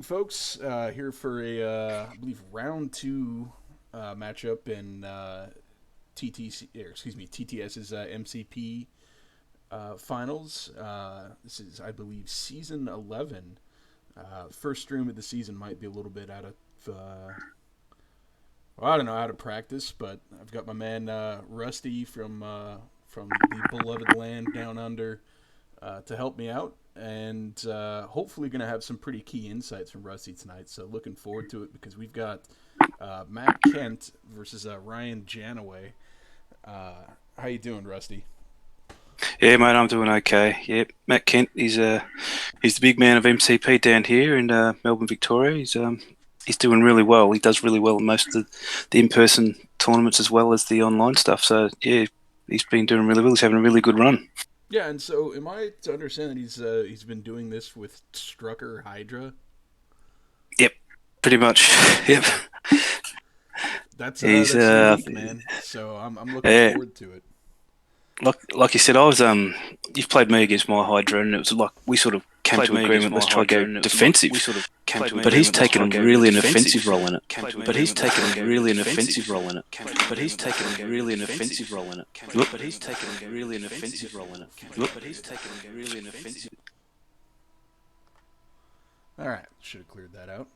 folks. Here for I believe, round two matchup in TTS's MCP finals. This is, I believe, season 11. First stream of the season might be a little bit out of, well, I don't know, out of practice, but I've got my man Rusty from the beloved land down under to help me out, and hopefully going to have some pretty key insights from Rusty tonight. So looking forward to it because we've got Matt Kent versus Ryan Janaway. How you doing, Rusty? Yeah, mate, I'm doing okay. Yeah, Matt Kent, he's the big man of MCP down here in Melbourne, Victoria. He's doing really well. He does really well in most of the in-person tournaments as well as the online stuff. So yeah, he's been doing really well. He's having a really good run. Yeah, and so am I to understand that he's been doing this with Strucker Hydra? Yep, pretty much. Yep. He's That's unique, man. So I'm looking yeah, forward to it. like you said, you've played me against my Hydra, and it was like we sort of came to agreement. Let's try to go defensive. But he's taken really an offensive role in it. But he's taken really an offensive role in it. But he's taken really an offensive role in it. But he's taken really an offensive role in it. But he's taken really an offensive. All right, should have cleared that out.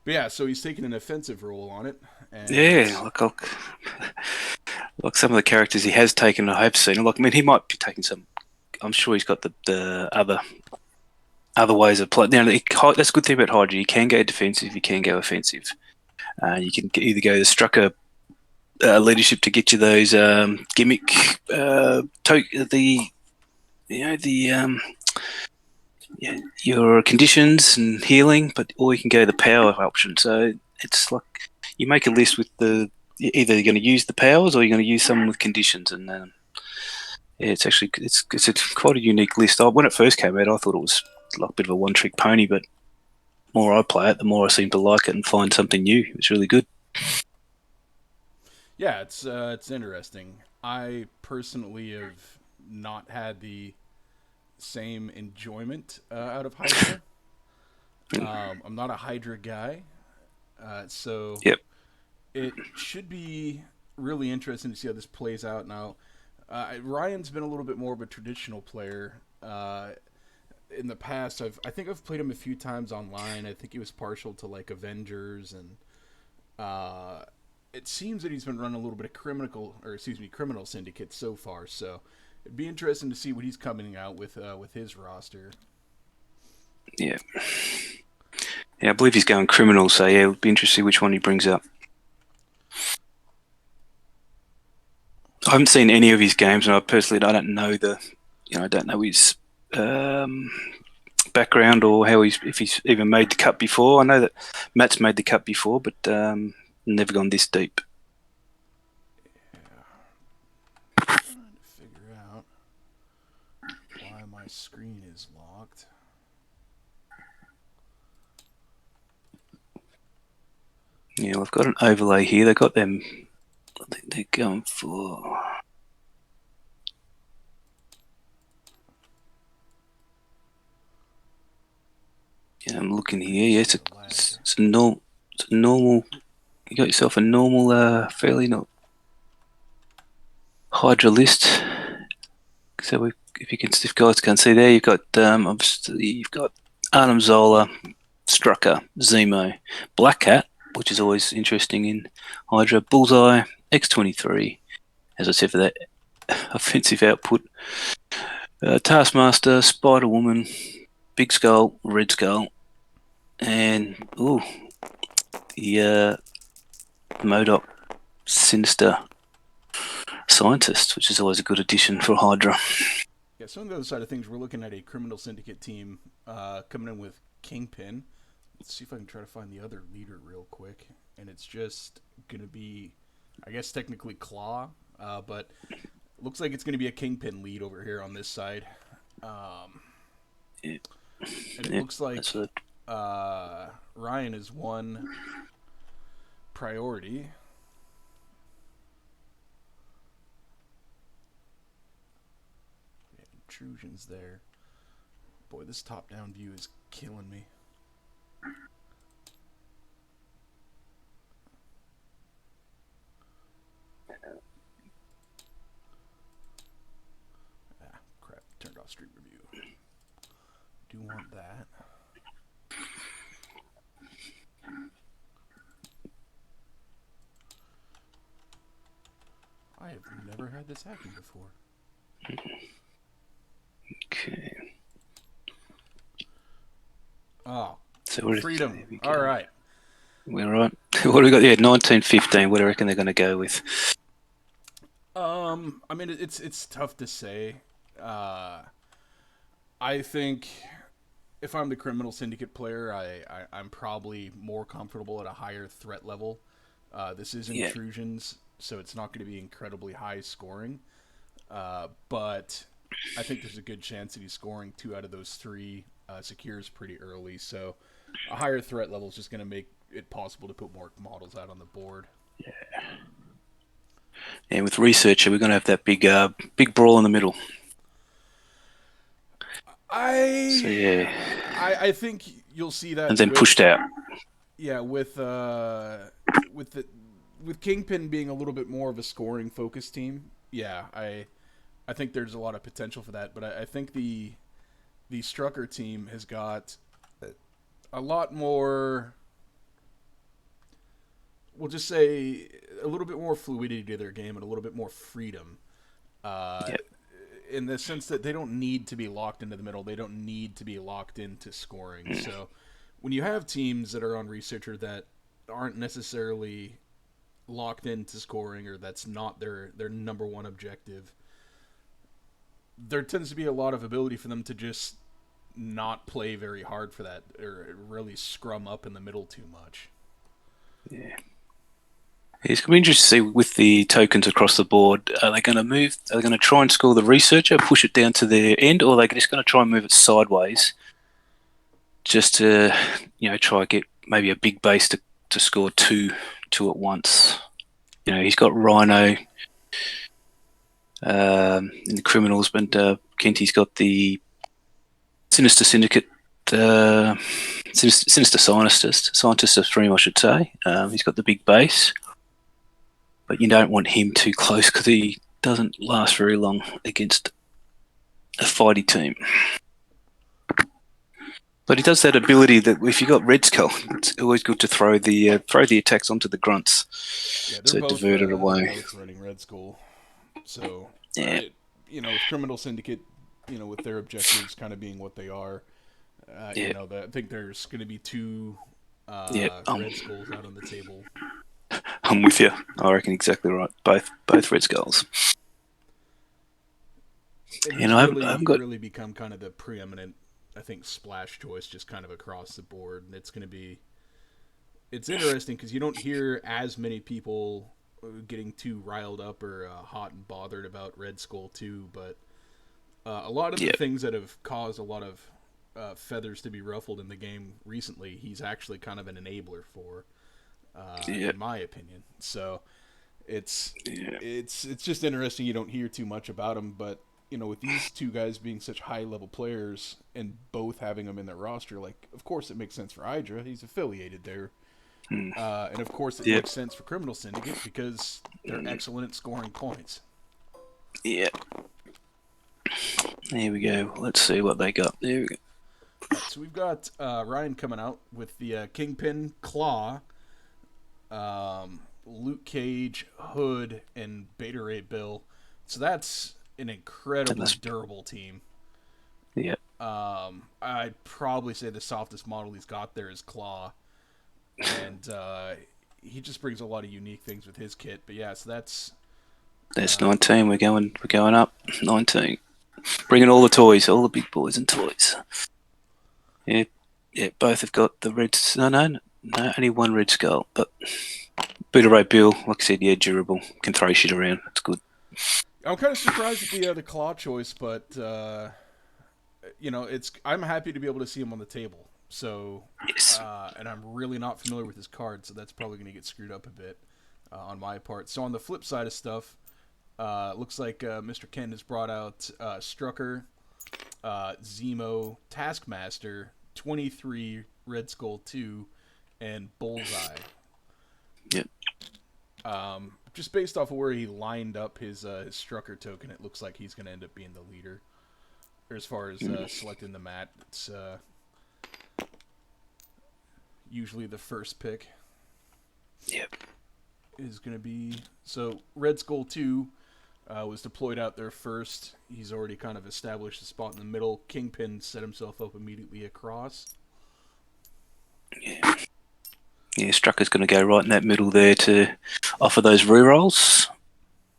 But yeah, so he's taking an offensive role on it, and Yeah, like some of the characters he has taken, I have seen. Like, I mean, he might be taking some. I'm sure he's got the other ways of playing. Now, that's a good thing about Hydra. You can go defensive, you can go offensive. You can either go the Strucker leadership to get you those gimmick, the you know the yeah, your conditions and healing, but or you can go the power option. So it's like you make a list with either you're going to use the powers or you're going to use some with conditions, and yeah, it's a quite a unique list. When it first came out, I thought it was like a bit of a one trick pony, but the more I play it, the more I seem to like it and find something new. It's really good. yeah, it's interesting. I personally have not had the same enjoyment out of Hydra. I'm not a Hydra guy, so Yep. it should be really interesting to see how this plays out. Now, Ryan's been a little bit more of a traditional player. In the past, I think I've played him a few times online. I think he was partial to like Avengers, and uh, it seems that he's been running a little bit of criminal syndicate so far. So it'd be interesting to see what he's coming out with his roster. Yeah. Yeah, I believe he's going criminal, so yeah, it'll be interesting which one he brings up. I haven't seen any of his games, and I don't know I don't know his um, background or if he's even made the cut before. I know that Matt's made the cut before, but never gone this deep. Trying to figure out why my screen is locked. Yeah, I've got an overlay here. They got them. I think they're going for. Yeah, I'm looking here. Yeah, it's a normal. It's a normal. You got yourself a normal, fairly not Hydra list. So if guys can see there, you've got obviously you've got Arnim Zola, Strucker, Zemo, Black Cat, which is always interesting in Hydra, Bullseye, X-23, as I said for that offensive output, Taskmaster, Spider Woman, Big Skull, Red Skull, and the Modoc Sinister Scientist, which is always a good addition for Hydra. Yeah, so on the other side of things, we're looking at a criminal syndicate team coming in with Kingpin. Let's see if I can try to find the other leader real quick. And it's just going to be, I guess, technically Claw, but looks like it's going to be a Kingpin lead over here on this side. Um, Yeah, and it yeah, looks like that's a Ryan is one priority. Yeah, intrusions there. Boy, this top down view is killing me. do want that. I have never had this happen before. Okay. Oh, So what freedom. there we go. All right. We're right. What do we got? Yeah, 1915. What do I reckon they're going to go with? I mean, it's tough to say. I think if I'm the criminal syndicate player, I'm probably more comfortable at a higher threat level. This is Yeah. intrusions, so it's not going to be incredibly high scoring. But I think there's a good chance that he's scoring 2 out of those 3 secures pretty early. So a higher threat level is just going to make it possible to put more models out on the board. And with researcher, we're going to have that big brawl in the middle. So yeah, I think you'll see that, and then pushed out. Yeah, with Kingpin being a little bit more of a scoring focused team. Yeah, I think there's a lot of potential for that. But I think the Strucker team has got a lot more. We'll just say a little bit more fluidity to their game and a little bit more freedom. Yep. In the sense that they don't need to be locked into the middle. They don't need to be locked into scoring. So when you have teams that are on researcher that aren't necessarily locked into scoring, or that's not their number one objective, there tends to be a lot of ability for them to just not play very hard for that, or really scrum up in the middle too much. Yeah. It's going to be interesting to see with the tokens across the board. Are they going to move? Are they going to try and score the researcher, push it down to their end, or are they just going to try and move it sideways, just to try and get maybe a big base to score two at once? He's got Rhino in the criminals, but Kenty's got the Sinister Syndicate. Sinister Scientist Supreme, I should say. He's got the big base. But you don't want him too close because he doesn't last very long against a fighty team. But he does that ability that if you got Red Skull, it's always good to throw the attacks onto the grunts. Yeah, they're both divert it away. They're both running Red Skull. So yeah, with Criminal Syndicate, with their objectives kind of being what they are, yeah. I think there's going to be 2 Red Skulls out on the table. I'm with you. I reckon exactly right. Both Red Skulls. And he's really become kind of the preeminent, I think, splash choice just kind of across the board. And it's interesting because you don't hear as many people getting too riled up or hot and bothered about Red Skull 2, but a lot of the things that have caused a lot of feathers to be ruffled in the game recently, he's actually kind of an enabler for. In my opinion. So it's just interesting. You don't hear too much about him, but with these 2 guys being such high level players and both having them in their roster, like, of course it makes sense for Hydra. He's affiliated there. And of course it makes sense for Criminal Syndicate because they're excellent at scoring points. Yeah. There we go. Let's see what they got. There we go. Right, so we've got Ryan coming out with the Kingpin, Claw, Luke Cage, Hood, and Beta Ray Bill. So that's an incredibly durable team. Yeah. I'd probably say the softest model he's got there is Claw. And he just brings a lot of unique things with his kit. But yeah, so that's 19. We're going up. 19. Bringing all the toys, all the big boys and toys. Yeah, both have got the red. No, only one Red Skull. But Beta Ray Bill, like I said, durable, can throw shit around. It's good. I'm kind of surprised at the Claw choice, but I'm happy to be able to see him on the table. So, yes. And I'm really not familiar with his card, so that's probably going to get screwed up a bit on my part. So on the flip side of stuff, looks like Mr. Ken has brought out Strucker, Zemo, Taskmaster, 23 Red Skull 2, and Bullseye. Yep. Just based off of where he lined up his Strucker token, it looks like he's going to end up being the leader. or as far as selecting the mat, it's usually the first pick. Yep. Is going to be so Red Skull 2 was deployed out there first. He's already kind of established a spot in the middle. Kingpin set himself up immediately across. Yeah. Yeah, Strucker's going to go right in that middle there to offer those rerolls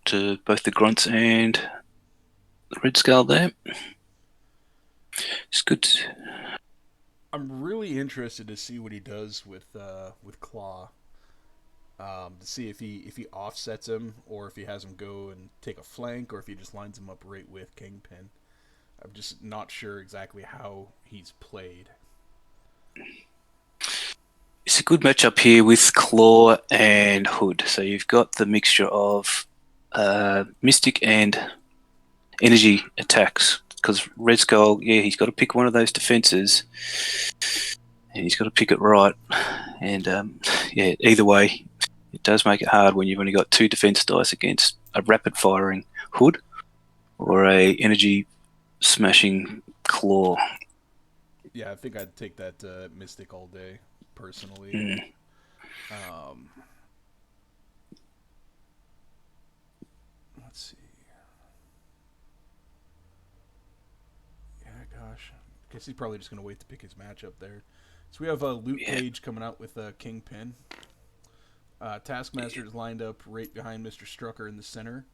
to both the Grunts and the Red Skull there. It's good. I'm really interested to see what he does with Claw. To see if he offsets him, or if he has him go and take a flank, or if he just lines him up right with Kingpin. I'm just not sure exactly how he's played. It's a good matchup here with Claw and Hood. So you've got the mixture of Mystic and energy attacks. Because Red Skull, yeah, he's got to pick one of those defenses, and he's got to pick it right. And yeah, either way, it does make it hard when you've only got 2 defense dice against a rapid firing Hood or a energy smashing Claw. Yeah, I think I'd take that Mystic all day, personally. Let's see. Yeah, gosh. Guess he's probably just going to wait to pick his matchup there. So we have Luke Cage coming out with Kingpin. Taskmaster is lined up right behind Mr. Strucker in the center.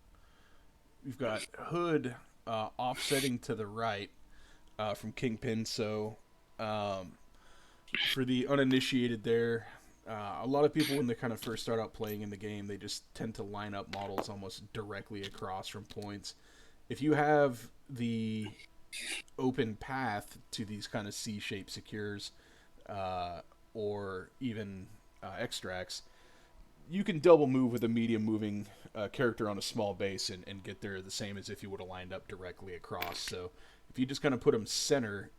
We've got Hood offsetting to the right from Kingpin. So for the uninitiated there, a lot of people when they kind of first start out playing in the game, they just tend to line up models almost directly across from points. If you have the open path to these kind of C-shaped secures or even extracts, you can double move with a medium moving character on a small base and get there the same as if you would have lined up directly across. So if you just kind of put them center,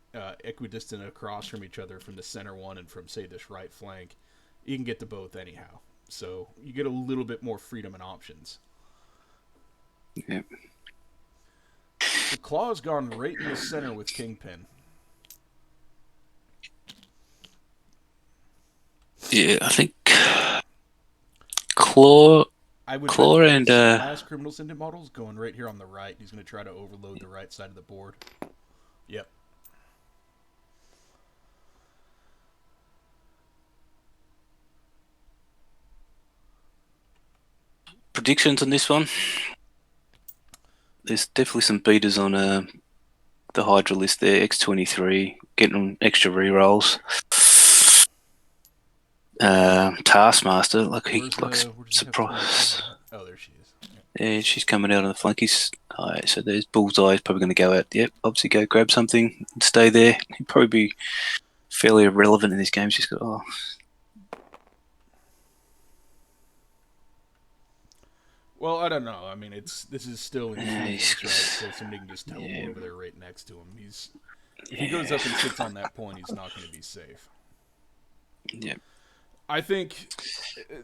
equidistant across from each other from the center one and from, say, this right flank, you can get to both anyhow. So you get a little bit more freedom and options. Yep. The Claw's gone right in the center with Kingpin. Yeah, I think Claw and last Criminal Syndicate models going right here on the right. He's going to try to overload the right side of the board. Yep. predictions on this one. There's definitely some beaters on the Hydra list there. X23 getting extra rerolls. Taskmaster, surprise. Oh, there she is. Yeah, she's coming out on the flankies. Alright, so there's Bullseye. Probably going to go out. Yep, obviously go grab something and stay there. He'd probably be fairly irrelevant in this game. She's got Well, I don't know. I mean, this is still in sequence, right? So somebody can just teleport over there right next to him. If he goes up and sits on that point, he's not going to be safe. Yep. I think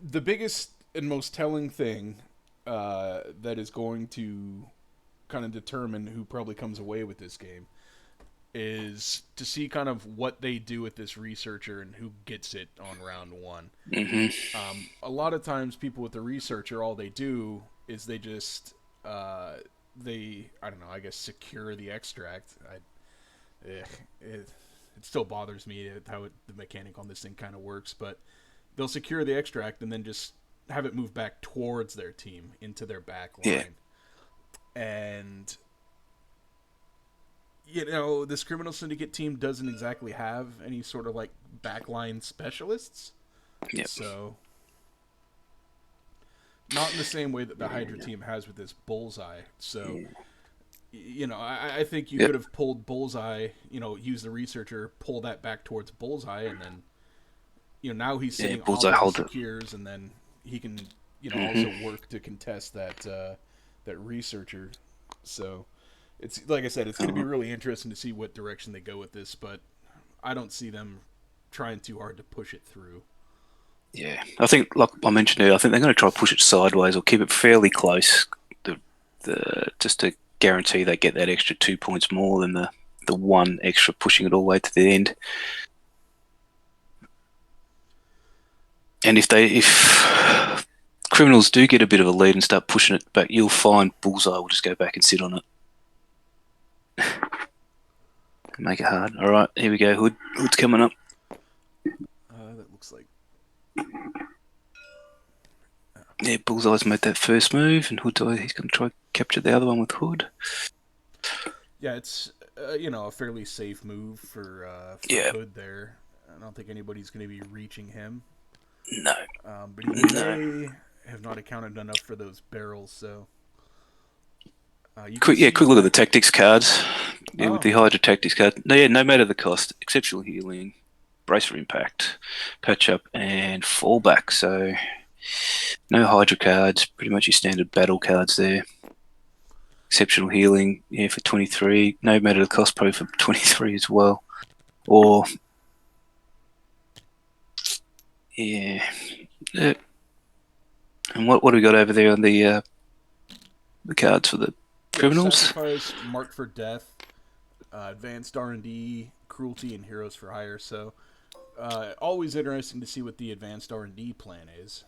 the biggest and most telling thing that is going to kind of determine who probably comes away with this game is to see kind of what they do with this researcher and who gets it on round one. Mm-hmm. A lot of times people with the researcher, all they do is they just secure the extract. It still bothers me how the mechanic on this thing kind of works, but they'll secure the extract and then just have it move back towards their team into their back line. Yeah. And this Criminal Syndicate team doesn't exactly have any sort of like backline specialists. Yep. So not in the same way that the Hydra team has with this Bullseye. So I think you could have pulled Bullseye, use the researcher, pull that back towards Bullseye, and then now he's sitting off the secures, and then he can also work to contest that researcher. So it's like I said, it's going to be really interesting to see what direction they go with this, but I don't see them trying too hard to push it through. Yeah, I think, like I mentioned earlier, I think they're going to try to push it sideways or keep it fairly close, just to guarantee they get that extra 2 points more than the one extra pushing it all the way to the end. And if criminals do get a bit of a lead and start pushing it back, you'll find Bullseye will just go back and sit on it. Make it hard. All right, here we go. Hood's coming up. That looks like... Yeah, Bullseye's made that first move, and he's going to try to capture the other one with Hood. Yeah, it's a fairly safe move for Hood there. I don't think anybody's going to be reaching him. No. But he may have not accounted enough for those barrels, so... quick look at the tactics cards. Yeah, with the Hydra tactics card. No matter the cost, exceptional healing, brace for impact, patch up, and fallback. So no Hydra cards, pretty much your standard battle cards there. Exceptional healing, for 23. No matter the cost, probably for 23 as well. Or and what do we got over there on the cards for the criminals? Sacrifice, Mark for Death, Advanced R&D, Cruelty, and Heroes for Hire. So, always interesting to see what the Advanced R&D plan is.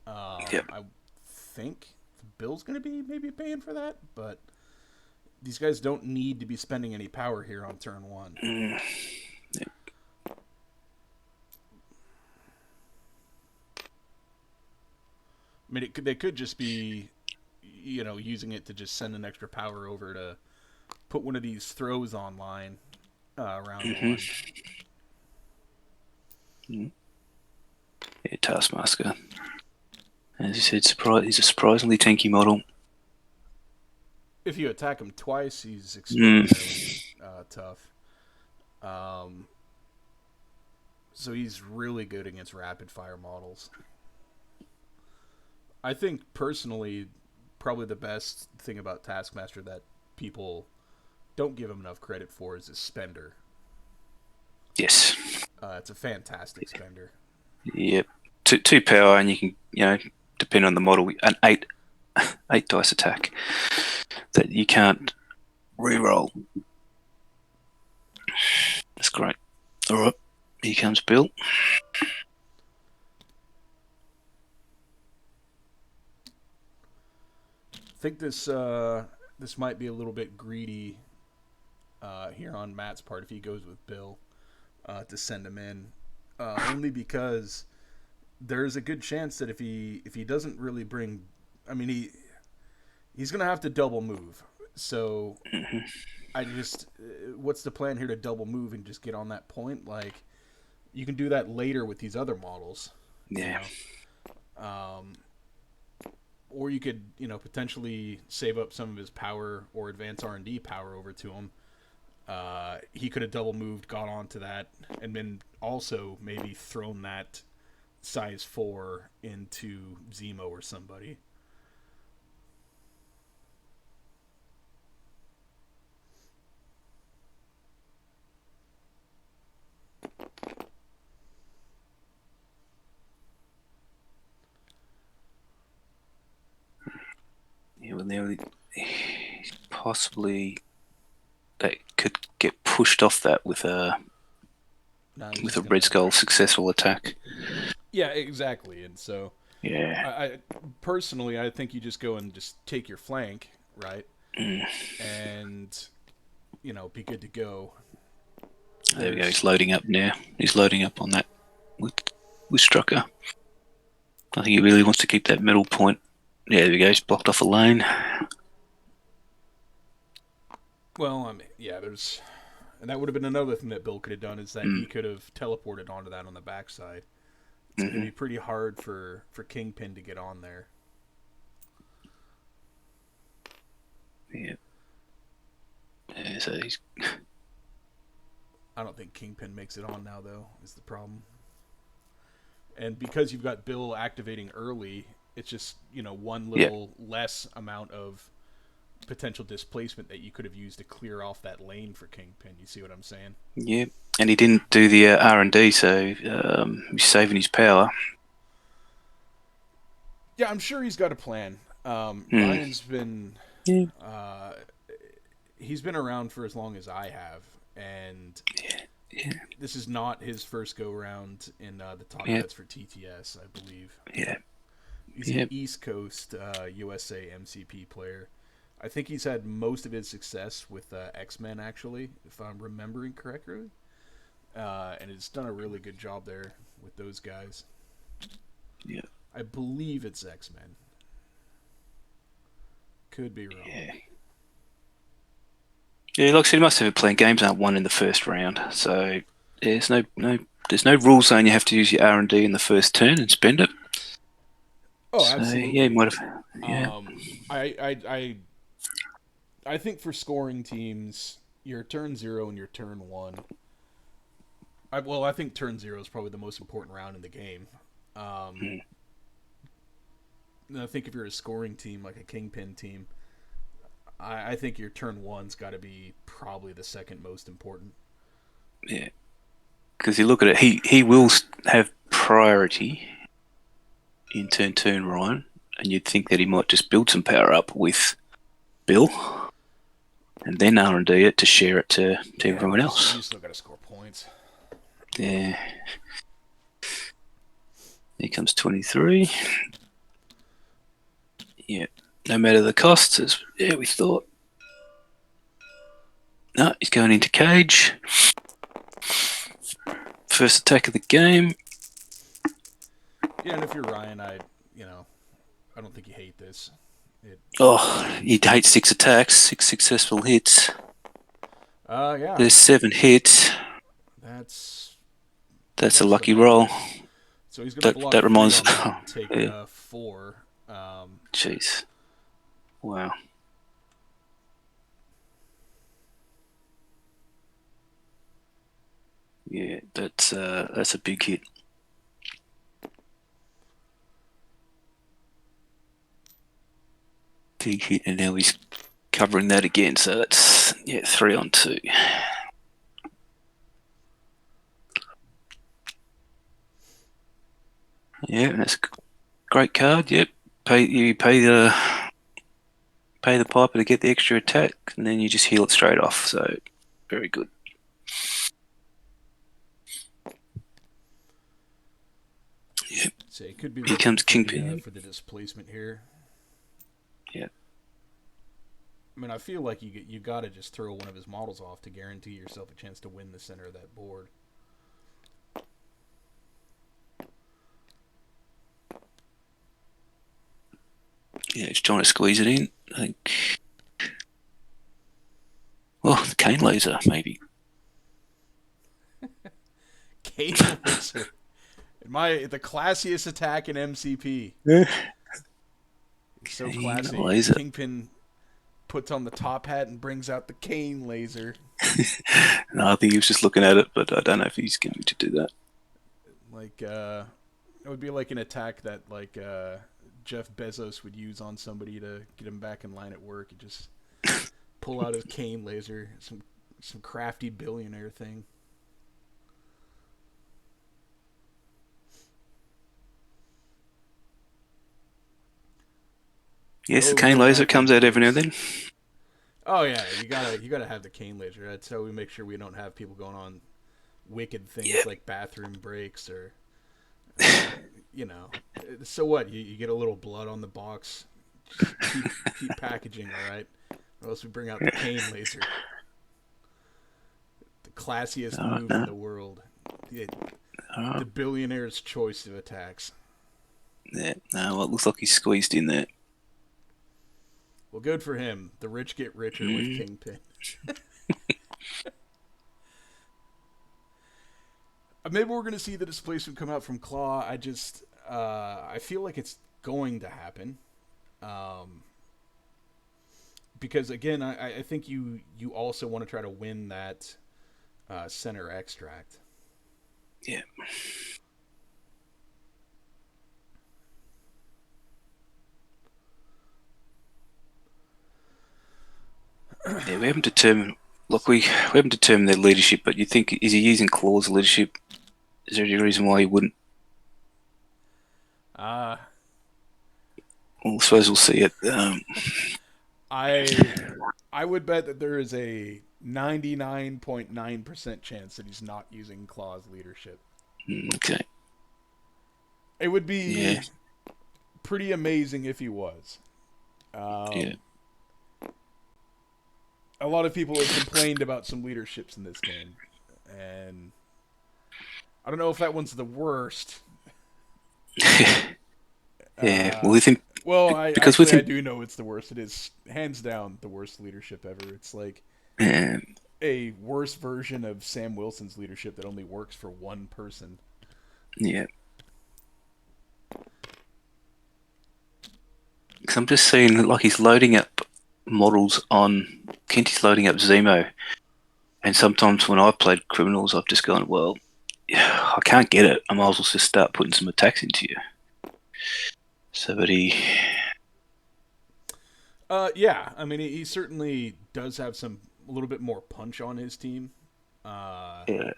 Yep. I think Bill's going to be maybe paying for that, but these guys don't need to be spending any power here on turn 1. Yep. I mean, they could just be, using it to just send an extra power over to put one of these throws online round 1. Mm-hmm. Yeah, Taskmaster. As you said, he's a surprisingly tanky model. If you attack him twice, he's extraordinarily tough. So he's really good against rapid fire models. I think personally, probably the best thing about Taskmaster that people don't give him enough credit for is his spender. Yes. It's a fantastic spender. Yep. Two power, and you can, depend on the model, an 8 dice attack that you can't re-roll. That's great. All right, here comes Bill. I think this might be a little bit greedy here on Matt's part if he goes with Bill to send him in, only because there's a good chance that if he doesn't really bring, I mean he's gonna have to double move. So I just, what's the plan here to double move and just get on that point? Like, you can do that later with these other models. Yeah. Or you could, potentially save up some of his power or advance R&D power over to him. He could have double moved, got onto that, and then also maybe thrown that size 4 into Zemo or somebody. Yeah, well, now possibly that could get pushed off that with a Red Skull successful attack. Yeah, exactly. And so, yeah, I personally, I think you just go and just take your flank, right, and be good to go. There we go. He's loading up now. He's loading up on that with Strucker. I think he really wants to keep that middle point. Yeah, there we go. He's blocked off a lane. Well, I mean, yeah, and that would have been another thing that Bill could have done, is that he could have teleported onto that on the backside. It's going to be pretty hard for Kingpin to get on there. Yeah. So he's... I don't think Kingpin makes it on now, though, is the problem. And because you've got Bill activating early, it's just, one little less amount of potential displacement that you could have used to clear off that lane for Kingpin. You see what I'm saying? Yeah, and he didn't do the R&D, so he's saving his power. Yeah, I'm sure he's got a plan. Ryan's been he's been around for as long as I have, and Yeah, yeah, this is not his first go round in the top yeah, bets for TTS, I believe. yeah, He's an yeah. East Coast USA MCP player. I think he's had most of his success with X-Men, actually, if I'm remembering correctly. And it's done a really good job there with those guys. Yeah, I believe it's X-Men. Could be wrong. yeah. Yeah, like I said, he must have been playing games aren't won in the first round. So yeah, there's no rule saying you have to use your R&D in the first turn and spend it. Oh, So yeah, he absolutely. might have. Yeah, Um, I, I, I, I think for scoring teams, your turn 0 and your turn 1. I think turn 0 is probably the most important round in the game. Um, mm, and I think if you're a scoring team, like a Kingpin team, I think your turn 1's got to be probably the second most important. yeah. Because you look at it, he will have priority in turn Ryan, and you'd think that he might just build some power up with Bill, and then R&D it to share it to Yeah, everyone else. you still got to score points. Yeah. Here comes 23. Yeah. No matter the costs, as we thought. No, he's going into cage. First attack of the game. Yeah, and if you're Ryan, I don't think you hate this. Oh, he'd hate 6 attacks, 6 successful hits. Yeah, There's 7 hits. that's That's a most of lucky them, I roll. think. So he's gonna block That 3 reminds. on that and take Yeah. 4. Jeez. Wow. Yeah, that's a big hit. Big hit, and now he's covering that again. So that's 3 on 2. Yeah, that's a great card. Yep, you pay the piper to get the extra attack, and then you just heal it straight off. So very good. Yep. So it could be Here looking comes Kingpin. for the displacement here. Yeah. I mean, I feel like you got to just throw one of his models off to guarantee yourself a chance to win the center of that board. Yeah, he's trying to squeeze it in. I think. Oh, the cane laser, maybe. Cane laser. The classiest attack in MCP. Yeah. So Cane classy. laser. Kingpin puts on the top hat and brings out the cane laser. No, I think he was just looking at it, but I don't know if he's going to do that. Like, it would be like an attack that, like, Jeff Bezos would use on somebody to get him back in line at work. He just pull out his cane laser. Some crafty billionaire thing. Yes, the cane laser comes out every now and then. Oh yeah, you gotta have the cane laser. That's how we make sure we don't have people going on wicked things like bathroom breaks or you know. So what? You get a little blood on the box. Just keep packaging, all right? Or else we bring out the cane laser. The classiest move in the world. The billionaire's choice of attacks. Yeah, no, well, it looks like he's squeezed in there. Well, good for him. The rich get richer with Kingpin. Maybe we're going to see the displacement come out from Claw. I feel like it's going to happen. Because, again, I think you also want to try to win that center extract. Yeah. Yeah, we haven't determined. Look, we haven't determined their leadership, but you think, is he using Claw's leadership? Is there any reason why he wouldn't? Well, I suppose we'll see it. I would bet that there is a 99.9% chance that he's not using Claw's leadership. Okay. It would Yeah. be pretty amazing if he was. Yeah. A lot of people have complained about some leaderships in this game, and I don't know if that one's the worst. Yeah. Well, with him, Well, because with I him, do know it's the worst. It is hands down the worst leadership ever. It's like um, a worse version of Sam Wilson's leadership that only works for one person. yeah. Because I'm just seeing like he's loading up models on. Kenty's loading up Zemo, and sometimes when I've played criminals, I've just gone, well, yeah, I can't get it. I might as well just start putting some attacks into you. So, but he, Yeah, I mean, he certainly does have a little bit more punch on his team. yeah,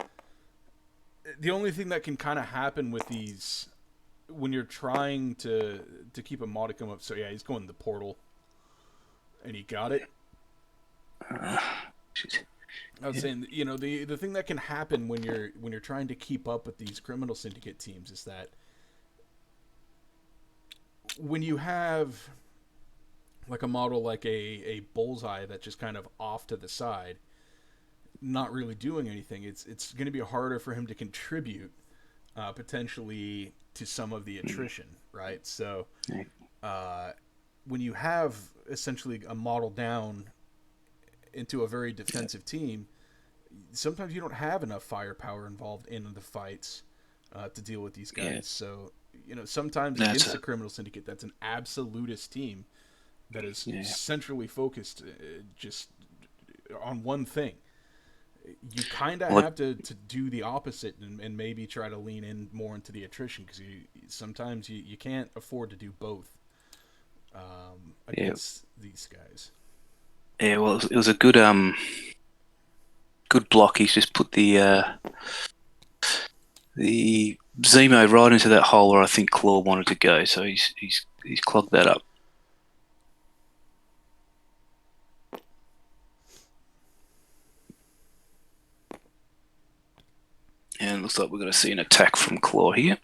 The only thing that can kind of happen with these when you're trying to keep a modicum of, so yeah, he's going to the portal, and he got it. I was saying, you know, the thing that can happen when you're trying to keep up with these criminal syndicate teams is that when you have like a model like a bullseye that's just kind of off to the side, not really doing anything, it's going to be harder for him to contribute potentially to some of the attrition, right? So when you have essentially a model down into a very defensive team, sometimes you don't have enough firepower involved in the fights to deal with these guys. Yeah. So, you know, sometimes against the criminal syndicate, that's an absolutist team that is centrally focused just on one thing. You kind of have to do the opposite and maybe try to lean in more into the attrition, because sometimes you can't afford to do both against these guys. Yeah, well, it was a good good block. He's just put the Zemo right into that hole where I think Claw wanted to go. So he's clogged that up. And it looks like we're going to see an attack from Claw here.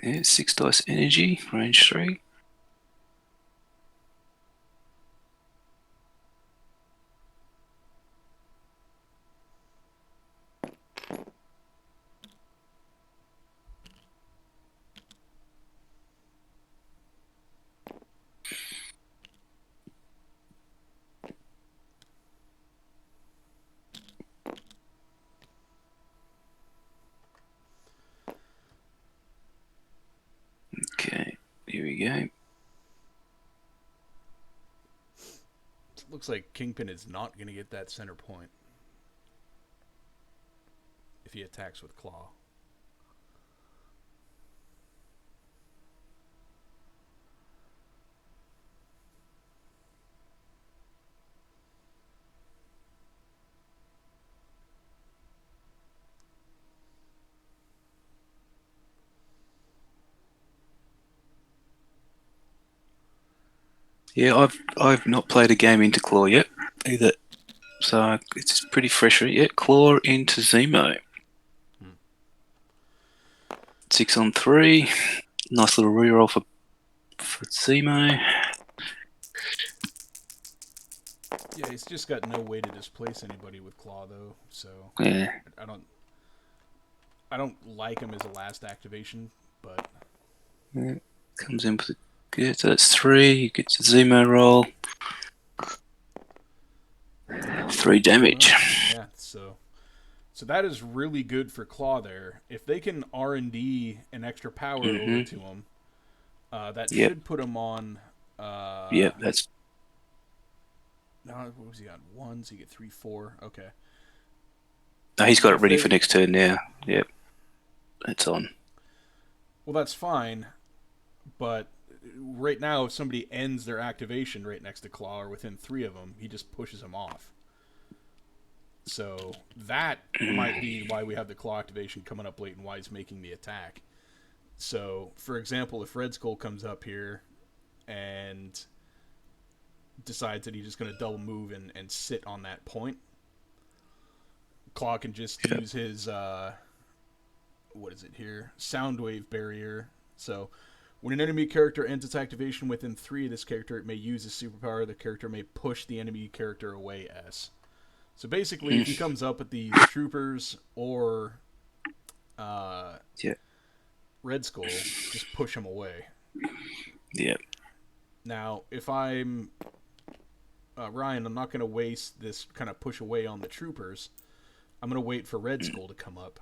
Yeah, 6 dice energy, range 3. Okay, here we go. Looks like Kingpin is not going to get that center point if he attacks with Claw. Yeah, I've not played a game into Claw yet either, so it's pretty fresh. Yeah, Claw into Zemo. 6 on 3. Nice little reroll for Zemo. Yeah, he's just got no way to displace anybody with Claw, though. So Yeah, I don't like him as a last activation, but comes in with good. So that's 3. He gets a Zemo roll. 3 damage. Yeah, so that is really good for Claw there. If they can R&D an extra power over to him, that should put him on. That's. No, what was he on? 1, so you get 3, 4. Okay. No, he's got it ready for next turn now. Yep, it's on. Well, that's fine, but right now, if somebody ends their activation right next to Claw or within 3 of them, he just pushes them off. So that might be why we have the claw activation coming up late and why he's making the attack. So, for example, if Red Skull comes up here and decides that he's just going to double move and sit on that point, Claw can just use his, what is it here? Sound wave barrier. So, when an enemy character ends its activation within 3 of this character, it may use his superpower. The character may push the enemy character away S. So basically, if he comes up with these troopers or Red Skull, just push him away. Yeah. Now, if I'm Ryan, I'm not going to waste this kind of push away on the troopers. I'm going to wait for Red Skull to come up.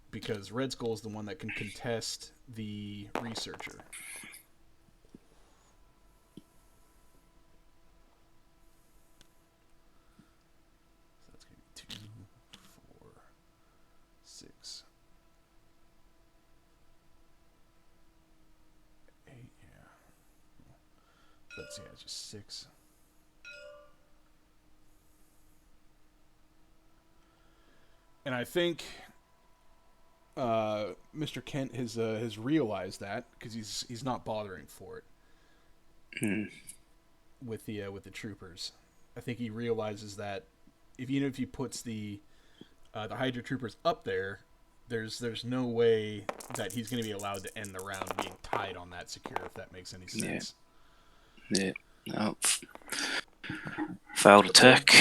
Because Red Skull is the one that can contest the researcher. So that's going to be 2, 4, 6, 8, yeah. Let's see, it's just 6. And I think Mr. Kent has realized that because he's not bothering for it with the troopers. I think he realizes that even if he puts the Hydra troopers up there, there's no way that he's going to be allowed to end the round being tied on that secure, if that makes any sense. Yeah. No. Failed attack.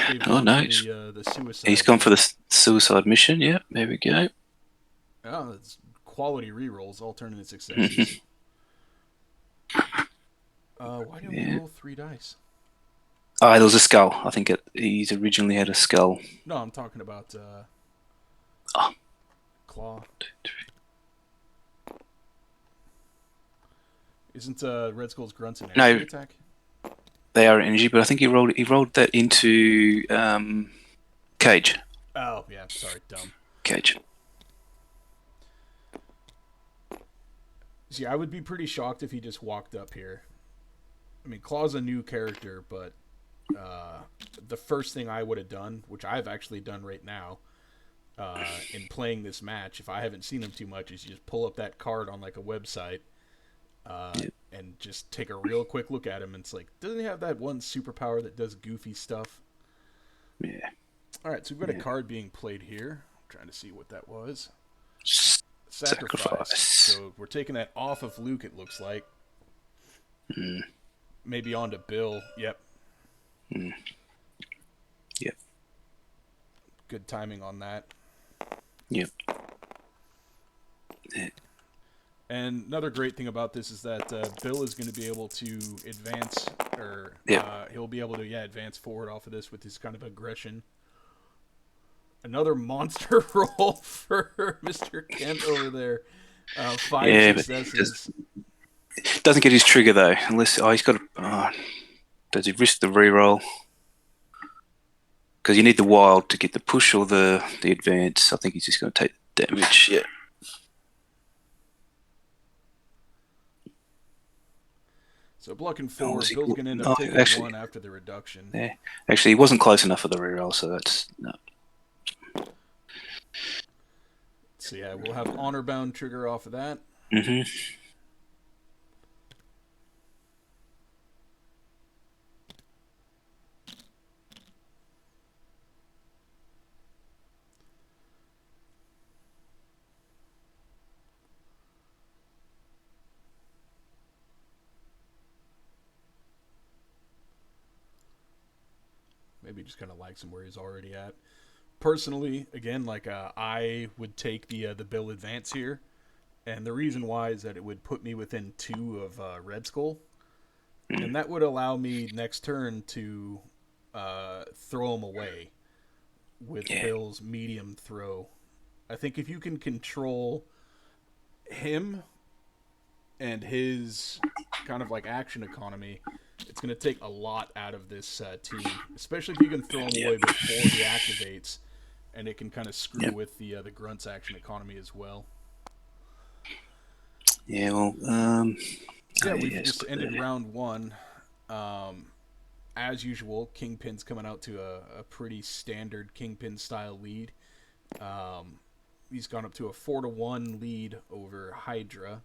Like oh no, the suicide. He's gone for the suicide mission. Yeah, there we go. Oh, it's quality rerolls, alternate successes. Why did we roll 3 dice? Oh, there was a skull. I think he's originally had a skull. No, I'm talking about Claw. Isn't Red Skull's grunts an energy attack? They are energy, but I think he rolled that into Cage. Oh yeah, sorry, dumb. Cage. See, I would be pretty shocked if he just walked up here. I mean, Claw's a new character, but the first thing I would have done, which I've actually done right now, in playing this match, if I haven't seen him too much, is you just pull up that card on like a website and just take a real quick look at him. And it's like, doesn't he have that one superpower that does goofy stuff? Yeah. All right, so we've got a card being played here. I'm trying to see what that was. Sacrifice. So we're taking that off of Luke, it looks like. Maybe onto Bill. Yep. Yep. Good timing on that. Yep. And another great thing about this is that Bill is going to be able to advance, or he'll be able to advance forward off of this with his kind of aggression. Another monster roll for Mr. Kent over there. 5 successes. Doesn't get his trigger though, unless he's got. Does he risk the reroll? Because you need the wild to get the push or the advance. I think he's just going to take the damage. Yeah. So blocking 4, Bill's going to end up taking 1 after the reduction. Yeah. Actually, he wasn't close enough for the reroll, so that's no. So yeah, we'll have honor bound trigger off of that. Maybe just kind of likes him where he's already at. Personally, again, like I would take the Bill advance here, and the reason why is that it would put me within 2 of Red Skull, and that would allow me next turn to throw him away with Bill's medium throw. I think if you can control him and his kind of like action economy, it's going to take a lot out of this team, especially if you can throw him away before he activates, and it can kind of screw with the Grunt's action economy as well. Yeah, well, we've just ended round 1. as usual, Kingpin's coming out to a pretty standard Kingpin style lead. He's gone up to a 4-1 lead over Hydra.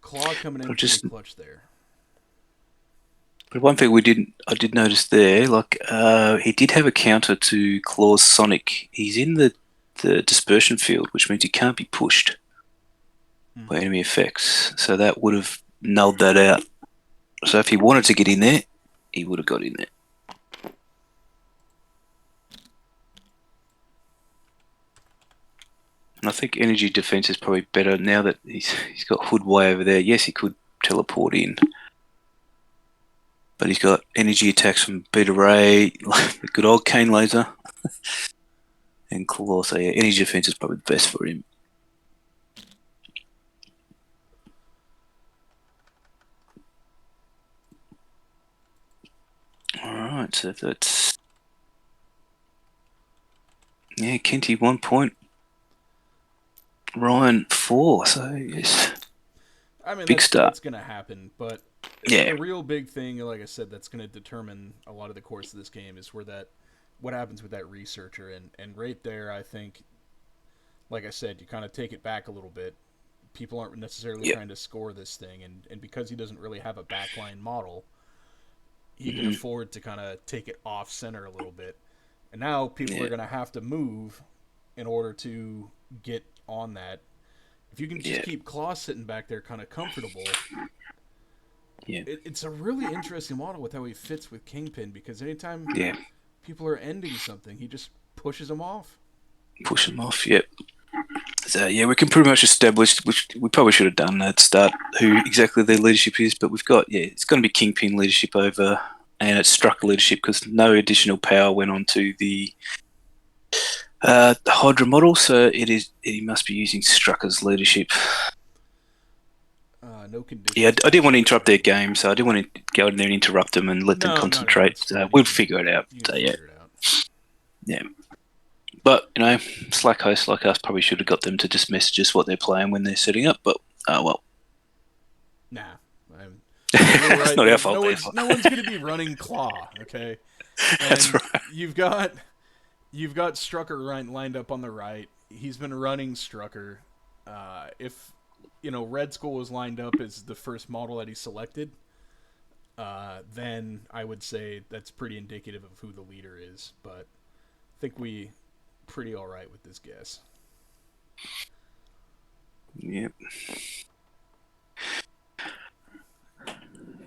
Claw coming in pretty clutch there. But one thing I did notice there, like he did have a counter to Claw's Sonic. He's in the dispersion field, which means he can't be pushed by enemy effects. So that would have nulled that out. So if he wanted to get in there, he would have got in there. And I think energy defense is probably better now that he's got Hood way over there. Yes, he could teleport in. But he's got energy attacks from Beta Ray, the good old Cane Laser, and Claw. So yeah, energy defense is probably the best for him. Alright, so that's... Yeah, Kenty 1 point. Ryan 4, so yes. I mean, big start. That's going to happen, but the real big thing, like I said, that's going to determine a lot of the course of this game is what happens with that researcher. And right there, I think, like I said, you kind of take it back a little bit. People aren't necessarily trying to score this thing, and because he doesn't really have a backline model, he can afford to kind of take it off center a little bit. And now people are going to have to move in order to get on that. If you can just keep Claw sitting back there kind of comfortable, it's a really interesting model with how he fits with Kingpin, because anytime people are ending something, he just pushes them off. Push them off, yep. So we can pretty much establish, which we probably should have done at the start, who exactly their leadership is, but we've got, it's going to be Kingpin leadership over, and it's Strucker leadership because no additional power went on to the Hydra model, so he must be using Strucker's leadership. No conditions. Yeah, I didn't want to interrupt their game, so I didn't want to go in there and interrupt them and let them concentrate. So we'll figure it out. So yeah. But Slack hosts like us probably should have got them to just message us what they're playing when they're setting up. But well. Nah, it's not our fault. No one's going to be running Claw, okay? And that's right. You've got Strucker lined up on the right. He's been running Strucker. If Red Skull was lined up as the first model that he selected, then I would say that's pretty indicative of who the leader is. But I think we pretty all right with this guess. Yep.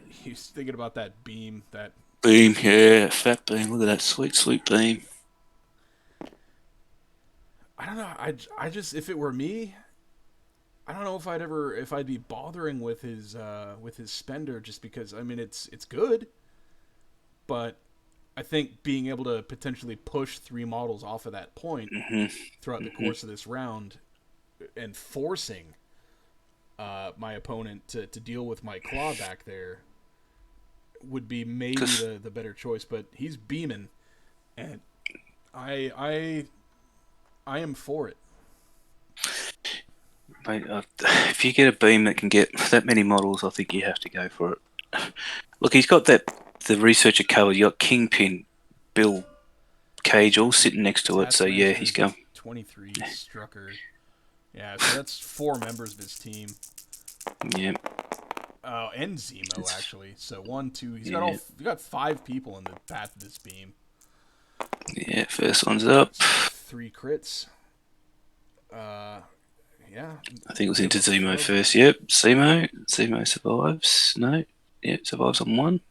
He's thinking about that beam. That beam, fat beam. Look at that sweet beam. I don't know. I just, if it were me, I don't know if I'd be bothering with his spender, just because it's good, but I think being able to potentially push 3 models off of that point throughout the course of this round and forcing my opponent to deal with my Claw back there would be maybe the better choice. But he's beaming, and I am for it. Mate, if you get a beam that can get that many models, I think you have to go for it. Look, he's got the researcher covered. You got Kingpin, Bill, Cage all sitting next to it. So he's going 23 Strucker. Yeah, so that's 4 members of his team. Yeah. And Zemo actually. So 1, 2. He's got 5 people in the path of this beam. Yeah, first one's up. 3 crits. Yeah. I think it was into Zemo first. Yep, Zemo survives. No, survives on 1.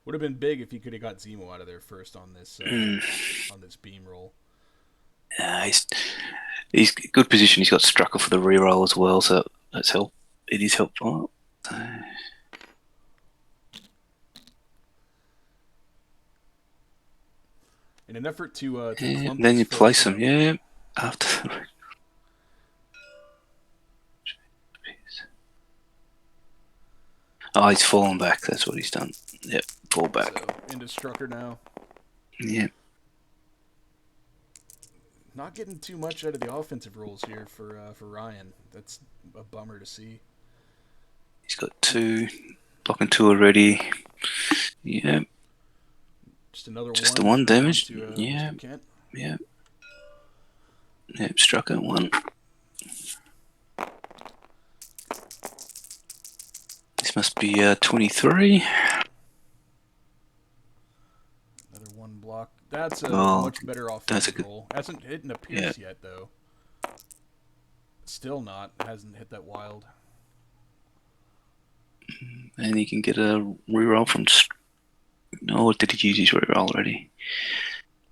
Would have been big if he could have got Zemo out of there first on this beam roll. He's good position. He's got Strucker for the reroll as well, so that's help. It is helpful. In an effort to then you place him. After. Oh, he's fallen back. That's what he's done. Yep, fall back. So into Strucker now. Yeah. Not getting too much out of the offensive roles here for Ryan. That's a bummer to see. He's got 2, blocking 2 already. Yeah. Just another Just one the 1 thrown damage. onto Yeah. Mr. Kent. Yeah. Yep, struck at 1. This must be 23. Another 1 block. That's a Oh, much better that's a offensive good. roll. Hasn't hit a Yeah. Pierce yet though. Still not. Hasn't hit that wild. And he can get a reroll from. No, did he use his reroll already?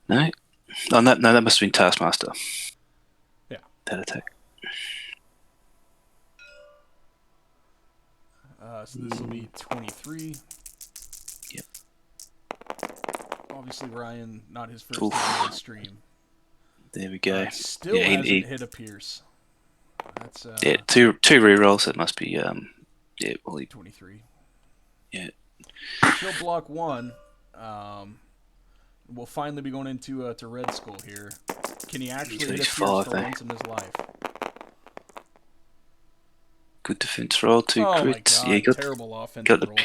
No. Oh, no, that must have been Taskmaster. Yeah. That attack. So this will be 23. Yep. Obviously, Ryan, not his first Oof. time on stream. There we go. Still Yeah, hasn't hit a Pierce. That's yeah, two rerolls. That must be yeah, well, 23. Yeah. She'll block 1. We'll finally be going into to Red Skull here. Can he actually hit a Pierce 5, for once in his life? Good defense roll, 2 Oh crits. my god, Yeah, terrible offensive got the roll.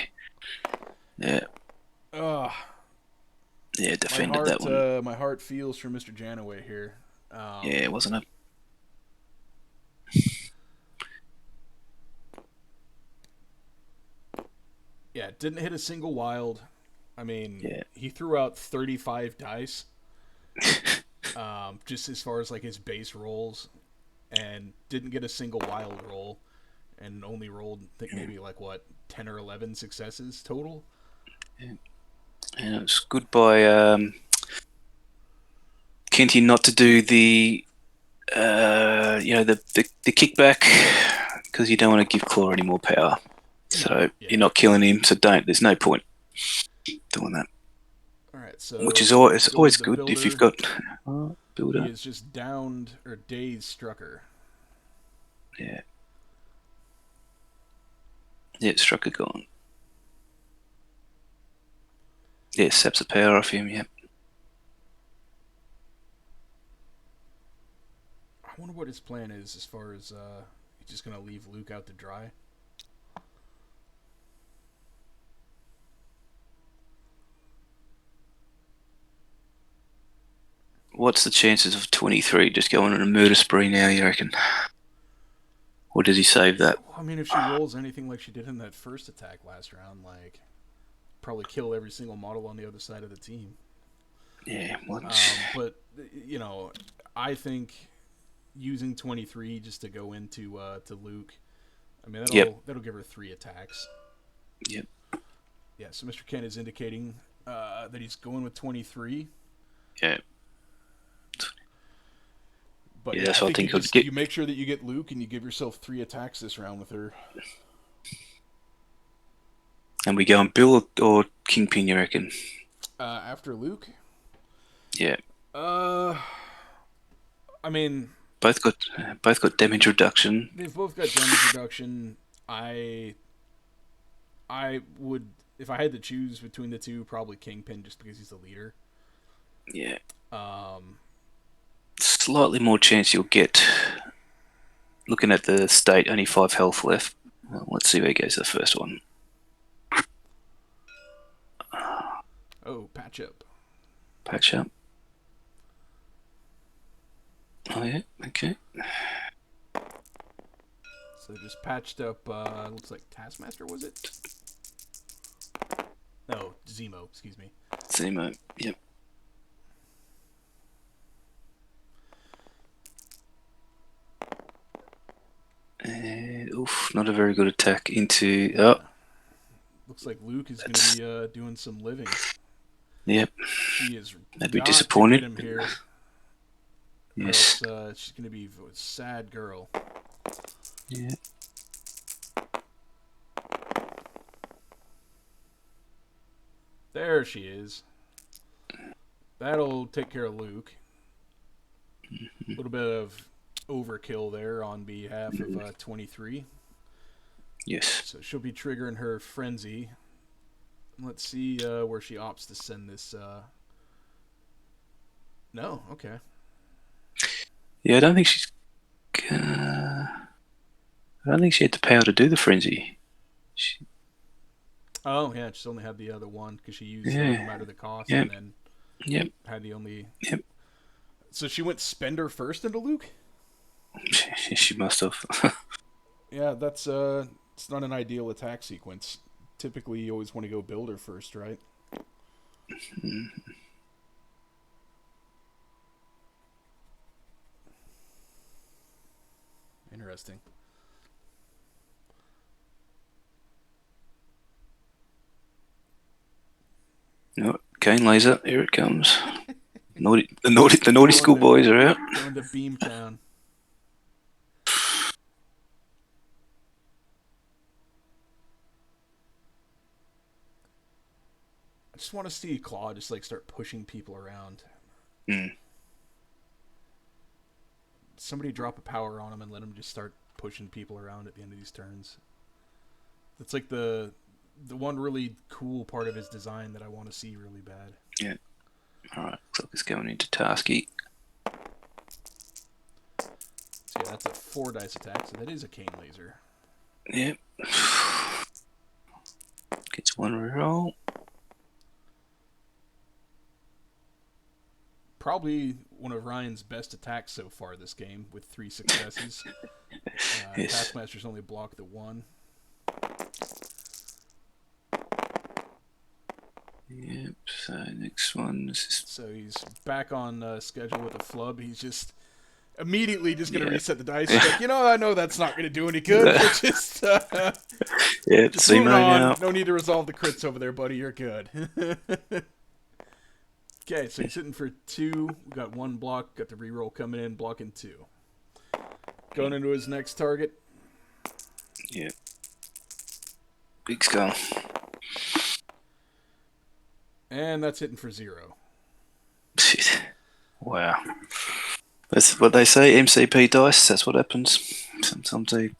Yeah. Ugh. Yeah, defended that one. My heart feels for Mr. Janaway here. Yeah, wasn't it? Yeah, didn't hit a single wild. I mean, Yeah. he threw out 35 dice. Just as far as like his base rolls, and didn't get a single wild roll, and only rolled, I think maybe like what 10 or 11 successes total. Yeah. And it was good by Kenty not to do the the kickback, because you don't want to give Claw any more power. So you're not killing him. So don't. There's no point doing that. All right. So which is always good builder. If you've got builder. He is just downed or dazed Strucker. Yeah. Yeah, Strucker gone. Yeah, saps the power off him. Yeah. I wonder what his plan is as far as he's just gonna leave Luke out to dry. What's the chances of 23 just going on a murder spree now, you reckon? Or does he save that? I mean, if she rolls anything like she did in that first attack last round, like, probably kill every single model on the other side of the team. Yeah, but, you know, I think using 23 just to go into to Luke, I mean, that'll give her 3 attacks. Yep. Yeah, so Mr. Kent is indicating that he's going with 23. Yeah. But yeah, so I think you make sure that you get Luke and you give yourself 3 attacks this round with her. And we go on Bill or Kingpin, you reckon? After Luke? Yeah. I mean, both got damage reduction. They've both got damage reduction. I would, if I had to choose between the two, probably Kingpin, just because he's the leader. Yeah. Slightly more chance you'll get. Looking at the state, only 5 health left. Well, let's see where he goes the first one. Oh, patch up. Patch up. Oh yeah, okay. So just patched up, looks like Taskmaster, was it? No, Zemo, excuse me. Zemo, yep. Oof, not a very good attack into... Oh. Looks like Luke is going to be doing some living. Yep. She is I'd be disappointed. Him here. Yes. Else, she's going to be a sad girl. Yeah. There she is. That'll take care of Luke. A little bit of overkill there on behalf of 23. Yes. So she'll be triggering her frenzy. Let's see where she opts to send this No, okay. Yeah, I don't think she's. I don't think she had the power to do the frenzy. She, Oh yeah, just only had the other one because she used no yeah, matter the cost, yeah, and then yep, had the only. yep. So she went spender first into Luke. She must have. Yeah, that's it's not an ideal attack sequence. Typically, you always want to go builder first, right? Interesting. No, Kane laser. Here it comes. The naughty Going to schoolboys are out. going to Beamtown. I just want to see Claw just like start pushing people around. Mm. Somebody drop a power on him and let him just start pushing people around at the end of these turns. That's like the one really cool part of his design that I want to see really bad. Yeah. All right. Looks like it's going into Tasky. So yeah, that's a 4 dice attack. So that is a cane laser. Yep. Gets one reroll. Probably one of Ryan's best attacks so far this game with 3 successes. Yes. Taskmaster's only blocked the 1. Yep. So next one is So he's back on schedule with a flub. He's just immediately just going to reset the dice. He's like, I know that's not going to do any good. But just just see moving on. now. No need to resolve the crits over there, buddy. You're good. Okay, so he's hitting for 2. We got 1 block. Got the reroll coming in, blocking 2. Going into his next target. Yep. Big skull. And that's hitting for 0. Wow. That's what they say, MCP dice, that's what happens. Sometimes they...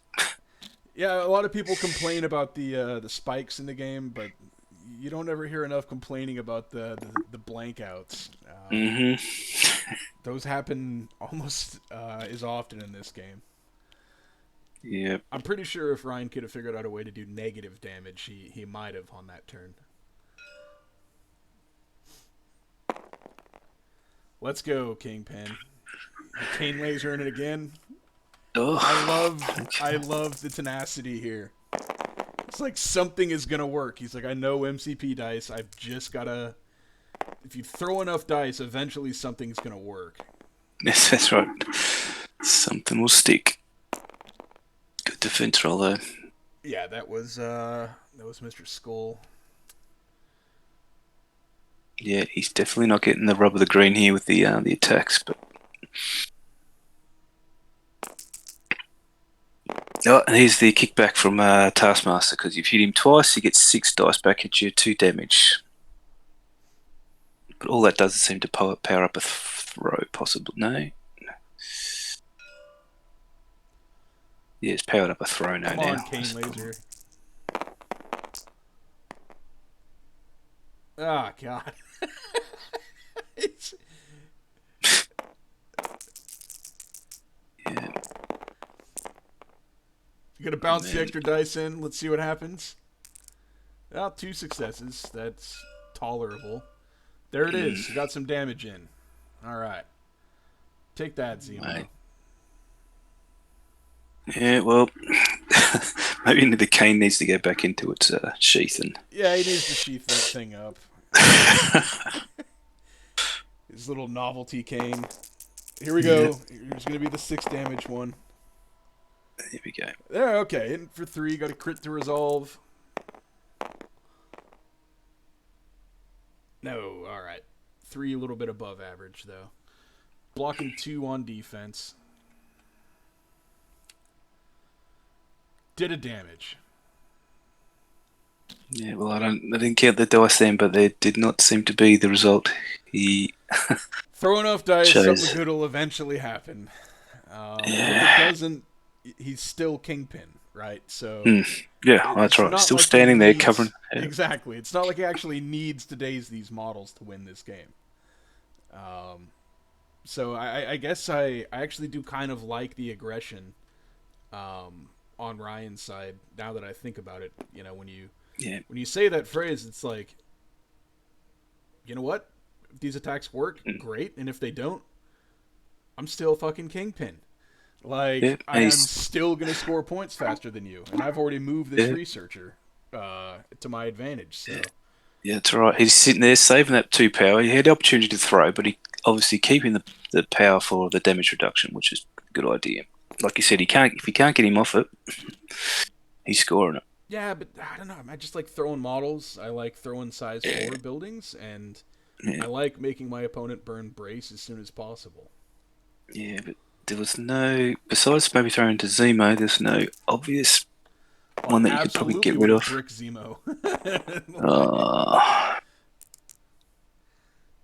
Yeah, a lot of people complain about the spikes in the game, but you don't ever hear enough complaining about the blank outs. Those happen almost as often in this game. Yep. I'm pretty sure if Ryan could have figured out a way to do negative damage, he might have on that turn. Let's go, Kingpin. Cane laser in it again. Oh, I love the tenacity here. It's like something is gonna work. He's like, I know MCP dice. I've just gotta. If you throw enough dice, eventually something's gonna work. yes, that's right. Something will stick. Good defense roll though. Yeah, that was Mr. Skull. Yeah, he's definitely not getting the rub of the green here with the attacks, but. Oh, and here's the kickback from Taskmaster, because if you hit him twice, he gets 6 dice back at you, 2 damage. But all that does is seem to power up a throw, possibly. No? Yeah, it's powered up a throw now. Come on, Cane laser. Ah, God. Yeah. You gotta bounce the extra dice in. Let's see what happens. Well, 2 successes. That's tolerable. There it is. You got some damage in. All right. Take that, Zemo. Right. Yeah, well, maybe the cane needs to go back into its sheath. Yeah, he needs to sheath that thing up. His little novelty cane. Here we go. Here's going to be the 6 damage one. There we go. There, okay. Hitting for 3. Got a crit to resolve. No, all right. 3 a little bit above average, though. Blocking 2 on defense. Did a damage. Yeah, well, I didn't count the dice then, but there did not seem to be the result he Throw enough dice, chose. something good will eventually happen. If Yeah. it doesn't, he's still Kingpin, right? So Yeah, that's right. not Still like he standing there needs- covering. Yeah. Exactly. It's not like he actually needs to daze these models to win this game. So I guess I actually do kind of like the aggression on Ryan's side now that I think about it. You know, Yeah, when you say that phrase, it's like, you know what? If these attacks work, mm, great, and if they don't, I'm still fucking kingpin. yeah. Like I am He's still gonna score points faster than you, and I've already moved this yeah, researcher to my advantage. yeah, So yeah. That's right. He's sitting there saving that 2 power. He had the opportunity to throw, but he obviously keeping the power for the damage reduction, which is a good idea. Like you said, he can't if you can't get him off it, he's scoring it. yeah, but I don't know. I just like throwing models. I like throwing size four buildings, and Yeah, I like making my opponent burn brace as soon as possible. yeah. But there was no besides maybe throwing to Zemo. There's no obvious Oh, I one that you could probably absolutely get would rid have of. brick Zemo. Uh,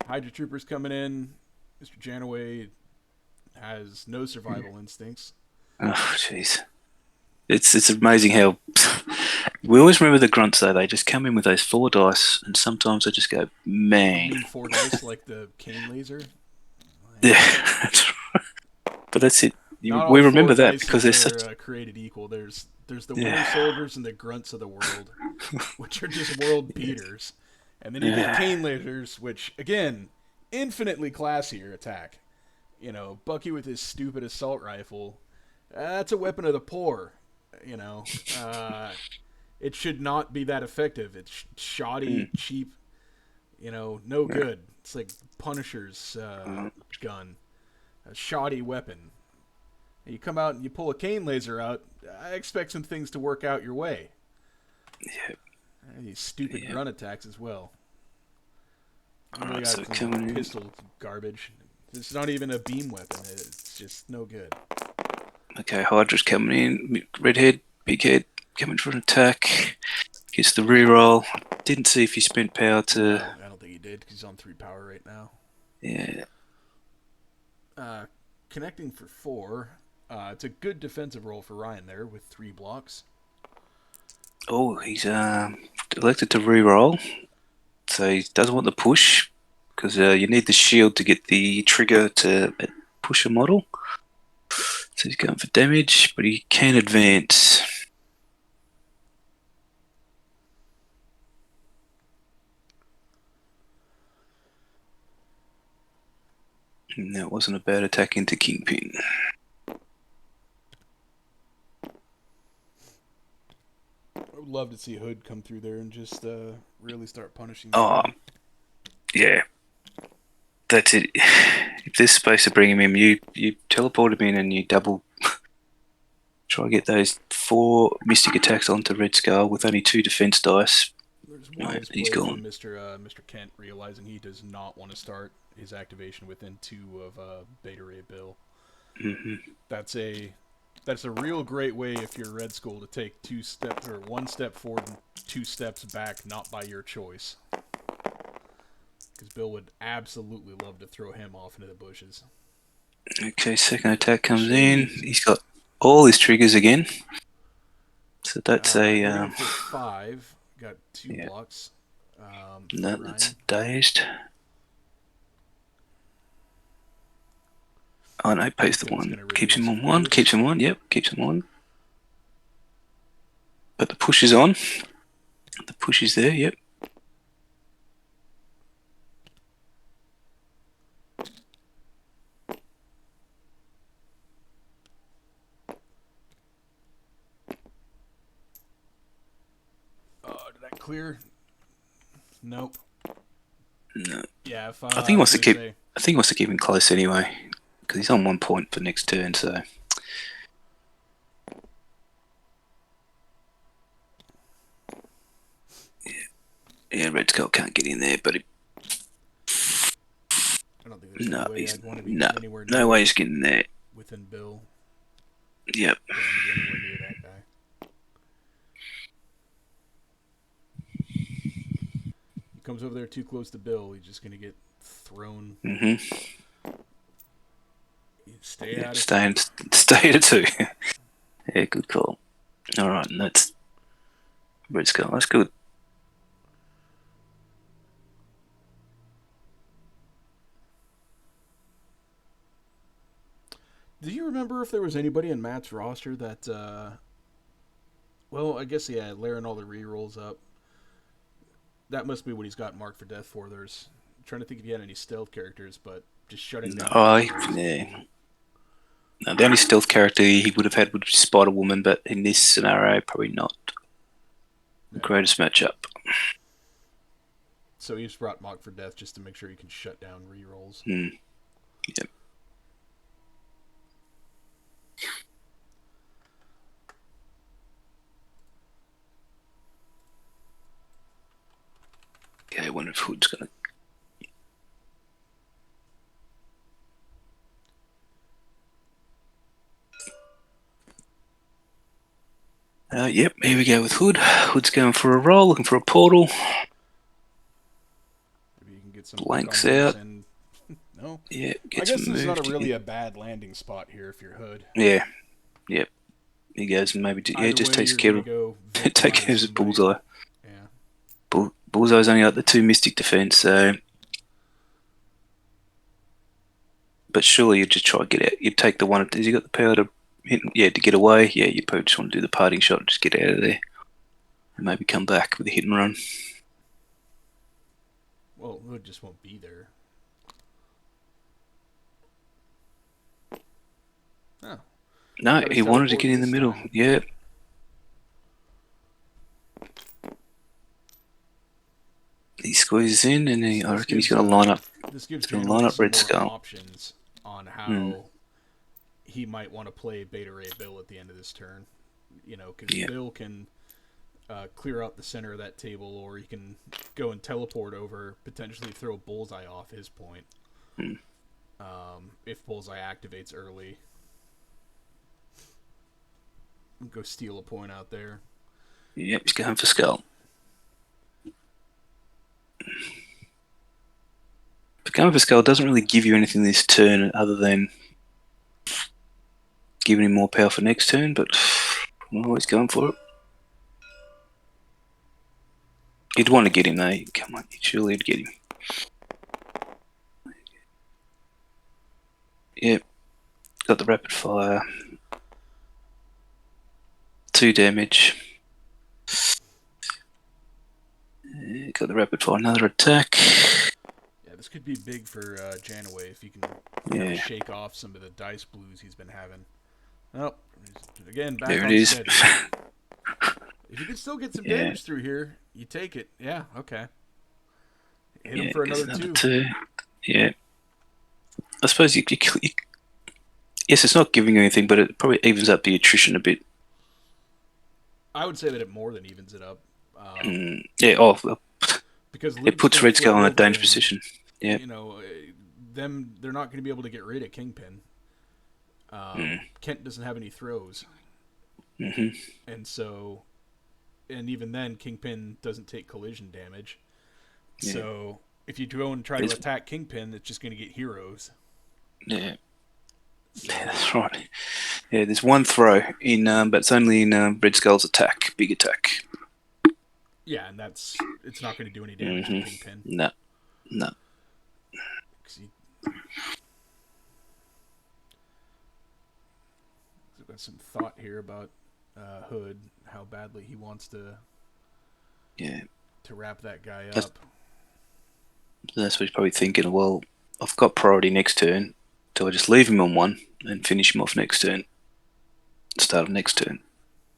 Hydra troopers coming in. Mr. Janaway has no survival instincts. oh, jeez. It's amazing how we always remember the grunts though. They just come in with those 4 dice, and sometimes they just go, You man. mean four dice like the cane laser? Yeah, Like, but that's it. not all We four remember that because dices they're are such. created equal. There's the winter Yeah, soldiers and the grunts of the world, which are just world yeah, beaters. And then you get the yeah. cane lasers, which again, infinitely classier attack. You know, Bucky with his stupid assault rifle. That's a weapon of the poor. You know, it should not be that effective. It's shoddy, Mm, cheap. You know, no yeah. good. It's like Punisher's Mm, gun, a shoddy weapon. And you come out and you pull a cane laser out. I expect some things to work out your way. yeah, These stupid yeah. grunt attacks as well. All And they right, got so some coming in. pistol garbage. It's not even a beam weapon. It's just no good. Okay, Hydra's coming in. Redhead, big head, coming for an attack. Gets the reroll. Didn't see if he spent power to. No, I don't think he did because he's on 3 power right now. Yeah. Uh, Connecting for 4. It's a good defensive roll for Ryan there with 3 blocks. Oh, he's elected to reroll. So he doesn't want the push because you need the shield to get the trigger to push a model. So he's going for damage, but he can advance. And that wasn't a bad attack into Kingpin. I would love to see Hood come through there and just really start punishing Oh, Bucky. yeah. That's it. If there's space to bring him in, you teleport him in and you double. Try to get those 4 mystic attacks onto Red Skull with only 2 defense dice. There's Right, wise he's play from gone. Mr. Kent realizing he does not want to start his activation within 2 of Beta Ray Bill. Mm-hmm. That's a real great way if you're Red Skull to take 2 steps or 1 step forward and 2 steps back, not by your choice. Because Bill would absolutely love to throw him off into the bushes. Okay, second attack comes in. Jeez. He's got all his triggers again. So that's a Hitting for 5. Got 2 yeah. blocks. No, For that's Ryan. a dazed. Oh no, pays the Kingpin's 1. gonna Keeps reveal him some on 1. face. Keeps him on. Yep, keeps him on. But the push is on. The push is there. Yep. Did that clear? Nope. No, Yeah, if I think he I was wants to gonna keep. say, I think he wants to keep him close anyway, because he's on 1 point for next turn. So yeah, Red Skull can't get in there, but I don't think there's any no, way he's I'd want to be no, getting anywhere no way near he's getting there. within Bill. Yep. Don't want to be anywhere near that guy. He comes over there too close to Bill, he's just gonna get thrown. Mhm. Stay Yep. out of 2. Stay at 2. Yeah, good call. All right, and that's Red Skull. That's good. Do you remember if there was anybody in Matt's roster that? Well, I guess yeah, layering all the rerolls up. That must be what he's got marked for death for. I'm trying to think if he had any stealth characters, but just shutting down the rerolls. Yeah. No, the only stealth character he would have had would be Spider Woman, but in this scenario, probably not the greatest matchup. So he's brought marked for death just to make sure he can shut down rerolls. Yep. Okay, I wonder if Hood's gonna. Yep, here we go with Hood. Hood's going for a roll, looking for a portal. Maybe you can get some blanks out. And no, Yeah, I guess this is not really a bad landing spot here if you're Hood. Yeah, yep. He goes and maybe just takes care of Bullseye. Yeah. Bullseye's only got the 2 Mystic defense, so. But surely you'd just try to get out. You'd take the one. Has he got the power to hit? Yeah, to get away. Yeah, you'd probably just want to do the parting shot and just get out of there, and maybe come back with a hit and run. Well, Hood just won't be there. Oh. No, he wanted to get in the middle. Time. Yeah. He squeezes in, and I reckon he's going to line up. This gives Janaway Red Skull options on how he might want to play Beta Ray Bill at the end of this turn. You know, because Bill can clear out the center of that table, or he can go and teleport over, potentially throw Bullseye off his point. If Bullseye activates early. Go steal a point out there. Yep, he's going for Skull. But going for Skull doesn't really give you anything this turn other than giving him more power for next turn, but I'm always going for it. You'd want to get him though. Come on, surely you'd get him. Yep. Got the rapid fire. 2 damage. Got the rapid fire, another attack. Yeah, this could be big for Janaway if he can shake off some of the dice blues he's been having. Oh, again, back there on it is. If you can still get some damage through here, you take it. Yeah, okay. Hit him for another 2. Yeah. I suppose you yes, it's not giving you anything, but it probably evens up the attrition a bit. I would say that it more than evens it up. Because it puts Red Skull in a dangerous position. Yeah, you know, they're not going to be able to get rid of Kingpin. Kent doesn't have any throws, and so, and even then, Kingpin doesn't take collision damage. Yeah. So if you go and try to attack Kingpin, it's just going to get heroes. Yeah. Yeah, that's right. Yeah, there's 1 throw in, but it's only in Red Skull's attack, big attack. Yeah, and it's not going to do any damage to Kingpin. No. I've got some thought here about Hood, how badly he wants to wrap that guy up. That's what he's probably thinking. Well, I've got priority next turn. So I just leave him on 1 and finish him off next turn. Start of next turn.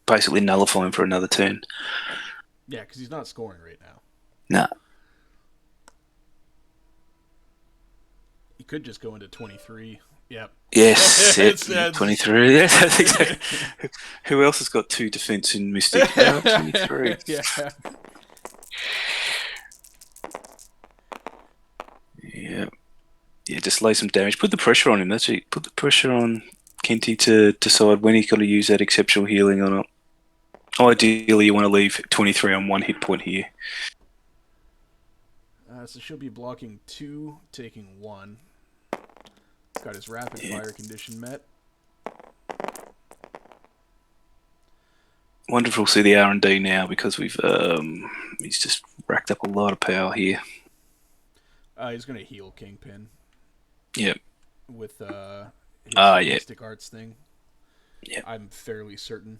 Basically nullify him for another turn. Yeah, because he's not scoring right now. Nah. He could just go into 23. Yep. Yes, 23. Yes, that's exactly. Who else has got 2 defense in Mystic? 23. Yeah. Yeah. Yeah, just lay some damage. Put the pressure on him. That's it. Put the pressure on Kenty to decide when he's got to use that exceptional healing or not. Ideally, you want to leave 23 on 1 hit point here. So she'll be blocking 2, taking 1. Got his rapid fire condition met. Wonderful to see the R&D now because we've he's just racked up a lot of power here. He's going to heal Kingpin. Yep. With his Yeah. Mystic Arts thing. Yeah. I'm fairly certain.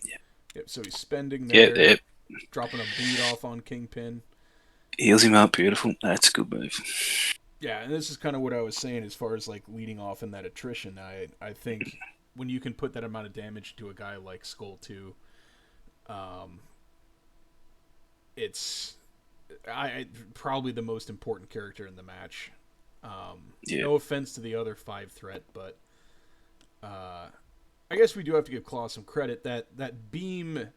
Yeah. Yep, so he's spending Yeah, there, yeah. dropping a beat off on Kingpin. Heals him up, beautiful. That's a good move. Yeah, and this is kind of what I was saying as far as like leading off in that attrition. I think when you can put that amount of damage to a guy like Skull 2, it's probably the most important character in the match. Yeah. No offense to the other 5 threat, but I guess we do have to give Claw some credit. That beam,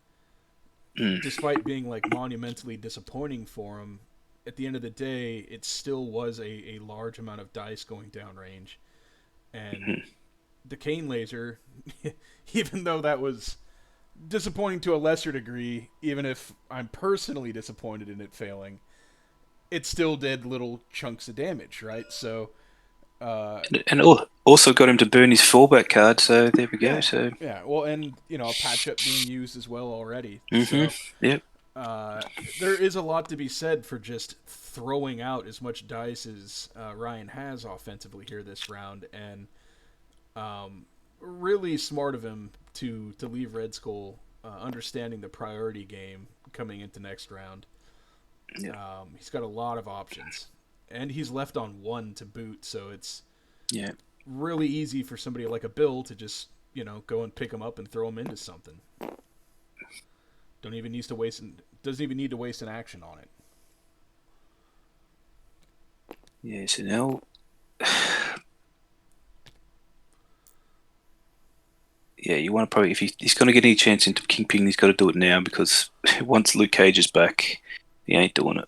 despite being like monumentally disappointing for him, at the end of the day, it still was a large amount of dice going downrange. And the Cane Laser, even though that was disappointing to a lesser degree, even if I'm personally disappointed in it failing, it still did little chunks of damage, right? So, and also got him to burn his fallback card, so there we go. Yeah, So yeah. Well, and a patch up being used as well already. So, yep. there is a lot to be said for just throwing out as much dice as Ryan has offensively here this round, and really smart of him to leave Red Skull understanding the priority game coming into next round. Yeah. He's got a lot of options, and he's left on 1 to boot, so it's really easy for somebody like a Bill to just go and pick him up and throw him into something. Doesn't even need to waste an action on it. Yeah, so now yeah, you want to probably, if he's going to get any chance into Kingpin, he's got to do it now, because once Luke Cage is back, he ain't doing it.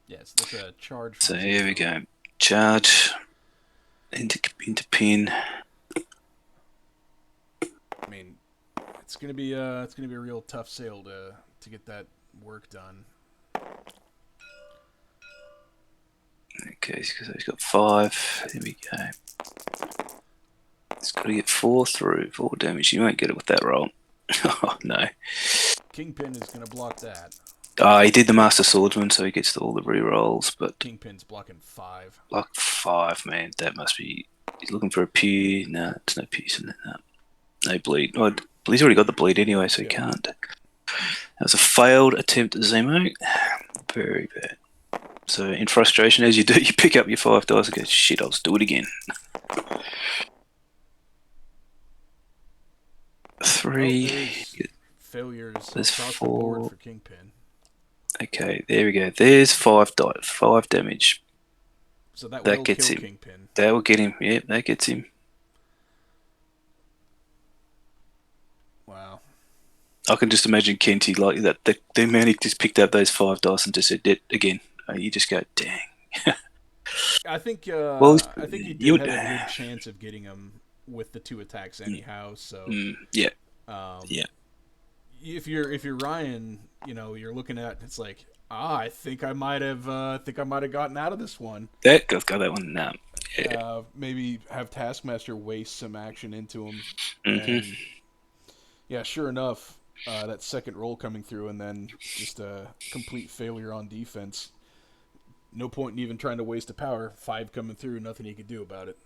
Yes, that's a charge. So here we go. Charge into pin. I mean, it's gonna be a real tough sale to get that work done. Okay, so he's got 5. There we go. He's got to get 4 through. 4 damage. You won't get it with that roll. Oh, no. Kingpin is going to block that. He did the Master Swordsman, so he gets all the re-rolls, but Kingpin's blocking 5. Block 5, man. That must be... He's looking for a pew. No, it's no pews in that. No bleed. Well, he's already got the bleed anyway, so he can't. That was a failed attempt at Zemo. Very bad. So, in frustration, as you do, you pick up your 5 dice and go, shit, I'll just do it again. 3. Failures There's across 4. the board for Kingpin. Okay, there we go. There's 5 dice, 5 damage. So that will gets kill him. Kingpin. That will get him. Yep, that gets him. Wow. I can just imagine Kenty like that. The man, he just picked up those 5 dice and just said it again. You just go, dang. I think he did have a good chance of getting him with the 2 attacks anyhow. So yeah. If you're Ryan, you're looking at, it's like, I think I might have gotten out of this one. Got that one now. Yeah. Maybe have Taskmaster waste some action into him. Mm-hmm. And, yeah, sure enough, that second roll coming through, and then just a complete failure on defense. No point in even trying to waste a power. 5 coming through, nothing he could do about it.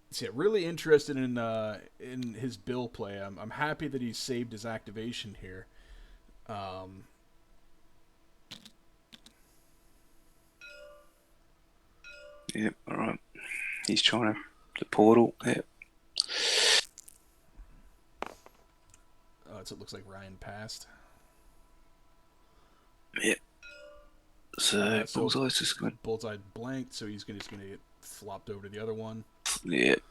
So yeah, really interested in his Bill play. I'm happy that he saved his activation here. Yep, alright. He's trying to... The portal, yep. Oh, so it looks like Ryan passed. Yep. So Bullseye's just going... Bullseye blanked, so he's just going to get flopped over to the other one. Yep.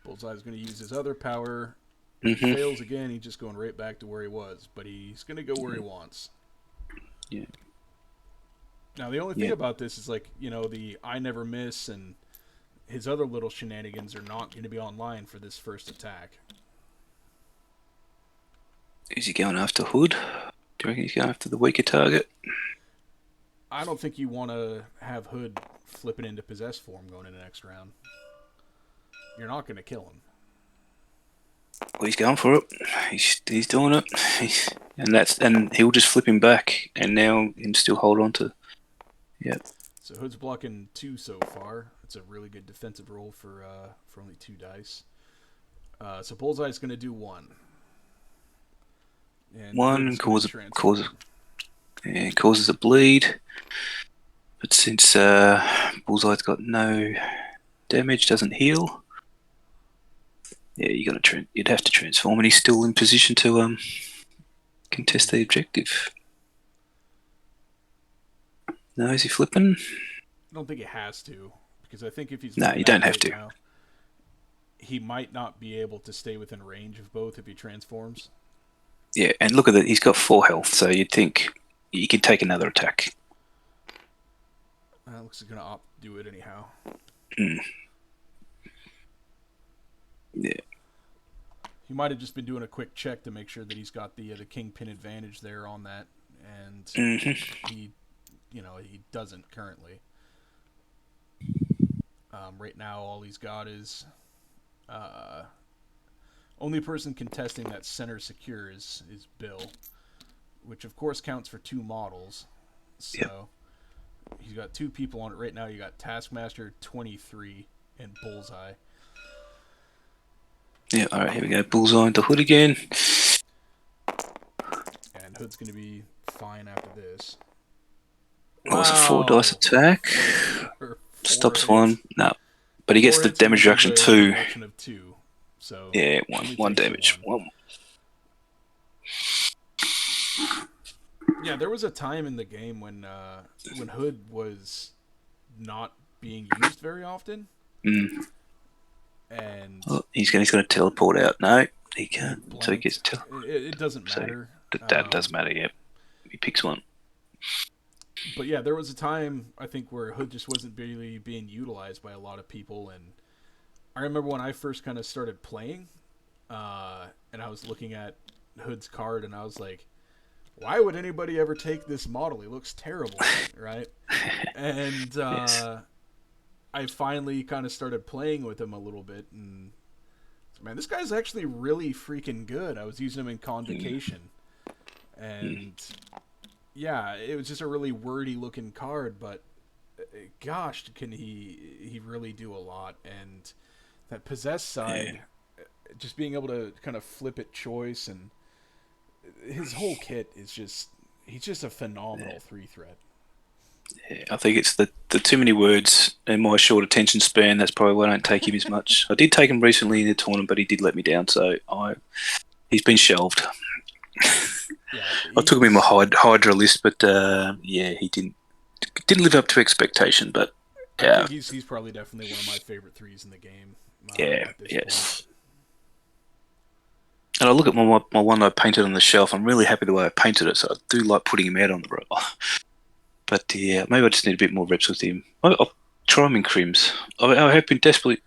Bullseye's going to use his other power. If he fails again, he's just going right back to where he was. But he's going to go where he wants. Yeah. Now, the only thing about this is, like, the I never miss and his other little shenanigans are not going to be online for this first attack. Is he going after Hood? Do you reckon he's going after the weaker target? I don't think you want to have Hood flipping into possessed form going into the next round. You're not going to kill him. Well, he's going for it. He's doing it. and he'll just flip him back, and now him still hold on to. Yep. So Hood's blocking 2 so far. It's a really good defensive roll for only 2 dice. So Bullseye's going to do 1. And One causes a bleed, but since Bullseye's got no damage, doesn't heal. Yeah, you'd have to transform, and he's still in position to contest the objective. No, is he flipping? I don't think he has to, because I think if he's No, you don't have to. Now, he might not be able to stay within range of both if he transforms. Yeah, and look at that. He's got 4 health, so you'd think he could take another attack. Looks like he's going to opt to do it anyhow. Yeah. He might have just been doing a quick check to make sure that he's got the kingpin advantage there on that, and he doesn't currently. Right now, all he's got is only person contesting that center secure is Bill, which of course counts for 2 models. So he's got 2 people on it right now. You got Taskmaster 23 and Bullseye. Yeah, alright, here we go. Bullseye into Hood again. And Hood's going to be fine after this. Wow. Was a 4 dice attack. Stops hits. 1. No. But he gets the damage reduction 2. Of 2. So yeah, one damage. 1. Yeah, there was a time in the game when Hood was not being used very often. And he's going to teleport out. No, he can't. So he gets it doesn't matter. That does matter. Yep. He picks one. But yeah, there was a time I think where Hood just wasn't really being utilized by a lot of people, and I remember when I first kind of started playing, and I was looking at Hood's card, and I was like, why would anybody ever take this model? He looks terrible, right? And yes. I finally kind of started playing with him a little bit, and man, this guy's actually really freaking good. I was using him in Convocation, and yeah, it was just a really wordy looking card, but gosh, can he really do a lot. And that possess side, just being able to kind of flip at choice, and his whole kit is he's just a phenomenal 3-threat. Yeah, I think it's the too many words and my short attention span. That's probably why I don't take him as much. I did take him recently in the tournament, but he did let me down, so he's been shelved. Yeah, I took him in my Hydra list, but he didn't live up to expectation. But I think he's probably definitely one of my favorite 3s in the game. Yes. Point. And I look at my one I painted on the shelf. I'm really happy the way I painted it, so I do like putting him out on the road. But yeah, maybe I just need a bit more reps with him. I'll try him in crims. I have been desperately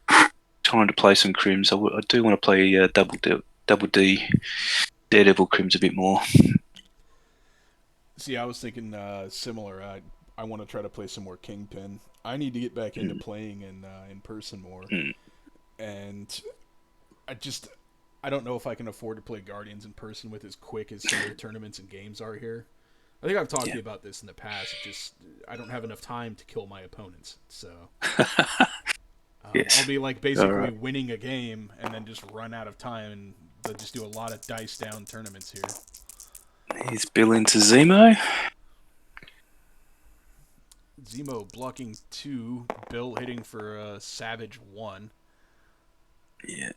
trying to play some crims. I do want to play double D Daredevil crims a bit more. See, I was thinking similar. I want to try to play some more Kingpin. I need to get back into playing in person more. And I don't know if I can afford to play Guardians in person with as quick as some of the tournaments and games are here. I think I've talked to you about this in the past. I don't have enough time to kill my opponents. So I'll be like basically winning a game and then just run out of time, and they'll just do a lot of dice down tournaments here. He's Bill into Zemo. Zemo blocking 2. Bill hitting for a Savage 1. Yeah.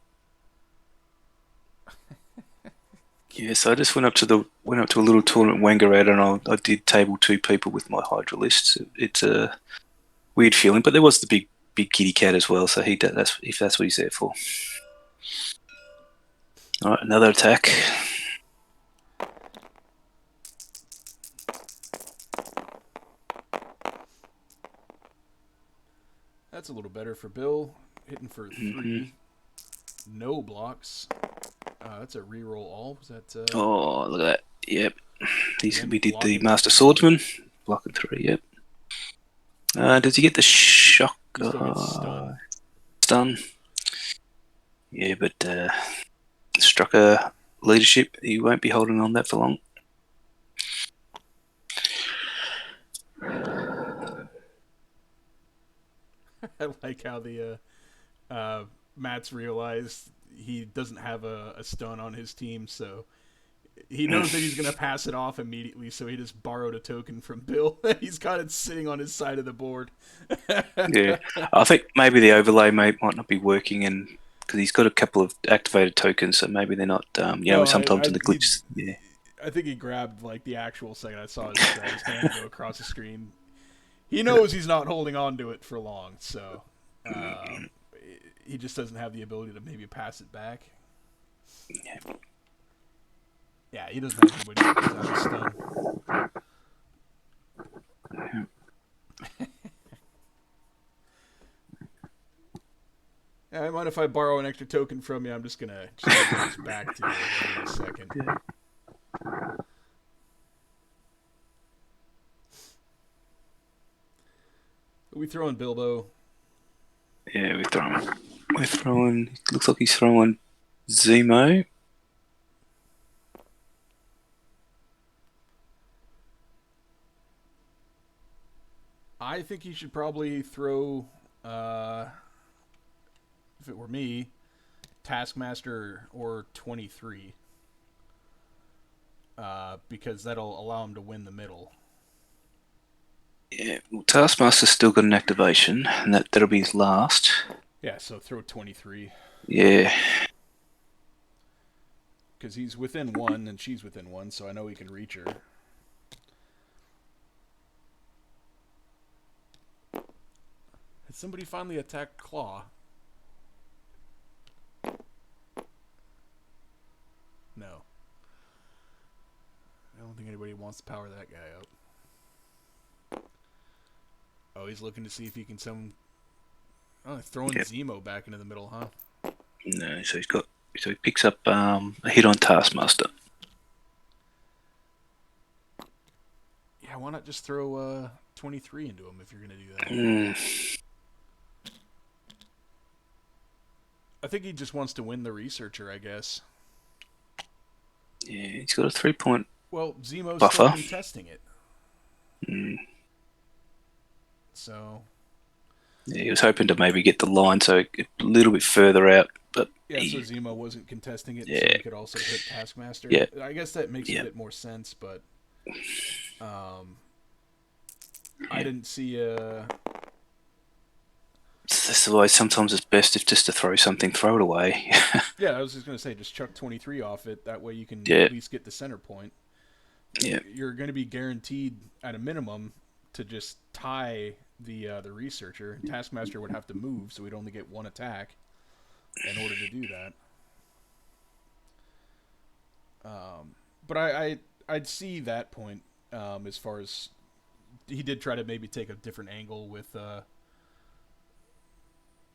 Yes, I just went up to a little tournament in Wangaratta, and I did table 2 people with my Hydra list. It's a weird feeling, but there was the big kitty cat as well, so that's what he's there for. All right, another attack. That's a little better for Bill, hitting for 3. No blocks. That's a reroll all. Was that? Oh, look at that. Yep. We did the Master Swordsman. Blocking 3, yep. Does he get the shock? Stun. Yeah, but Strucker leadership, he won't be holding on that for long. I like how the Matt's realized he doesn't have a stun on his team, so he knows that he's going to pass it off immediately, so he just borrowed a token from Bill. He's got it sitting on his side of the board. Yeah, I think maybe the overlay might not be working, and because he's got a couple of activated tokens, so maybe they're not. No, sometimes in the glitches. Yeah. I think he grabbed like the actual second I saw his hand go across the screen. He knows he's not holding on to it for long, so he just doesn't have the ability to maybe pass it back. Yeah. Yeah, he doesn't have anybody who goes out of stun. Yeah, mind if I borrow an extra token from you? I'm just gonna give this back to you in a second. Yeah. Are we throwing Bilbo? Yeah, we're throwing. Looks like he's throwing Zemo. I think he should probably throw, if it were me, Taskmaster or 23. Because that'll allow him to win the middle. Yeah, well, Taskmaster's still got an activation, and that'll be his last. Yeah, so throw 23. Yeah. Because he's within 1 and she's within 1, so I know he can reach her. Did somebody finally attack Claw? No. I don't think anybody wants to power that guy up. Oh, he's looking to see if he can throwing Zemo back into the middle, huh? No, so he picks up a hit on Taskmaster. Yeah, why not just throw 23 into him if you're gonna do that? I think he just wants to win the researcher, I guess. Yeah, he's got a 3-point. Well, Zemo's buffer. Still contesting it. So. Yeah, he was hoping to maybe get the line so a little bit further out, but so Zemo wasn't contesting it, yeah. so he could also hit Taskmaster. Yeah. I guess that makes a bit more sense, but I didn't see a. That's why sometimes it's best if just to throw it away. Yeah, I was just going to say, just chuck 23 off it. That way you can Yeah. at least get the center point. Yeah. You're going to be guaranteed, at a minimum, to just tie the researcher. Taskmaster would have to move, so he'd only get one attack in order to do that. But I'd see that point as far as he did try to maybe take a different angle with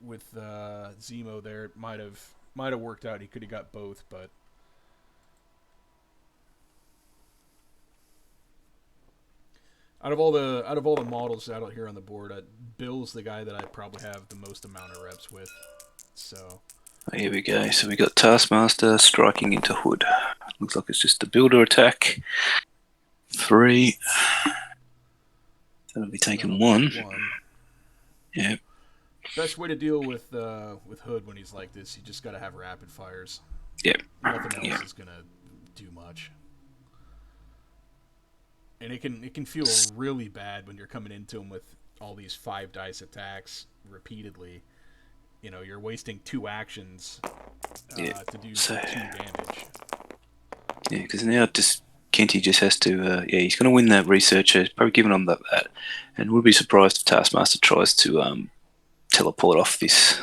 Zemo there. It might have worked out. He could have got both, but out of all the models out here on the board, Bill's the guy that I probably have the most amount of reps with. So here we go. So we got Taskmaster striking into Hood. Looks like it's just a builder attack. 3. That'll be taking 1. Yeah. Best way to deal with Hood when he's like this, you just got to have rapid fires. Yeah. Nothing else is gonna do much. And it can feel really bad when you're coming into him with all these 5 dice attacks repeatedly. You know, you're wasting 2 actions to do 2 damage. Yeah, because now Kenty just has to. He's going to win that researcher. He's probably giving him that, and would be surprised if Taskmaster tries to teleport off this.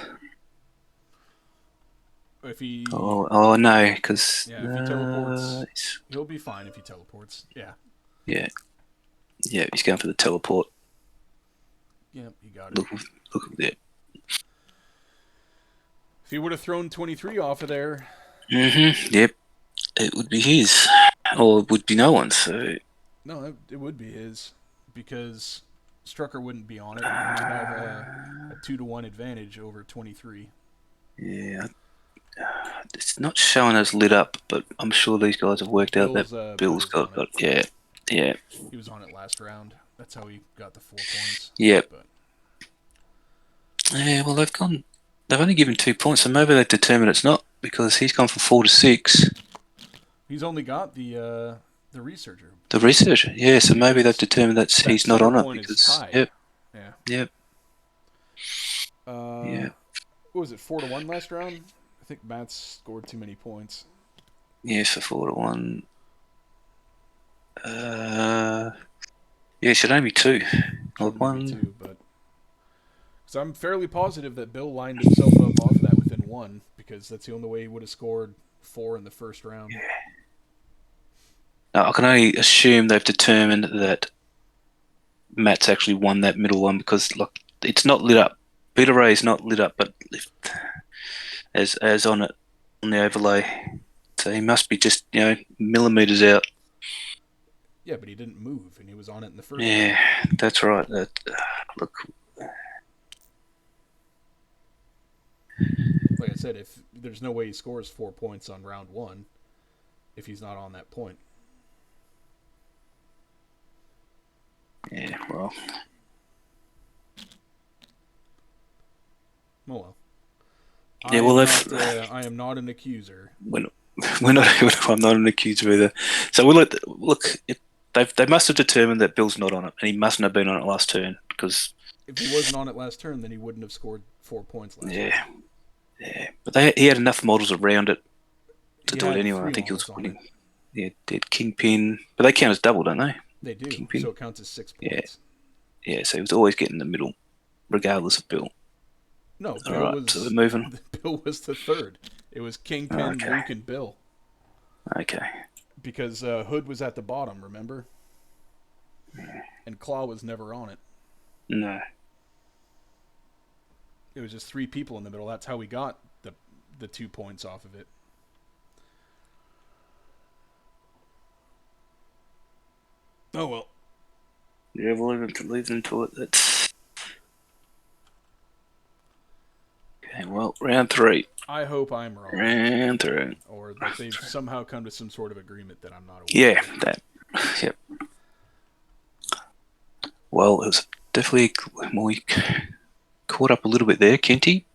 If he. Oh no, because if he teleports, he'll be fine if he teleports. Yeah. Yeah, he's going for the teleport. Yep, you got it. Look at that. If he would have thrown 23 off of there. Yep. It would be his. Or it would be no one's. So. No, it would be his. Because Strucker wouldn't be on it. He would have a 2-to-1 advantage over 23. Yeah. It's not showing us lit up, but I'm sure these guys have worked out that Bill's got. Yeah. He was on it last round. That's how he got the 4 points. Yep. Yeah, well, they've only given 2 points, so maybe they've determined it's not because he's gone from 4 to 6. He's only got the researcher. The researcher, yeah, so maybe they've Because determined that that he's not center on it point is because, tied. yep, Yeah. yep, Uh, yep, what was it, 4-1 last round? I think Matt's scored too many points. yeah, for 4 to 1. Yeah, it should only be 2. Or Should only be 1. two, but so I'm fairly positive that Bill lined himself up off of that within one because that's the only way he would have scored 4 in the first round. Now, I can only assume they've determined that Matt's actually won that middle one because, look, it's not lit up. Beta Ray is not lit up, but as on it on the overlay, so he must be just millimeters out. Yeah, but he didn't move, and he was on it in the first Yeah, round. that's right. Look, Like I said, if there's no way he scores 4 points on round one if he's not on that point. yeah, well, Oh well. yeah, well, I am not an accuser. we're not, we're not. I'm not an accuser either. So we'll look. They must have determined that Bill's not on it, and he mustn't have been on it last turn because If he wasn't on it last turn, then he wouldn't have scored 4 points last turn. yeah. But he had enough models around it to He do it had anyway. I 3 think he models was on winning. it. Yeah, did Kingpin, but they count as double, don't they? They do, Kingpin. so it counts as 6 Yeah, points. yeah. So he was always getting the middle, regardless of Bill. No, All right, so we're moving. Bill was the third. It was Kingpin, Okay. Luke, and Bill. Okay. Because Hood was at the bottom, remember? And Claw was never on it. No. It was just 3 people in the middle. That's how we got the 2 points off of it. Oh well. Yeah, we'll leave them to it. That's okay. Well, round 3. I hope I'm wrong. Round 3. Or that they've somehow come to some sort of agreement that I'm not aware Yeah, of. that. Yep. Well, it was definitely we caught up a little bit there, Kenty.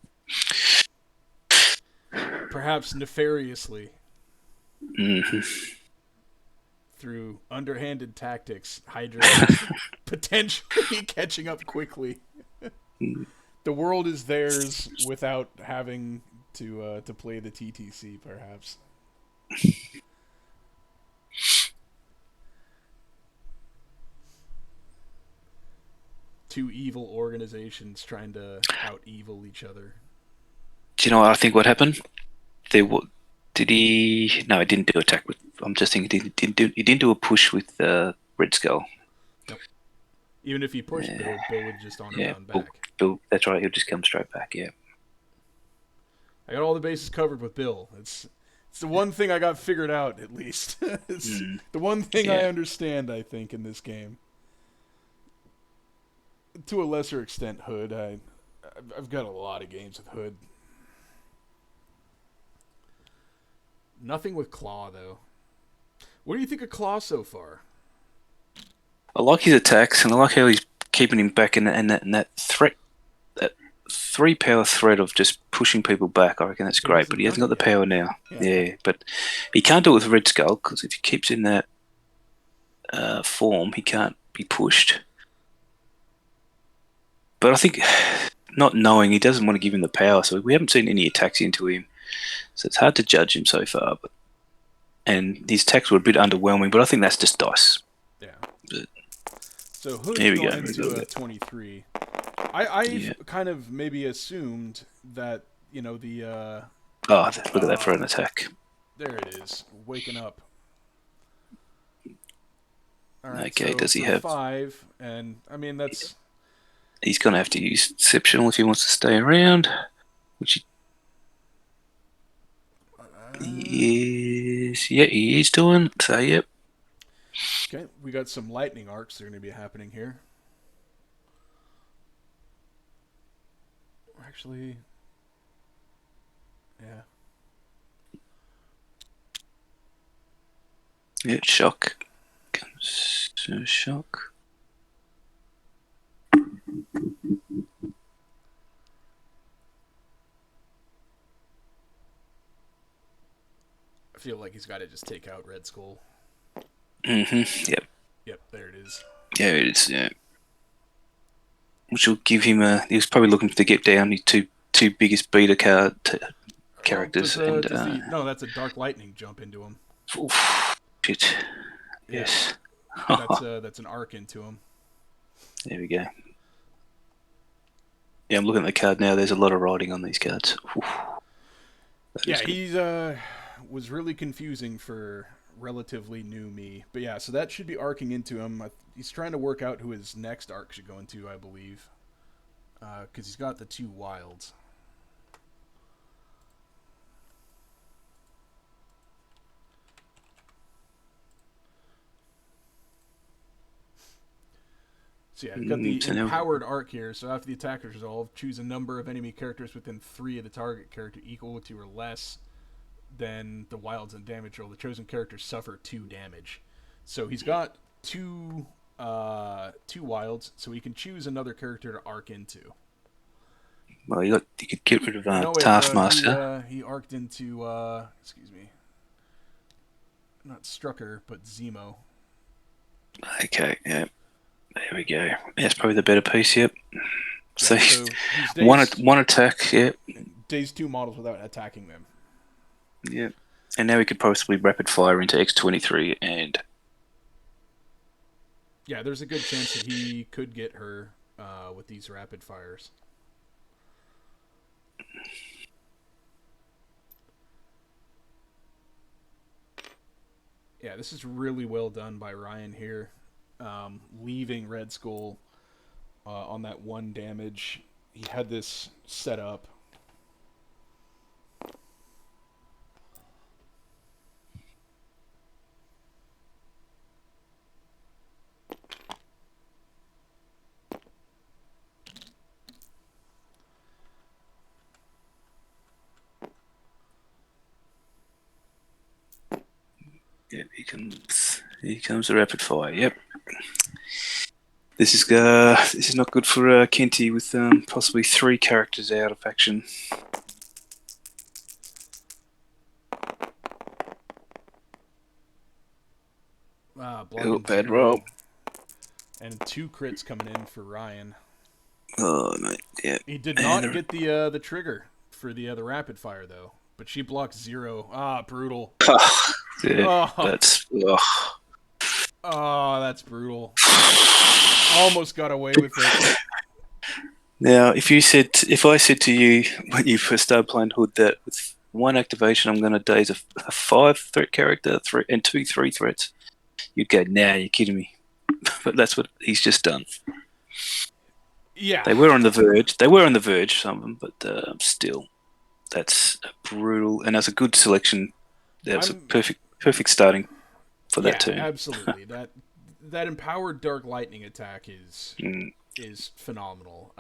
Perhaps nefariously. Mm-hmm. Through underhanded tactics, Hydra potentially catching up quickly. The world is theirs without having to play the TTC, perhaps. Two evil organizations trying to out-evil each other. Do you know what I think? What happened? Did he? No, he didn't do attack with. I'm just thinking he didn't do a push with Red Skull. Nope. Even if he pushed Bill would just on around back. Bill, that's right. He'll just come straight back. Yeah. I got all the bases covered with Bill. It's the one thing I got figured out, at least. It's the one thing I understand, I think, in this game. To a lesser extent, Hood. I've got a lot of games with Hood. Nothing with Claw, though. What do you think of Claw so far? I like his attacks, and I like how he's keeping him back in that threat, that 3 power threat of just pushing people back. I reckon that's great, but he hasn't got the power now. Yeah, but he can't do it with Red Skull because if he keeps in that form, he can't be pushed. But I think, not knowing, he doesn't want to give him the power, so we haven't seen any attacks into him. So it's hard to judge him so far. And his attacks were a bit underwhelming, but I think that's just dice. Yeah. But so Hood's going into a 23. I've kind of maybe assumed that, the... look at that for an attack. There it is. Waking up. All right, okay, so does he have... 5, and, I mean, that's... He's going to have to use Exceptional if he wants to stay around, which he is doing, so yep. Okay, we got some lightning arcs that are going to be happening here. Actually, yeah. Yeah, shock. Comes to shock. feel like he's got to just take out Red Skull. Yep. Yep, there it is. Yeah, it is. Yeah. Which will give him a. He was probably looking to get down his two biggest beta characters. No, that's a Dark Lightning jump into him. Shit. Yeah. Yes. That's an arc into him. There we go. Yeah, I'm looking at the card now. There's a lot of writing on these cards. Yeah, he's was really confusing for relatively new me. But yeah, so that should be arcing into him. He's trying to work out who his next arc should go into, I believe. Because he's got the 2 wilds. So yeah, I've got the empowered arc here. So after the attack is resolved, choose a number of enemy characters within 3 of the target character equal to or less than the wilds and damage roll. The chosen characters suffer 2 damage. So he's got two wilds, so he can choose another character to arc into. Well, you could get rid of Taskmaster. He arced into excuse me, not Strucker, but Zemo. Okay, yeah. There we go. Yeah, it's probably the better piece, yep. So, he's one attack, yeah. Days 2 models without attacking them. Yeah. And now we could possibly rapid fire into X-23 and... Yeah, there's a good chance that he could get her with these rapid fires. Yeah, this is really well done by Ryan here. Leaving Red Skull on that 1 damage. He had this set up. Yep, here comes the rapid fire. Yep. This is not good for Kenty with possibly 3 characters out of action. Bad roll. And 2 crits coming in for Ryan. Oh mate, yeah. He did not get the trigger for the rapid fire though, but she blocked 0. Brutal. Yeah, that's that's brutal. Almost got away with it. Now, if I said to you when you first started playing Hood that with 1 activation I'm going to daze a 5-threat character, 2 3 threats, you'd go, "Nah, you're kidding me." But that's what he's just done. Yeah, they were on the verge, some of them, but still, that's brutal, and that's a good selection. That's a perfect starting for that turn. Absolutely. That empowered Dark Lightning attack is phenomenal.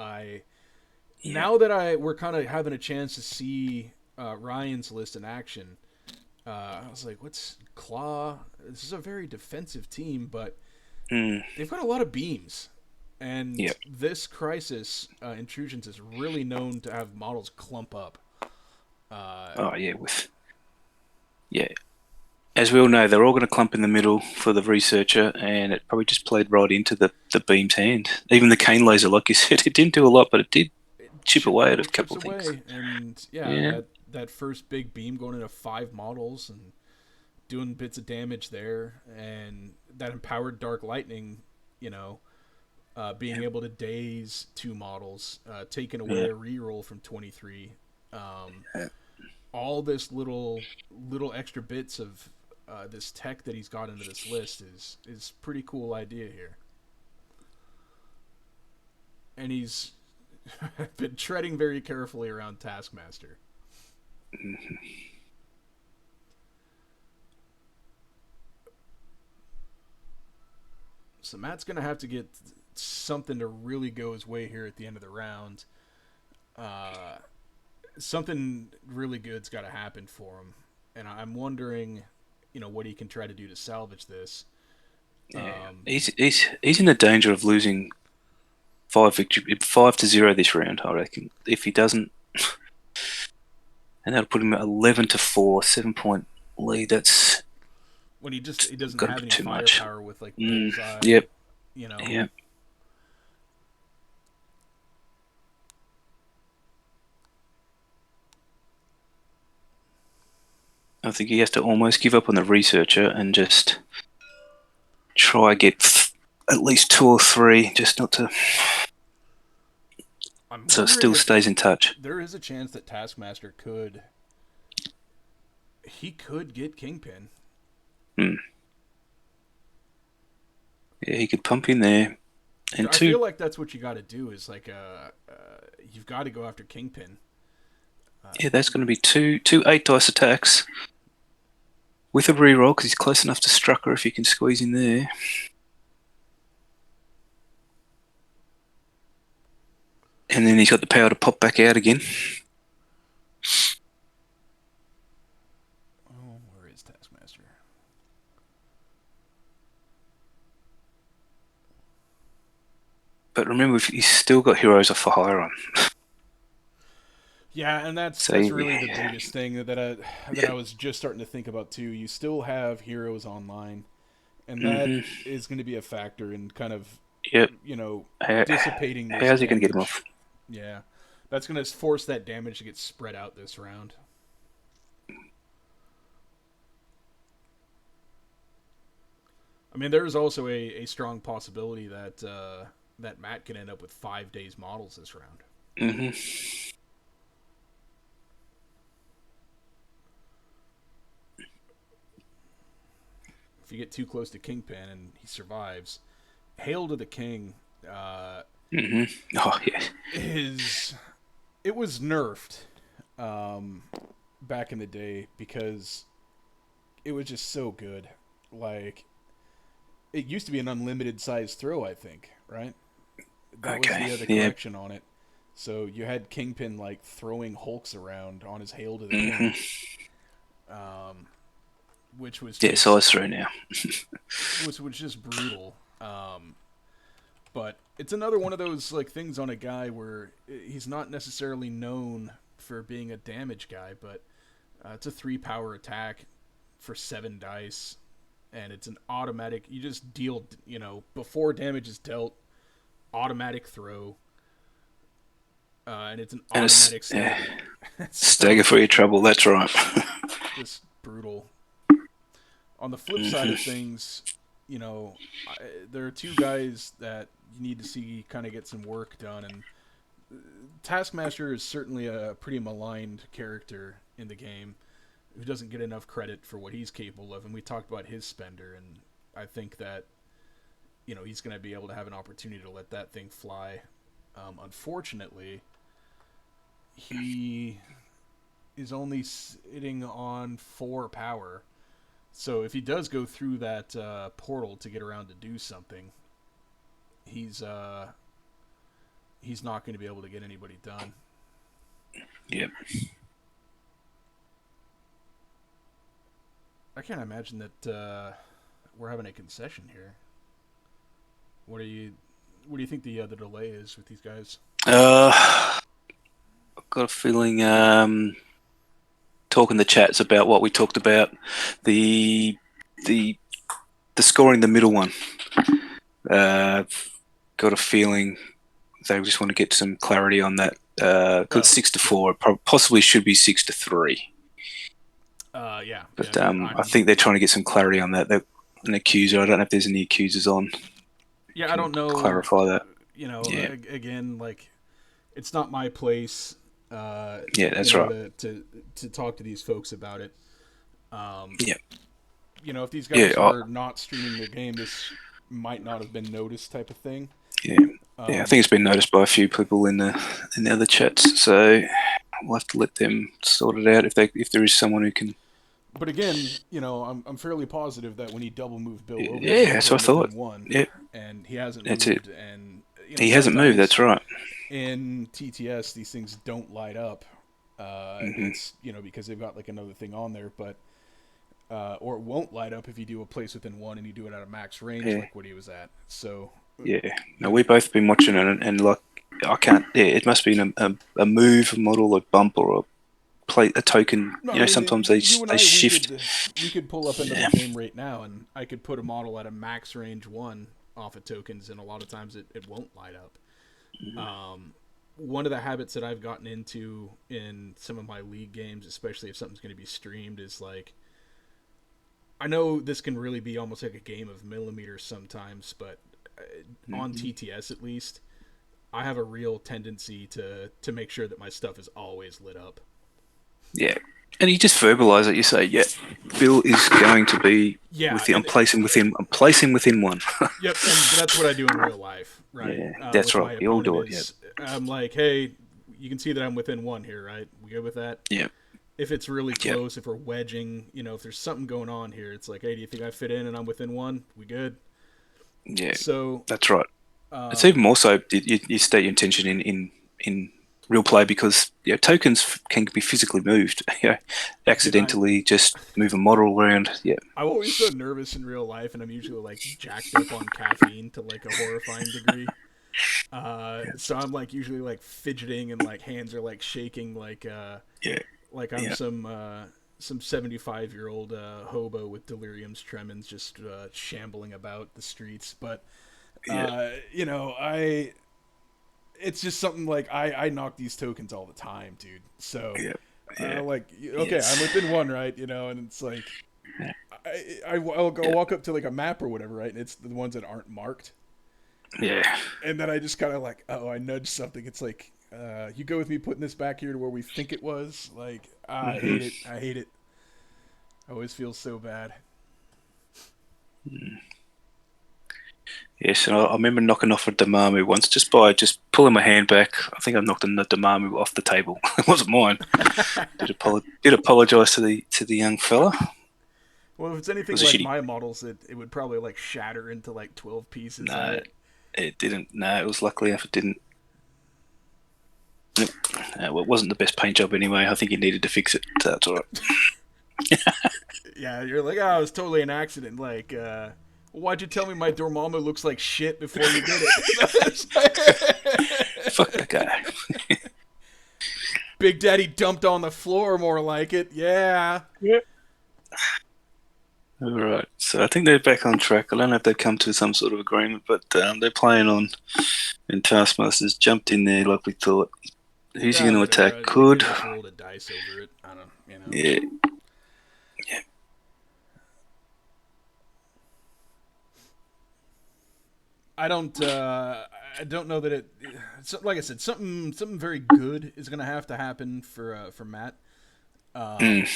Now that we're kind of having a chance to see Ryan's list in action, I was like, what's Claw? This is a very defensive team, but they've got a lot of beams. And this Crisis Intrusions is really known to have models clump up. As we all know, they're all going to clump in the middle for the researcher, and it probably just played right into the beam's hand. Even the cane laser, like you said, it didn't do a lot, but it did chip away at a couple of things. And that first big beam going into 5 models and doing bits of damage there, and that empowered Dark Lightning, being able to daze 2 models, taking away a reroll from 23. All this little extra bits of this tech that he's got into this list is pretty cool idea here. And he's been treading very carefully around Taskmaster. So Matt's going to have to get something to really go his way here at the end of the round. Something really good's got to happen for him. And I'm wondering, what he can try to do to salvage this. He's in the danger of losing 5-0 this round, I reckon. If he doesn't, and that'll put him at 11-4, 7 point Lee, that's When he doesn't got to have be any too much. firepower with like bullseye, Yep, you know. yep. I think he has to almost give up on the researcher and just try get at least 2 or 3, just not to. I'm So it wondering still if stays in touch. there is a chance that Taskmaster could get Kingpin. Hmm. Yeah, he could pump in there. And I 2, feel like that's what you got to do. Is like you've got to go after Kingpin. yeah, that's going to be two 8 dice attacks with a reroll because he's close enough to Strucker if he can squeeze in there. And then he's got the power to pop back out again. Oh, where is Taskmaster? But remember, he's still got Heroes of for Hire on. Yeah, and that's So really the biggest thing that I was just starting to think about too. You still have Heroes Online, and that is going to be a factor in kind of Yep. dissipating this How's he going to get him damage. off? Yeah, that's going to force that damage to get spread out this round. I mean, there is also a strong possibility that that Matt can end up with 5 days models this round. Mm-hmm. If you get too close to Kingpin and he survives, Hail to the King. Oh yeah. It was nerfed back in the day because it was just so good. Like, it used to be an unlimited size throw, I think, right? That was the correction on it. So you had Kingpin like throwing Hulks around on his Hail to the King, which was just, size throw now. which was just brutal. But it's another one of those like things on a guy where he's not necessarily known for being a damage guy, but it's a 3 power attack for 7 dice, and it's an automatic. You just deal, before damage is dealt, automatic throw, and it's an automatic stagger. Stagger for your trouble. That's right. Just brutal. On the flip side of things, there are 2 guys that you need to see kind of get some work done, and Taskmaster is certainly a pretty maligned character in the game who doesn't get enough credit for what he's capable of, and we talked about his spender, and I think that he's going to be able to have an opportunity to let that thing fly. Unfortunately, he is only sitting on 4 power. So if he does go through that portal to get around to do something, he's not going to be able to get anybody done. Yep. I can't imagine that we're having a concession here. What do you think the delay is with these guys? I've got a feeling talking the chats about what we talked about, the scoring the middle one. Got a feeling they just want to get some clarity on that. Because 6-4, it possibly should be 6-3. Yeah. But I think they're trying to get some clarity on that. They're an accuser. I don't know if there's any accusers on. Yeah, I don't know. Clarify that. Again, like, it's not my place. That's right. To talk to these folks about it. Yeah. If these guys are not streaming their game, this might not have been noticed, type of thing. Yeah. I think it's been noticed by a few people in the other chats. So we'll have to let them sort it out if there is someone who can. But again, I'm fairly positive that when he double moved Bill over, that's what I thought. And he hasn't that's moved, it. and he hasn't moved. That's right. In TTS, these things don't light up. It's because they've got like another thing on there, but or it won't light up if you do a place within 1 and you do it at a max range, like what he was at. So no, we've both been watching it, and like I can't. It must be a move, a model, a bump, or a play a token. No, You I know, mean, sometimes you and they I, shift. we could pull up another Yeah. game right now, and I could put a model at a max range 1 off of tokens, and a lot of times it won't light up. One of the habits that I've gotten into in some of my league games, especially if something's going to be streamed, is like, I know this can really be almost like a game of millimeters sometimes, but on TTS at least, I have a real tendency to make sure that my stuff is always lit up. Yeah. And you just verbalize it. You say, "Yeah, Bill is going to be Yeah, within. and I'm placing within one." yep, and that's what I do in real life, right? Yeah, that's With right. my We all opponent do it. Yeah. is, I'm like, hey, you can see that I'm within 1 here, right? We good with that? Yeah. If it's really Yeah. close, if we're wedging, if there's something going on here, it's like, hey, do you think I fit in and I'm within 1? We good? Yeah. So, That's right. It's even more so. You state your intention in real play because tokens can be physically moved. dude, Accidentally just move a model around. Yeah. I'm always so nervous in real life, and I'm usually like jacked up on caffeine to like a horrifying degree. So I'm like usually like fidgeting and like hands are like shaking Yeah. like I'm Yeah. some 75-year-old hobo with delirium's tremens just shambling about the streets. But Yeah. I it's just something like I knock these tokens all the time, dude. So Yeah. Yeah. like okay, Yes. I'm within 1, right? And it's like I'll go Yeah. walk up to like a map or whatever, right? And it's the ones that aren't marked. Yeah. And then I just kind of like, I nudge something. It's like, you go with me putting this back here to where we think it was. Like, I hate it. I hate it. I always feel so bad. Yes, and I remember knocking off a Damamu once just by just pulling my hand back. I think I knocked a Damamu off the table. It wasn't mine. Did apologise to the young fella. Well, if it's It anything was a like shitty. my models, it would probably like shatter into like 12 pieces, No, right? it didn't. No, it was luckily enough it didn't. Well, it wasn't the best paint job anyway. I think he needed to fix it. So that's all right. Yeah, you're like, oh, it was totally an accident. Like, why'd you tell me my Dormammu looks like shit before you did it? Fuck that guy. Big Daddy dumped on the floor, more like it. Yeah. All right. So I think they're back on track. I don't know if they've come to some sort of agreement, but they're playing on. And Taskmaster's jumped in there like we thought. Who's he going to attack? Could. Just rolled a dice over it. I don't. Yeah. Yeah. I don't know that it. Like I said, something very good is going to have to happen for Matt, and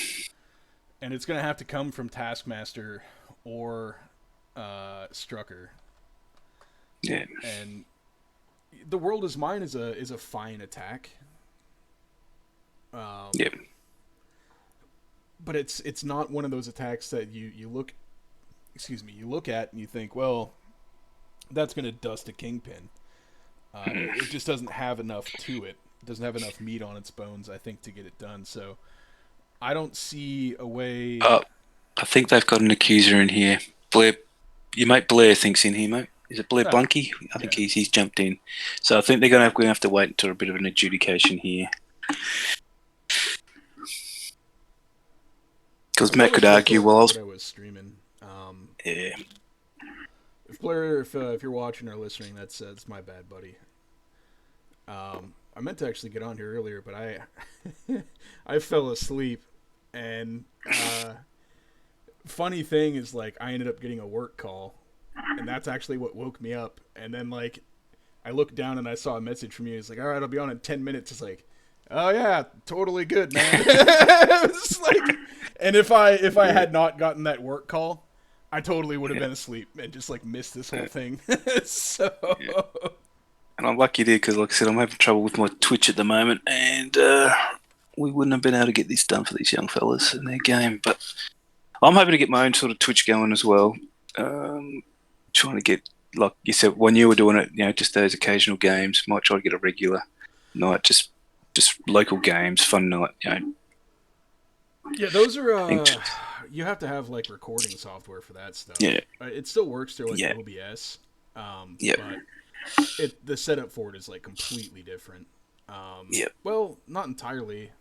it's going to have to come from Taskmaster or Strucker. Yeah. And the world is mine is a fine attack. Yeah. But it's not one of those attacks that you look at and you think, well, that's going to dust a Kingpin. It just doesn't have enough to it. It doesn't have enough meat on its bones, I think, to get it done. So I don't see a way. I think they've got an accuser in here. Blair, your mate Blair thinks in here, mate. Is it Blair Blunky? I think he's jumped in. So I think they're going to have to wait until a bit of an adjudication here. Because Matt could argue, well, I was streaming. Yeah. If Blair, if you're watching or listening, that's my bad, buddy. I meant to actually get on here earlier, but I fell asleep, and funny thing is, like, I ended up getting a work call, and that's actually what woke me up. And then, like, I looked down and I saw a message from you. It's like, all right, I'll be on in 10 minutes. It's like, oh yeah, totally good, man. It's like, and if I had not gotten that work call, I totally would have been asleep and just like missed this whole thing. So, and I'm lucky there because, like I said, I'm having trouble with my Twitch at the moment, and we wouldn't have been able to get this done for these young fellas in their game. But I'm hoping to get my own sort of Twitch going as well. Trying to get, like you said, when you were doing it, just those occasional games. Might try to get a regular night, just local games, fun night. Yeah, those are. You have to have like recording software for that stuff. Yeah, it still works through like OBS. But the setup for it is like completely different. Well, not entirely.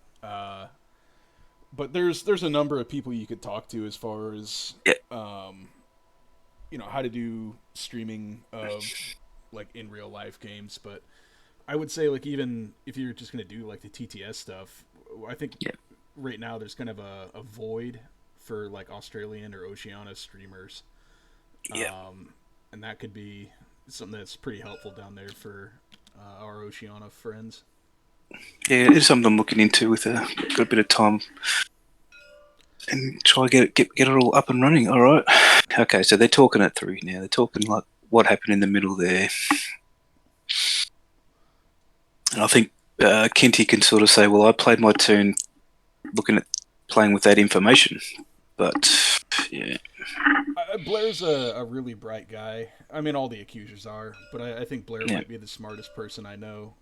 but there's a number of people you could talk to as far as Yeah. How to do streaming of like in real life games. But I would say like even if you're just gonna do like the TTS stuff, I think Yeah. right now there's kind of a void for like Australian or Oceania streamers, Yeah. and that could be something that's pretty helpful down there for our Oceania friends. Yeah, it's something I'm looking into with a good bit of time, and try to get it all up and running. All right. Okay, so they're talking it through now. They're talking like what happened in the middle there, and I think Kinty can sort of say, "Well, I played my turn, looking at playing with that information," but yeah, Blair's a really bright guy. I mean, all the accusers are, but I think Blair Yeah. might be the smartest person I know,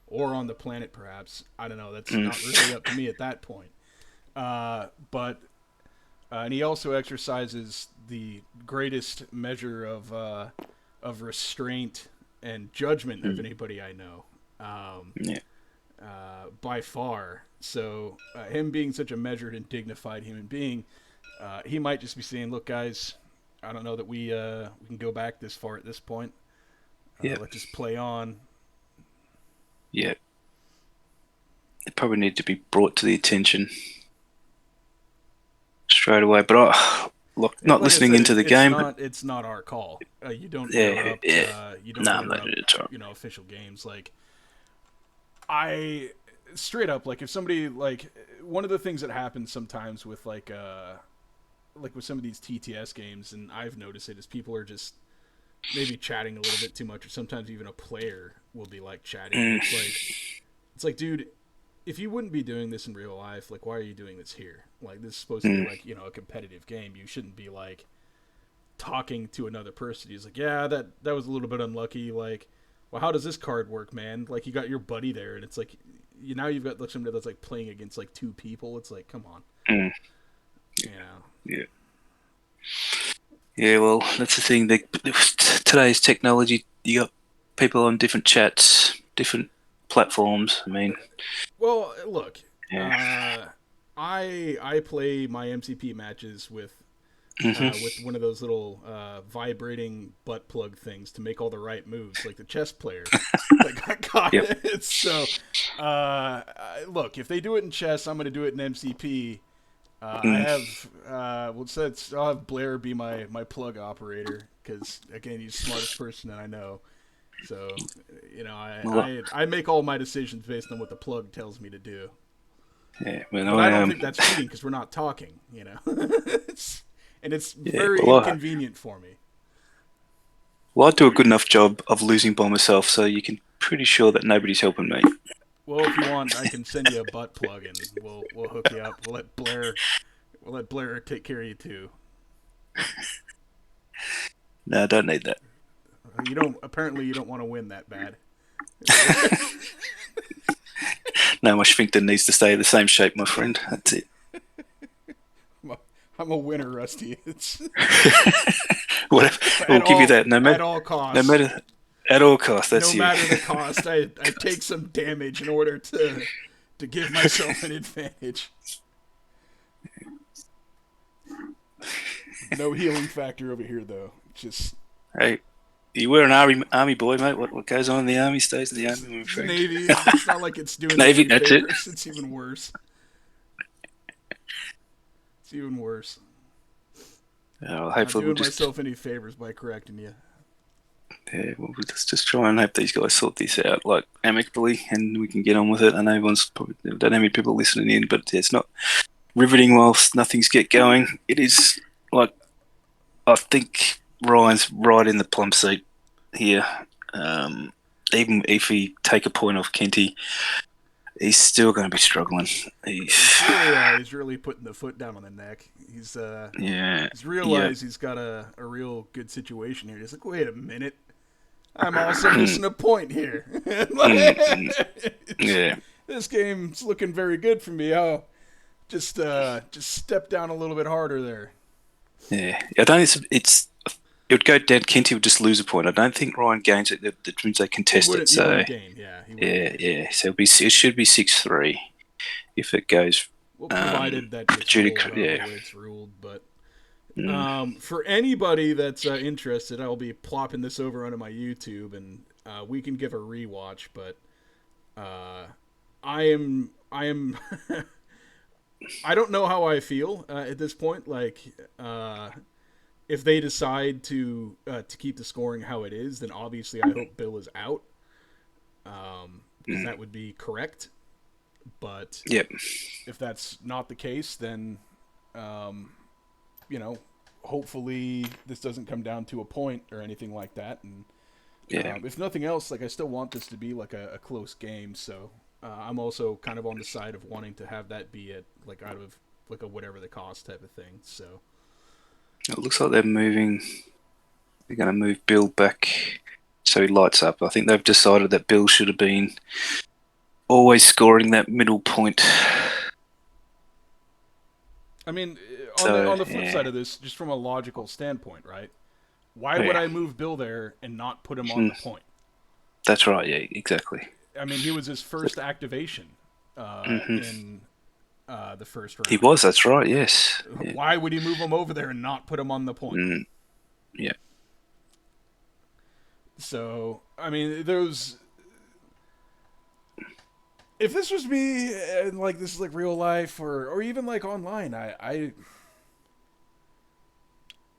or on the planet, perhaps. I don't know. That's Mm. not really up to me at that point. But and he also exercises the greatest measure of restraint and judgment of anybody I know, yeah, by far. So him being such a measured and dignified human being, he might just be saying, "Look, guys, I don't know that we can go back this far at this point. yeah, Let's just play on." yeah. It probably need to be brought to the attention straight away. But look, not Like I listening said, into the game. It's not our call. You don't Yeah, interrupt. yeah. You don't No, interrupt. it's all right. Official games. Like I straight up, like if somebody like one of the things that happens sometimes with like with some of these TTS games, and I've noticed it, is people are just maybe chatting a little bit too much, or sometimes even a player will be like chatting. It's like, dude, if you wouldn't be doing this in real life, like, why are you doing this here? Like, this is supposed to be like, a competitive game. You shouldn't be like talking to another person. He's like, yeah, that was a little bit unlucky. Like, well, how does this card work, man? Like, you got your buddy there, and it's like, you've got like somebody that's like playing against like two people. It's like, come on, Mm. yeah. Yeah. Yeah, well, that's the thing. Today's technology, you got people on different chats, different platforms. I mean, Well, look, yeah. I play my MCP matches with one of those little vibrating butt plug things to make all the right moves, like the chess player. Like, got Yep. it. So, look, if they do it in chess, I'm going to do it in MCP. I have I'll have Blair be my plug operator because again, he's the smartest person that I know. So, I make all my decisions based on what the plug tells me to do. Yeah, But I don't think that's cheating because we're not talking, it's very inconvenient for me. Well, I do a good enough job of losing by myself, so you can pretty sure that nobody's helping me. Well, if you want, I can send you a butt plug and we'll hook you up. We'll let Blair take care of you too. No, I don't need that. Apparently you don't want to win that bad. No, my sphincter needs to stay the same shape, my friend. That's it. I'm a winner, Rusty. It's Whatever. We'll give you that. No matter at all costs. No matter at all costs. That's no you. matter the cost, I take some damage in order to give myself an advantage. No healing factor over here, though. Just Hey, you were an army boy, mate. What goes on in the army stays in the army, my friend. Navy. It's not like it's doing Navy. That's Favors. It's even worse. It's even worse. Hopefully I'm not we'll doing just myself any favors by correcting you. yeah, we'll just try and hope these guys sort this out like amicably, and we can get on with it. I know everyone's probably don't have many people listening in, but it's not riveting whilst nothing's get going. It is like I think Ryan's right in the plum seat here. Even if we take a point off Kenty, he's still going to be struggling. He's really putting the foot down on the neck. He's realized he's got a real good situation here. He's like, wait a minute, I'm also missing a point here. Yeah, this game's looking very good for me. I'll just step down a little bit harder there. Yeah, I don't think it would go down. Kenty would just lose a point. I don't think Ryan gains it. The means they contest it. So gain. Yeah. Yeah. So it should be 6-3 if it goes Well, provided that gets ruled the way it's ruled, but for anybody that's interested, I'll be plopping this over onto my YouTube, and we can give a rewatch. But I am I don't know how I feel at this point. Like, if they decide to keep the scoring how it is, then obviously I hope Bill is out, because that would be correct. But if that's not the case, then hopefully this doesn't come down to a point or anything like that. And if nothing else, like, I still want this to be like a close game. So I'm also kind of on the side of wanting to have that be it, like, out of like a whatever the cost type of thing. So it looks like they're moving. They're going to move Bill back so he lights up. I think they've decided that Bill should have been always scoring that middle point. I mean, on the flip side of this, just from a logical standpoint, right? Why would I move Bill there and not put him on the point? That's right, yeah, exactly. I mean, he was his first activation in the first round. He was, that's right, yes. Why would he move him over there and not put him on the point? Yeah. So, I mean, if this was me, and like this is like real life, or even like online, I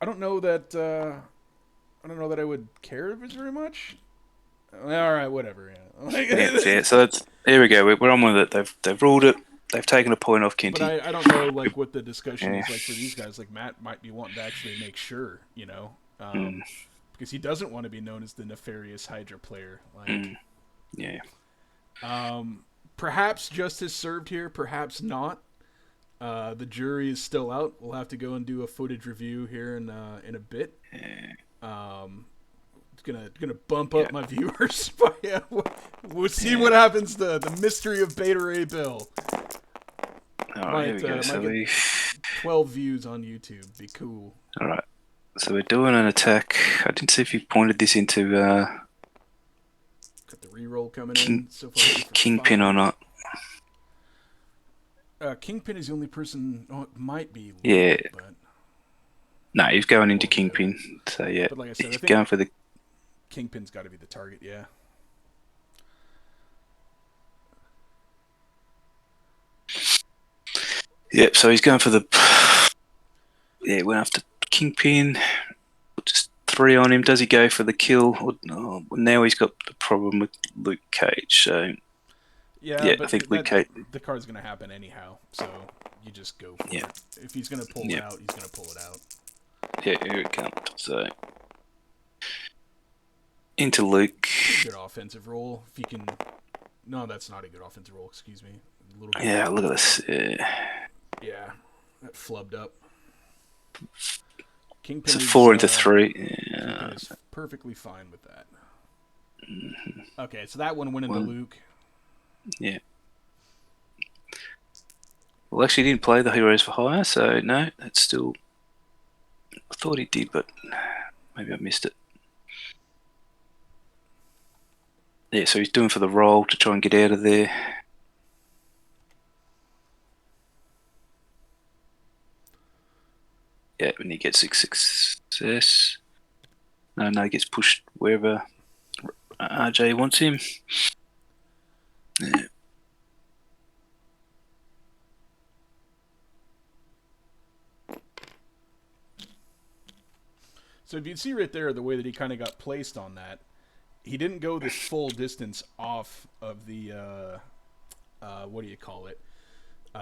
don't know that I would care if it's very much. All right, whatever. Yeah. So here we go. We're on with it. They've ruled it. They've taken a point off Kinty. But I don't know like what the discussion is like for these guys. Like, Matt might be wanting to actually make sure, because he doesn't want to be known as the nefarious Hydra player. Like, perhaps justice served here, perhaps not. The jury is still out. We'll have to go and do a footage review here in a bit. It's gonna bump up my viewers. But yeah, we'll see what happens. The mystery of Beta Ray Bill. Alright, here we go. So get 12 views on YouTube. Be cool. Alright. So we're doing an attack. I didn't see if you pointed this into got the reroll coming in so far. Kingpin or not. Kingpin is the only person. Oh, it might be. But no, he's going into Kingpin. So yeah, but like I said, I think going for the Kingpin's got to be the target. Yeah. Yep. So he's going for the. Yeah, went after Kingpin. Just 3 on him. Does he go for the kill? Or, no, now he's got the problem with Luke Cage. So. Yeah, but I think the card's going to happen anyhow, so you just go for it. If he's going to pull it out, he's going to pull it out. Yeah, here it comes. So, into Luke. Good offensive roll. If you can... No, that's not a good offensive roll, excuse me. A little bit look at this. Yeah, that flubbed up. Kingpin it's a 4 into 3. Kingpin is perfectly fine with that. Okay, so that one went into Luke. Yeah. Well, actually, he didn't play the Heroes for Hire, so no, that's still... I thought he did, but maybe I missed it. Yeah, so he's doing for the roll to try and get out of there. Yeah, when he gets success. No, he gets pushed wherever RJ wants him. Yeah. So if you see right there the way that he kind of got placed on that, he didn't go this full distance off of the what do you call it?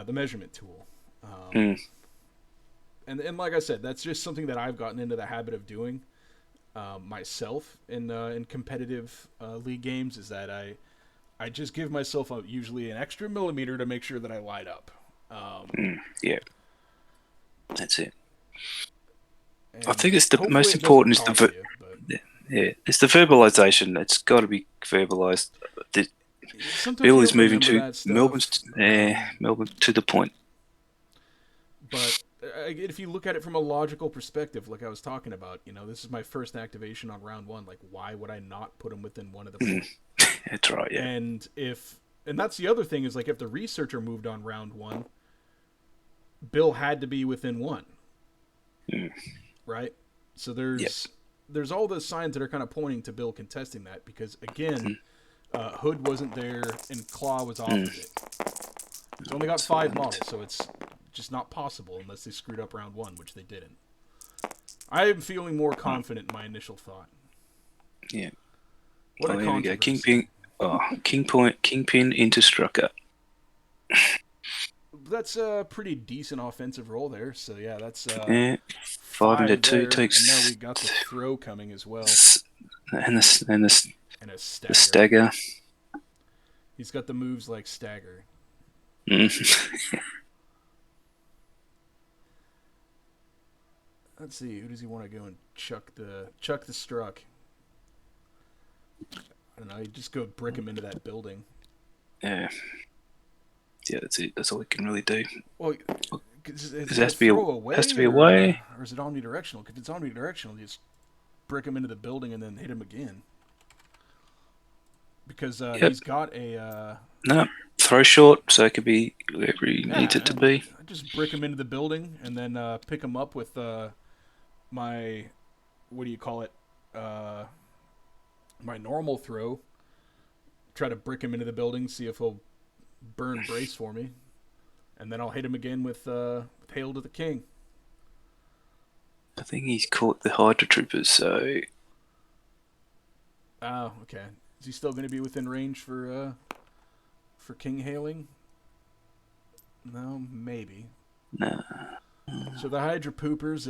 The measurement tool. And like I said, that's just something that I've gotten into the habit of doing myself in competitive league games. Is that I just give myself usually an extra millimeter to make sure that I light up. Yeah, that's it. I think it's the most important is it's the verbalization. It's got to be verbalized. Bill is moving to Melbourne to the point. But if you look at it from a logical perspective, like I was talking about, this is my first activation on round 1. Like, why would I not put him within one of the points? That's right, yeah. And that's the other thing is, like, if the researcher moved on round 1, Bill had to be within 1, Mm. right? So Yep. there's all the signs that are kind of pointing to Bill contesting that because again, Mm. Hood wasn't there and Claw was Mm. opposite. He's only got 5 models, so it's just not possible unless they screwed up round 1, which they didn't. I am feeling more confident in my initial thought. Yeah. What a Here we go. controversy. Kingpin into Strucker. That's a pretty decent offensive roll there. So yeah, that's Yeah. 5 into 2 there, takes. and now we got the throw coming as well, And the and a the stagger. stagger. He's got the moves like stagger. Mm. Let's see, who does he want to go and chuck the struck? I don't know. You just go brick him into that building. Yeah. Yeah, that's it. That's all we can really do. Well, it has to be away, or is it omnidirectional? If it's omnidirectional, you just brick him into the building and then hit him again. Because he's got a no throw short, so it could be wherever he needs it to be. I just brick him into the building and then pick him up with my my normal throw. Try to brick him into the building, see if he'll burn brace for me, and then I'll hit him again with Hail to the King. I think he's caught the Hydra troopers, so. Oh, okay. Is he still going to be within range for King hailing? No, maybe. No. So the Hydra poopers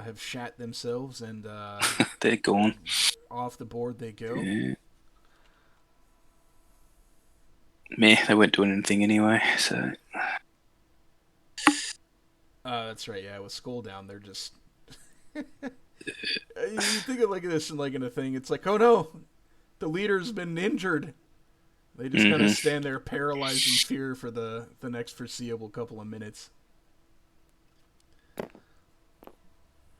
have shat themselves and they're gone. Off the board they go. Yeah. Meh, they weren't doing anything anyway, so. That's right. Yeah, with Skull down, they're just. You think of like this and like in a thing, it's like, oh no, the leader's been injured. They just kind of stand there paralyzed in fear for the next foreseeable couple of minutes.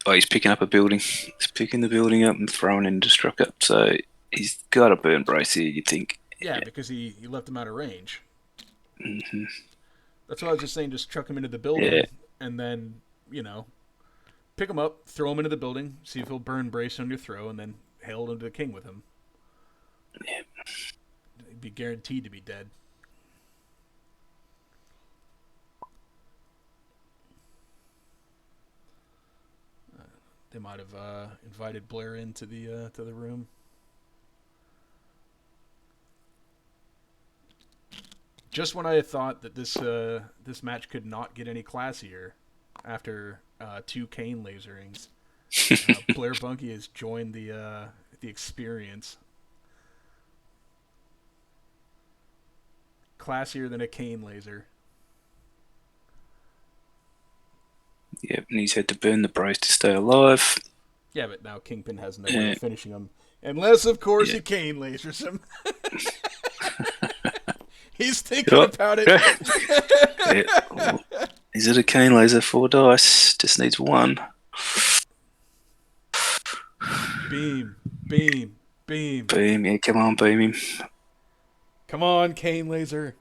Oh, he's picking up a building. He's picking the building up and throwing it into Strucker. So he's got a burn brace here, you'd think. Yeah, because he left him out of range. Mm-hmm. That's what I was just saying. Just chuck him into the building and then, pick him up, throw him into the building, see if he'll burn brace on your throw, and then hail into the King with him. Yeah. He'd be guaranteed to be dead. They might have invited Blair into the room. Just when I thought that this match could not get any classier, after 2 Kane laserings, Blair Bunky has joined the experience. Classier than a Kane laser. Yep, and he's had to burn the brace to stay alive. Yeah, but now Kingpin has no way of finishing him. Unless, of course, he Kane lasers him. He's thinking about it. Is it a Kane laser? 4 dice. Just needs 1. Beam. Beam. Beam. Beam. Yeah, come on, beam him. Come on, Kane laser.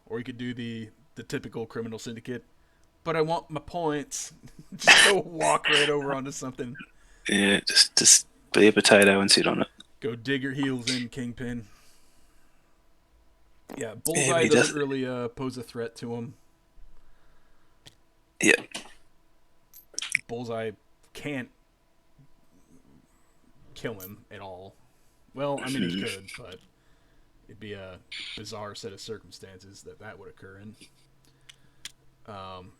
Or you could do the typical criminal syndicate. But I want my points. Just go walk right over onto something. Yeah, just be a potato and sit on it. Go dig your heels in, Kingpin. Yeah, Bullseye doesn't really pose a threat to him. Yeah. Bullseye can't kill him at all. Well, I mean, he could, but it'd be a bizarre set of circumstances that would occur in.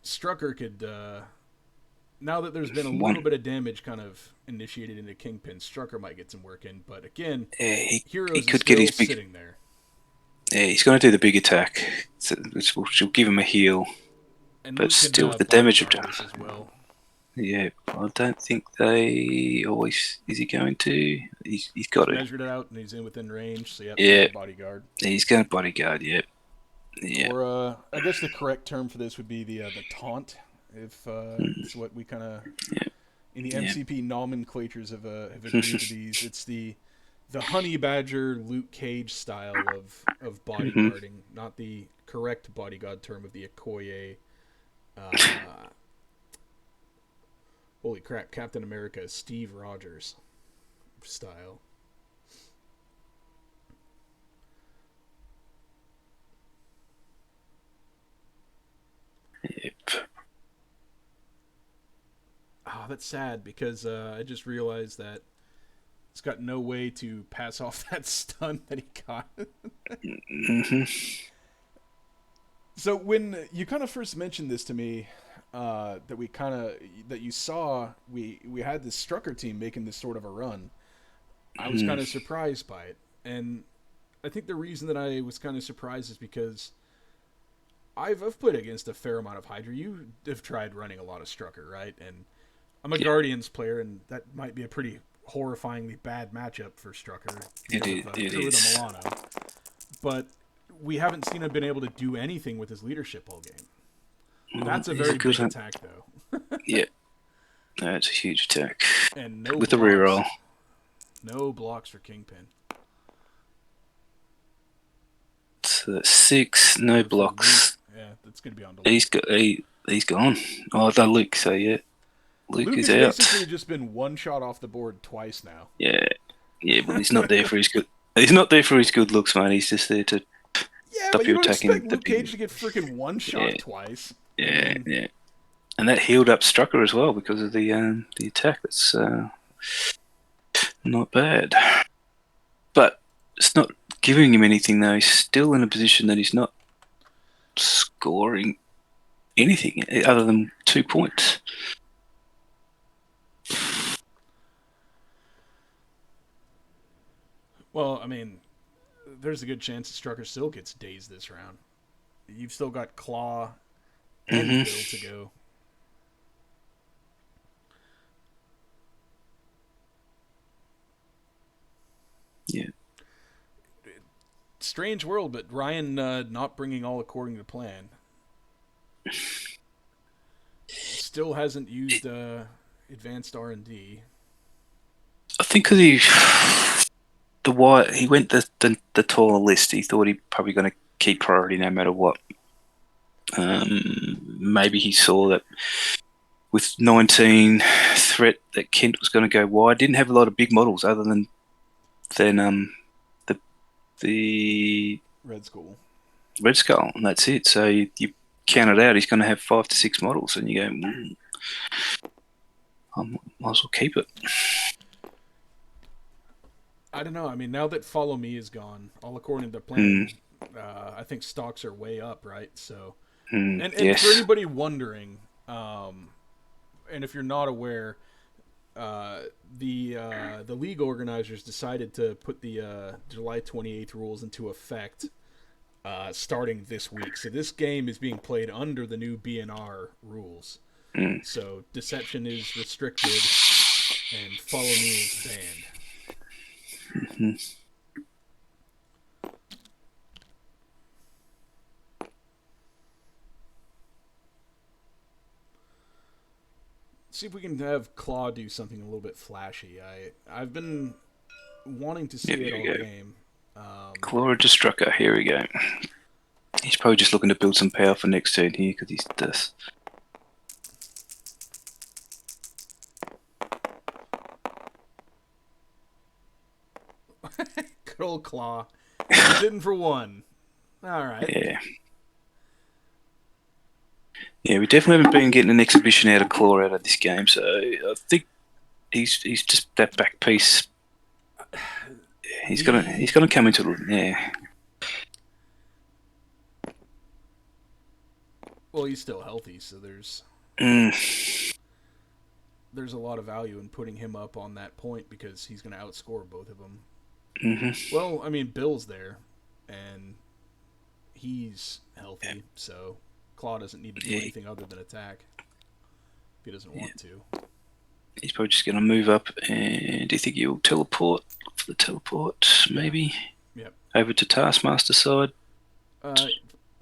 Strucker could, now that there's been a little bit of damage kind of initiated into Kingpin, Strucker might get some work in, but again, Heroes he could get his big, sitting there. Yeah, he's going to do the big attack, which will she'll give him a heal, and but still the damage of damage as well. Yeah, I don't think they always. Is he going to? He's got it. Measured it out, and he's in within range. So yeah, bodyguard. He's going to bodyguard. Yeah. Or I guess the correct term for this would be the taunt, if it's what we kind of in the MCP nomenclatures have agreed to these. It's the the honey badger Luke Cage style of Hmm. bodyguarding, not the correct bodyguard term of the Okoye. Uh, Holy crap, Captain America Steve Rogers style. Yep. Oh, that's sad because I just realized that it's got no way to pass off that stun that he got. Hmm. So when you kind of first mentioned this to me, that you saw we had this Strucker team making this sort of a run, I was kind of surprised by it, and I think the reason that I was kind of surprised is because I've played against a fair amount of Hydra. You have tried running a lot of Strucker, right? And I'm a Yeah, Guardians player, and that might be a pretty horrifyingly bad matchup for Strucker it because is. of It Crew of the is. Milano. But we haven't seen him been able to do anything with his leadership all game. And Well, that's a he's a very good big hunt. attack, though. Yeah, no, it's a huge attack And no with the reroll. blocks. No blocks for Kingpin. So that's 6, no For Luke, blocks. yeah, that's going to be on to He's Luke. got he's gone. Oh, that Luke. So yeah, Luke Luke is has out. basically just been one shot off the board twice now. Yeah, yeah. Well, he's not there for his good. He's not there for his good looks, man. He's just there to Yeah, stop but you you don't expect attacking the Luke Cage big. to get freaking one Yeah, shot twice. I yeah, mean, yeah. And that healed up Strucker as well because of the attack. That's not bad. But it's not giving him anything though. He's still in a position that he's not scoring anything other than 2 points. well, I mean, there's a good chance that Strucker still gets dazed this round. You've still got Claw and Hmm. Bill to go. Yeah. Strange world, but Ryan not bringing all according to plan. Still hasn't used advanced R&D. I think because he went the taller list. He thought he probably going to keep priority no matter what. Maybe he saw that with 19 threat that Kent was going to go wide. Didn't have a lot of big models other than the Red School. Red Skull, and that's it. So you count it out. He's going to have 5 to 6 models, and you go, I might as well keep it. I don't know. I mean, now that Follow Me is gone, all according to plan, I think stocks are way up, right? So, and for Yes. anybody wondering, and if you're not aware, uh, the league organizers decided to put the July 28th rules into effect starting this week. So this game is being played under the new BNR rules. Mm. So deception is restricted, and Follow Me is banned. Mm-hmm. See if we can have Claw do something a little bit flashy. I've been wanting to see Yep, it here we all go. game. Chlora Destrucker. Here we go. He's probably just looking to build some power for next turn here because he's this. Good old Claw. He's in for one. All right. Yeah. Yeah, we definitely haven't been getting an exhibition out of Claw out of this game, so I think he's just that back piece. He's gonna come into yeah. Well, he's still healthy, so Mm. there's a lot of value in putting him up on that point because he's going to outscore both of them. Mm-hmm. Well, I mean, Bill's there, and he's healthy, so Claw doesn't need to do anything other than attack if he doesn't want to. He's probably just gonna move up, and do you think he'll teleport? Look for the teleport, maybe. Yep. Over to Taskmaster side.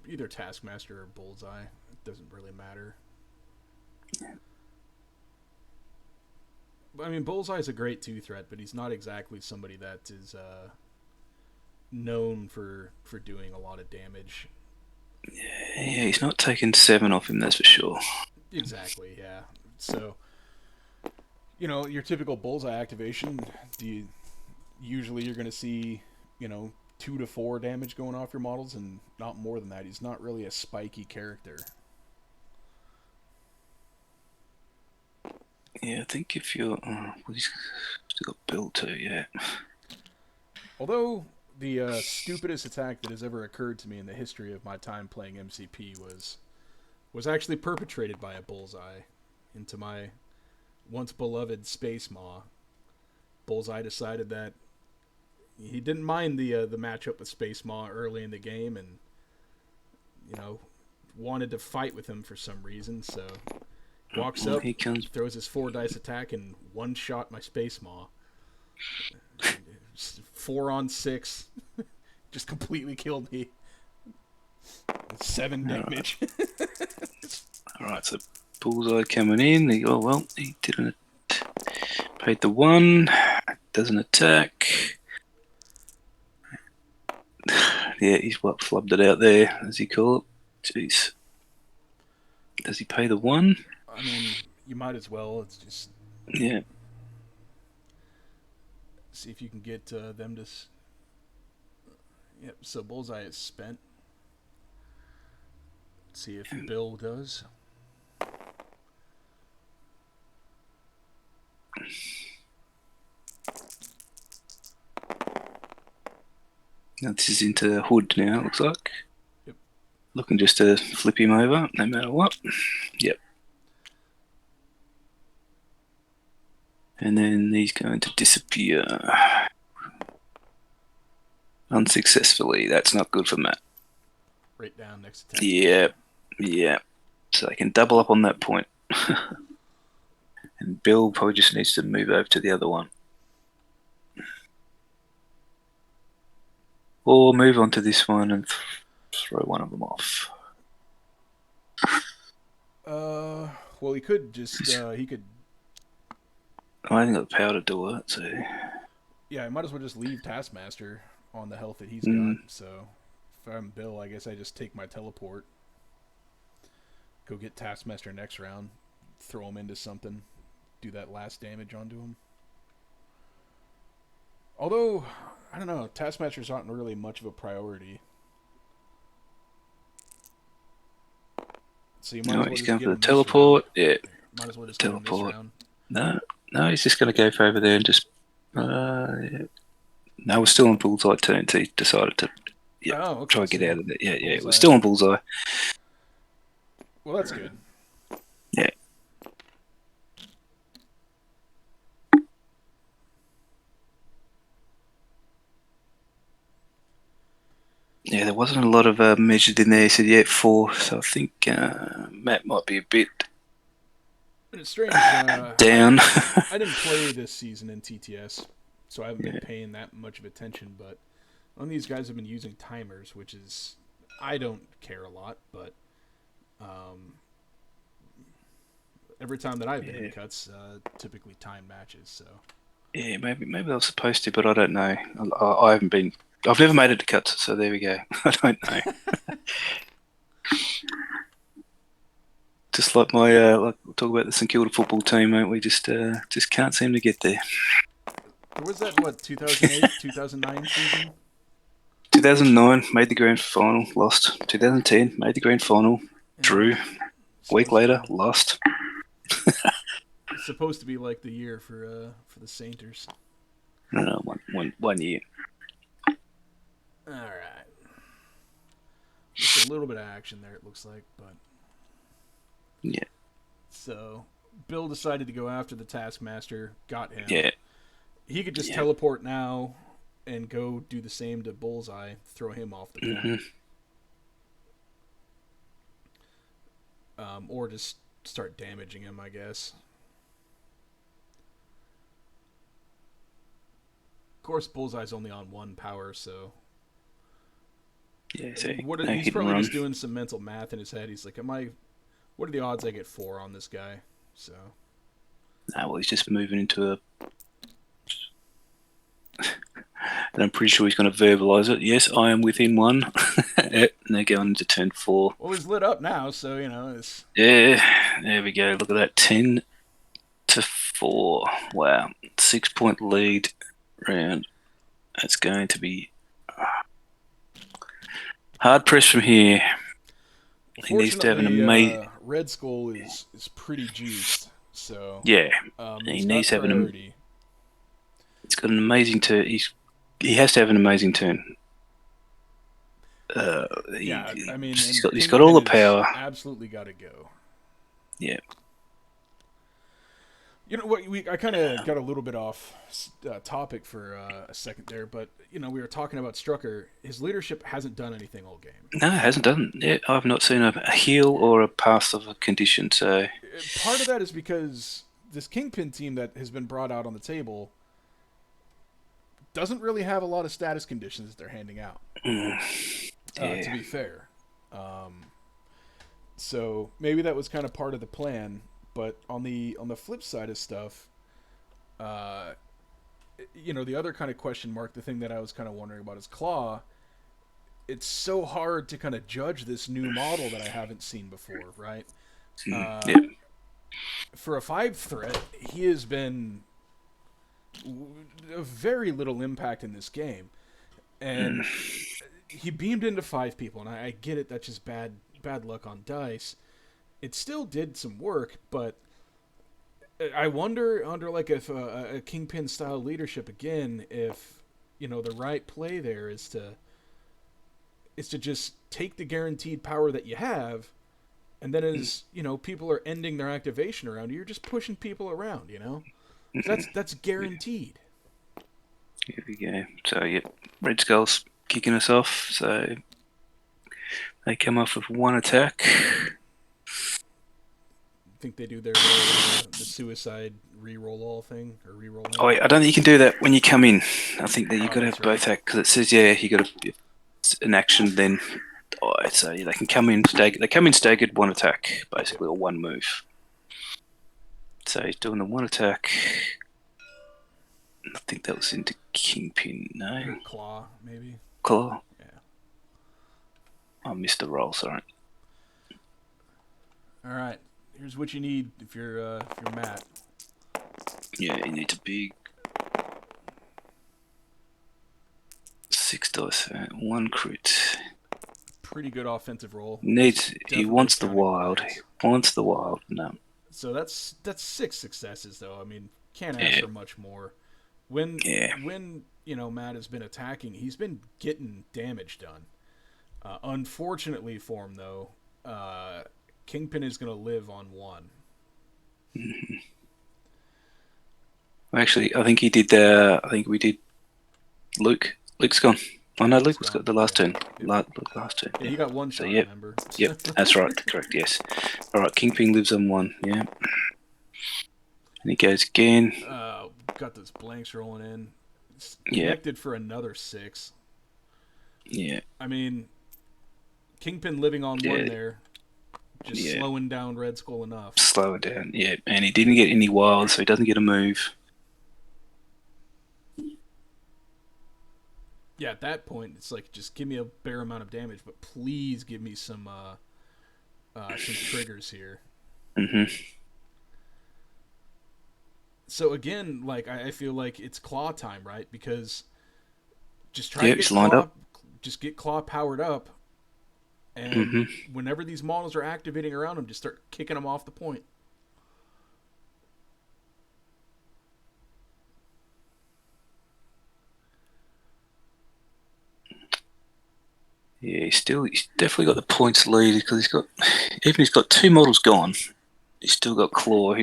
Either Taskmaster or Bullseye. It doesn't really matter. I mean, Bullseye is a great 2 threat, but he's not exactly somebody that is known for doing a lot of damage. Yeah, he's not taking 7 off him, that's for sure. Exactly, yeah. So, your typical Bullseye activation, usually you're going to see, 2 to 4 damage going off your models, and not more than that. He's not really a spiky character. Yeah, I think if you're... well, he's still got Bill too, yeah. Although the stupidest attack that has ever occurred to me in the history of my time playing MCP was actually perpetrated by a Bullseye into my once beloved Space Maw. Bullseye decided that he didn't mind the matchup with Space Maw early in the game, and wanted to fight with him for some reason. So walks up, He comes. throws his 4 dice attack, and one shot my Space Maw. 4 on 6, just completely killed me. 7 damage. Alright, so Bullseye coming in. He didn't. Paid the 1. Doesn't attack. Yeah, he's flubbed it out there, as you call it. Jeez. Does he pay the 1? I mean, you might as well. It's just. Yeah. See if you can get them to. Yep, so Bullseye is spent. Let's see if Bill does. Now this is into Hood now, it looks like. Yep. Looking just to flip him over, no matter what. Yep. And then he's going to disappear. Unsuccessfully. That's not good for Matt. Right down next to Yeah. Yeah. So they can double up on that point. And Bill probably just needs to move over to the other one. Or move on to this one and throw one of them off. Well, he could just he could. I haven't got the power to do it, so. Yeah, I might as well just leave Taskmaster on the health that he's got. So if I'm Bill, I guess I just take my teleport, go get Taskmaster next round, throw him into something, do that last damage onto him. Although, I don't know, Taskmaster's not really much of a priority. So you might as well He's just going give for the him this teleport. round. Yeah. Might as well just give him this round. No, he's just going to go over there and just. Yeah. No, we're still on Bullseye turn. So he decided to try to get out of it. Yeah, yeah, we're still on Bullseye. Well, that's good. Yeah. Yeah, there wasn't a lot of measured in there. He said, yeah, 4. So I think Matt might be a bit And it's strange. down. I didn't play this season in TTS, so I haven't been paying that much of attention. But none of these guys have been using timers, which is I don't care a lot. But every time that I've been in cuts, typically time matches. So yeah, maybe I was supposed to, but I don't know. I haven't been. I've never made it to cuts, so there we go. I don't know. Just like my we'll talk about the St Kilda football team, mate. We just can't seem to get there. Was that 2008, 2009 season? 2009 made the grand final, lost. 2010 made the grand final, drew. Week later, lost. It's supposed to be like the year for the Sainters. No, one year. All right. Just a little bit of action there, it looks like, but yeah. So Bill decided to go after the Taskmaster, got him. Yeah. He could just teleport now and go do the same to Bullseye, throw him off the point. Or just start damaging him, I guess. Of course, Bullseye's only on 1 power, so. Yeah, he's probably just doing some mental math in his head. He's like, what are the odds I get 4 on this guy? So. Well, he's just moving into a... And I'm pretty sure he's going to verbalise it. Yes, I am within one. And they're going into turn 4. Well, he's lit up now, so, you know, it's... Yeah, there we go. Look at that. 10 to 4. Wow. 6-point lead round. That's going to be hard press from here. He needs to have an amazing... Red Skull is pretty juiced, so... Yeah. He needs to have priority. He's got an amazing turn. He has to have an amazing turn. I mean, he's got all the power. Absolutely got to go. Yeah. You know what? I kind of got a little bit off topic for a second there, but you know, we were talking about Strucker. His leadership hasn't done anything all game. No, it hasn't done. Yeah, I've not seen a heal or a pass of a condition. So part of that is because this Kingpin team that has been brought out on the table doesn't really have a lot of status conditions that they're handing out. To be fair, so maybe that was kind of part of the plan. But on the flip side of stuff, you know, the other kind of question mark, the thing that I was kind of wondering about is Claw. It's so hard to kind of judge this new model that I haven't seen before, right? For a 5 threat, he has been a very little impact in this game, and he beamed into 5 people, and I get it. That's just bad luck on dice. It still did some work, but I wonder under like if a Kingpin style leadership again, if you know the right play there is to just take the guaranteed power that you have, and then as you know people are ending their activation around you, you're just pushing people around. You know, that's guaranteed. Here we go. So Red Skull's kicking us off. So they come off with 1 attack. Think they do their the suicide re-roll all thing or re-roll all? Oh, wait, I don't think you can do that when you come in. I think that you've got to have both act because it says you got to an action then. Oh, so they can come in staggered. They come in staggered 1 attack basically or 1 move. So he's doing the 1 attack. I think that was into Kingpin. No. Claw maybe. Claw. Yeah. I missed the roll. Sorry. All right. Here's what you need if you're Matt. Yeah, you need a big 6 dice, 1 crit. Pretty good offensive roll. He wants the wild. He wants the wild. No. So that's 6 successes though. I mean, can't ask for much more. When you know Matt has been attacking, he's been getting damage done. Unfortunately for him though, Kingpin is going to live on 1. Mm-hmm. Actually, I think he did. I think we did. Luke. Luke's gone. Oh no, Luke was got the last turn. Last turn. Yeah, he got 1 shot. Remember? Yep, that's right. Correct. Yes. All right. Kingpin lives on 1. Yeah. And he goes again. Got those blanks rolling in. Connected for another 6. Yeah. I mean, Kingpin living on 1 there. Just slowing down Red Skull enough. Slow it down, yeah. And he didn't get any wild, so he doesn't get a move. Yeah, at that point, it's like, just give me a bare amount of damage, but please give me some triggers here. Mm-hmm. So again, like, I feel like it's Claw time, right? Because just try to get lined up. Just get Claw powered up. And whenever these models are activating around them, just start kicking them off the point. Yeah, he's definitely got the points lead because he's got 2 models gone. He's still got Claw,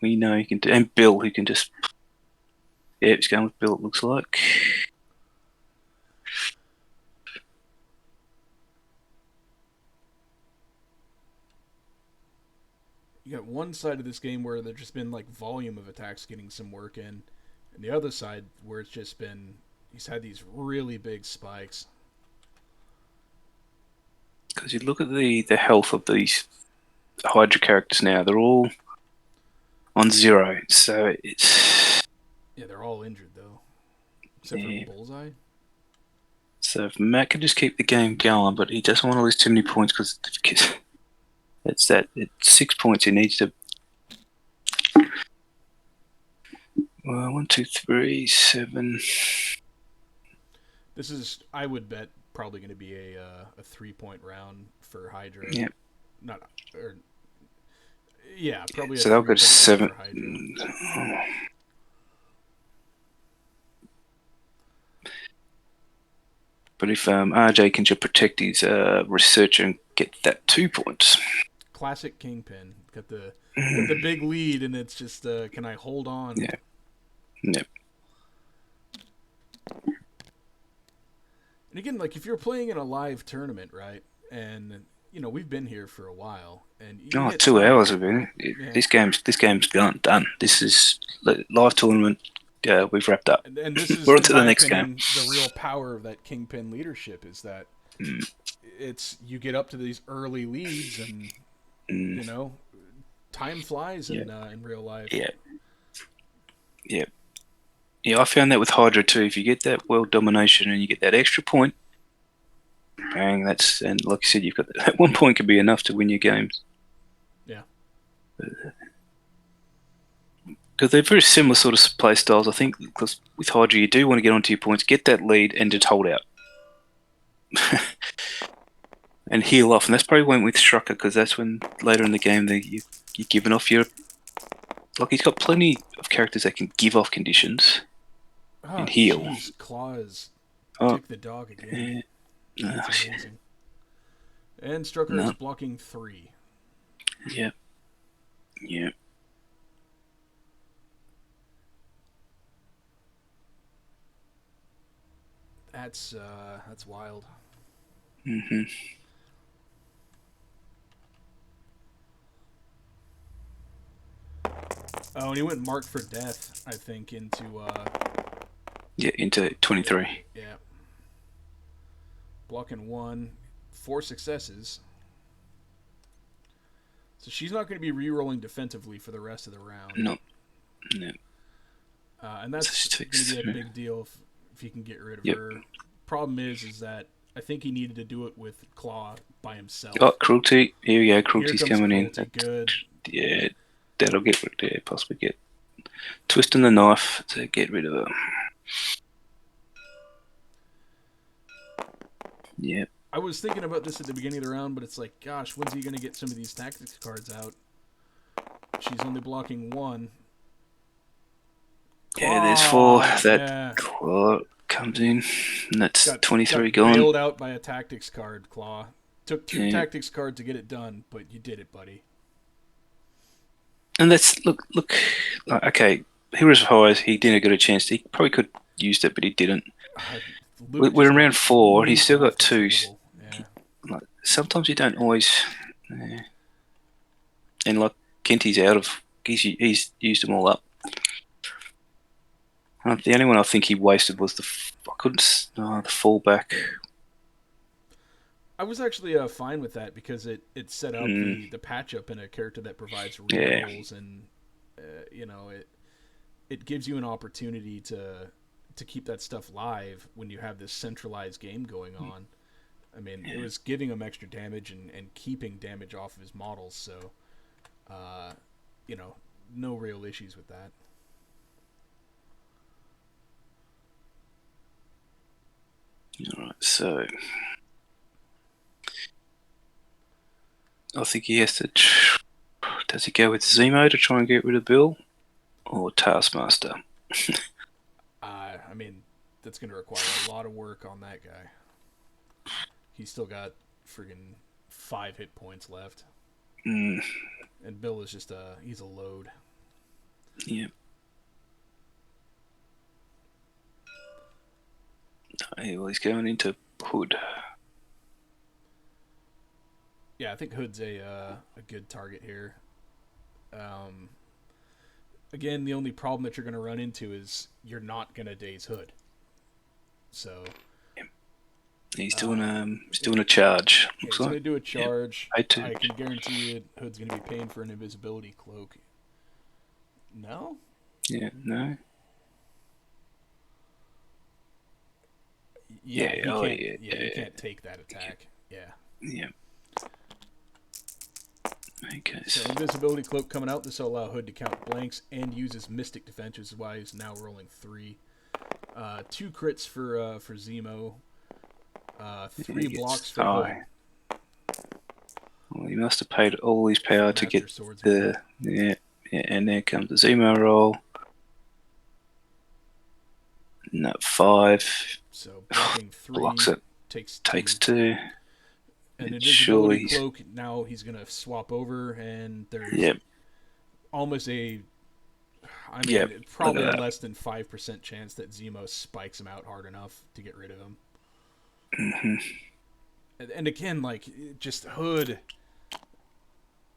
we know he can do, and Bill, who can just. Yeah, he's going with Bill. It looks like. You got one side of this game where there's just been like volume of attacks getting some work in, and the other side where it's just been he's had these really big spikes. Because you look at the health of these Hydra characters now, they're all on 0. So it's Yeah, they're all injured though, except for Bullseye. So if Matt can just keep the game going, but he doesn't want to lose too many points because it's 6 points he needs to. 1, 2, 3, 7. This is, I would bet, probably going to be a 3-point round for Hydra. Yep. Not or yeah, probably So a they'll go 3-point to round 7. for Hydra. But if RJ can just protect his researcher and get that 2 points. Classic Kingpin. Got the big lead, and it's just, can I hold on? Yeah. Yep. And again, like if you're playing in a live tournament, right? And we've been here for a while, and 2 hours have been. Yeah. This game's done. This is live tournament. Yeah, we've wrapped up. And this is, we're on to in the my next opinion, game. the real power of that Kingpin leadership is that it's you get up to these early leads, and time flies in real life. Yeah. Yeah, I found that with Hydra too. If you get that world domination and you get that extra point, bang, and like you said, you've got that 1 point could be enough to win your games. Yeah. Because they're very similar sort of play styles, I think. Because with Hydra, you do want to get onto your points, get that lead, and just hold out. And heal off. And that's probably when with Strucker, because that's when later in the game you're giving off your... Like, he's got plenty of characters that can give off conditions and heal. Geez, Claws. Take the dog again. That's amazing. And Strucker is blocking 3. Yeah. That's wild. Mm-hmm. Oh, and he went marked for death, I think, into... into 23. Yeah. Blocking 1. 4 successes. So she's not going to be re-rolling defensively for the rest of the round. No. And that's going to be a big deal if you can get rid of her. Problem is that I think he needed to do it with Claw by himself. Oh, Cruelty. Here we go. Cruelty's coming in. Good. Yeah, that'll possibly get twisting the knife to get rid of her. Yeah. I was thinking about this at the beginning of the round, but it's like, gosh, when's he going to get some of these tactics cards out? She's only blocking 1. Claw. Yeah, there's 4. That Claw comes in, and that's 23 gone. Bailed out by a tactics card, Claw. Took 2 tactics cards to get it done, but you did it, buddy. And that's look. Okay, Heroes of Highs. He didn't get a chance. He probably could have used it, but he didn't. We're in round 4. He's still got 2. Like, sometimes you don't always. And like Kenty's out of. He's used them all up. The only one I think he wasted was the fallback. I was actually fine with that because it set up the patch up in a character that provides rerolls, and it gives you an opportunity to keep that stuff live when you have this centralized game going on. I mean, it was giving him extra damage and keeping damage off of his models, so no real issues with that. All right, so I think he has to. Does he go with Zemo to try and get rid of Bill, or Taskmaster? I mean, that's going to require a lot of work on that guy. He's still got friggin' 5 hit points left, and Bill is just he's a load. Yeah. Well, he's going into Hood. Yeah, I think Hood's a good target here. Again, the only problem that you're going to run into is you're not going to daze Hood. So he's doing a charge. He's going to do a charge. I can guarantee you Hood's going to be paying for an invisibility cloak. No? Yeah, no. Yeah, Yeah, he oh can't. yeah, Yeah, he can't take that attack. Yeah. yeah. Okay. So invisibility cloak coming out. This will allow Hood to count blanks and uses Mystic Defense, which is why he's now rolling 3. 2 crits for Zemo. 3 He gets blocks for Hood. Well, he must have paid all his power to Master get Swordsman. yeah, and there comes the Zemo roll. No, 5. So blocking 3 Blocks it. takes Takes 2. 2. An It invisibility surely. cloak. Now he's gonna swap over, and there's Yep. almost a. I mean, Yep. Look probably at a that. less than 5% chance that Zemo spikes him out hard enough to get rid of him. Mm-hmm. And again, like, just Hood.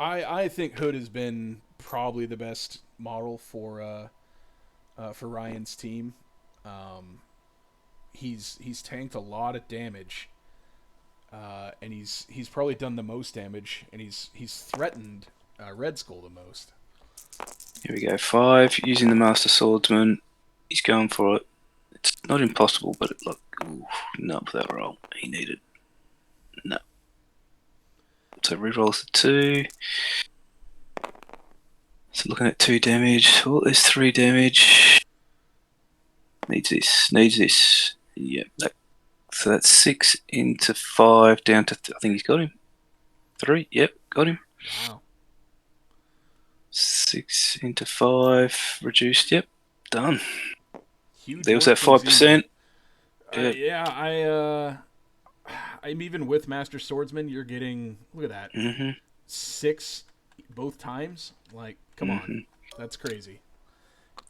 I think Hood has been probably the best model for Ryan's team. He's tanked a lot of damage, and he's probably done the most damage, and he's threatened Red Skull the most. Here we go. 5. Using the Master Swordsman. He's going for it. It's not impossible, but look. Ooh, not for that roll. He needed. No. So rerolls the 2. So looking at 2 damage. Oh, there's 3 damage. Needs this. Needs this. Yep. So that's 6 into 5 down to. I think he's got him. 3. Yep, got him. Wow. 6 into 5 reduced. Yep, done. Huge. There was that 5%. Yeah, I'm even with Master Swordsman. You're getting, look at that, 6 both times. Like, come on, that's crazy.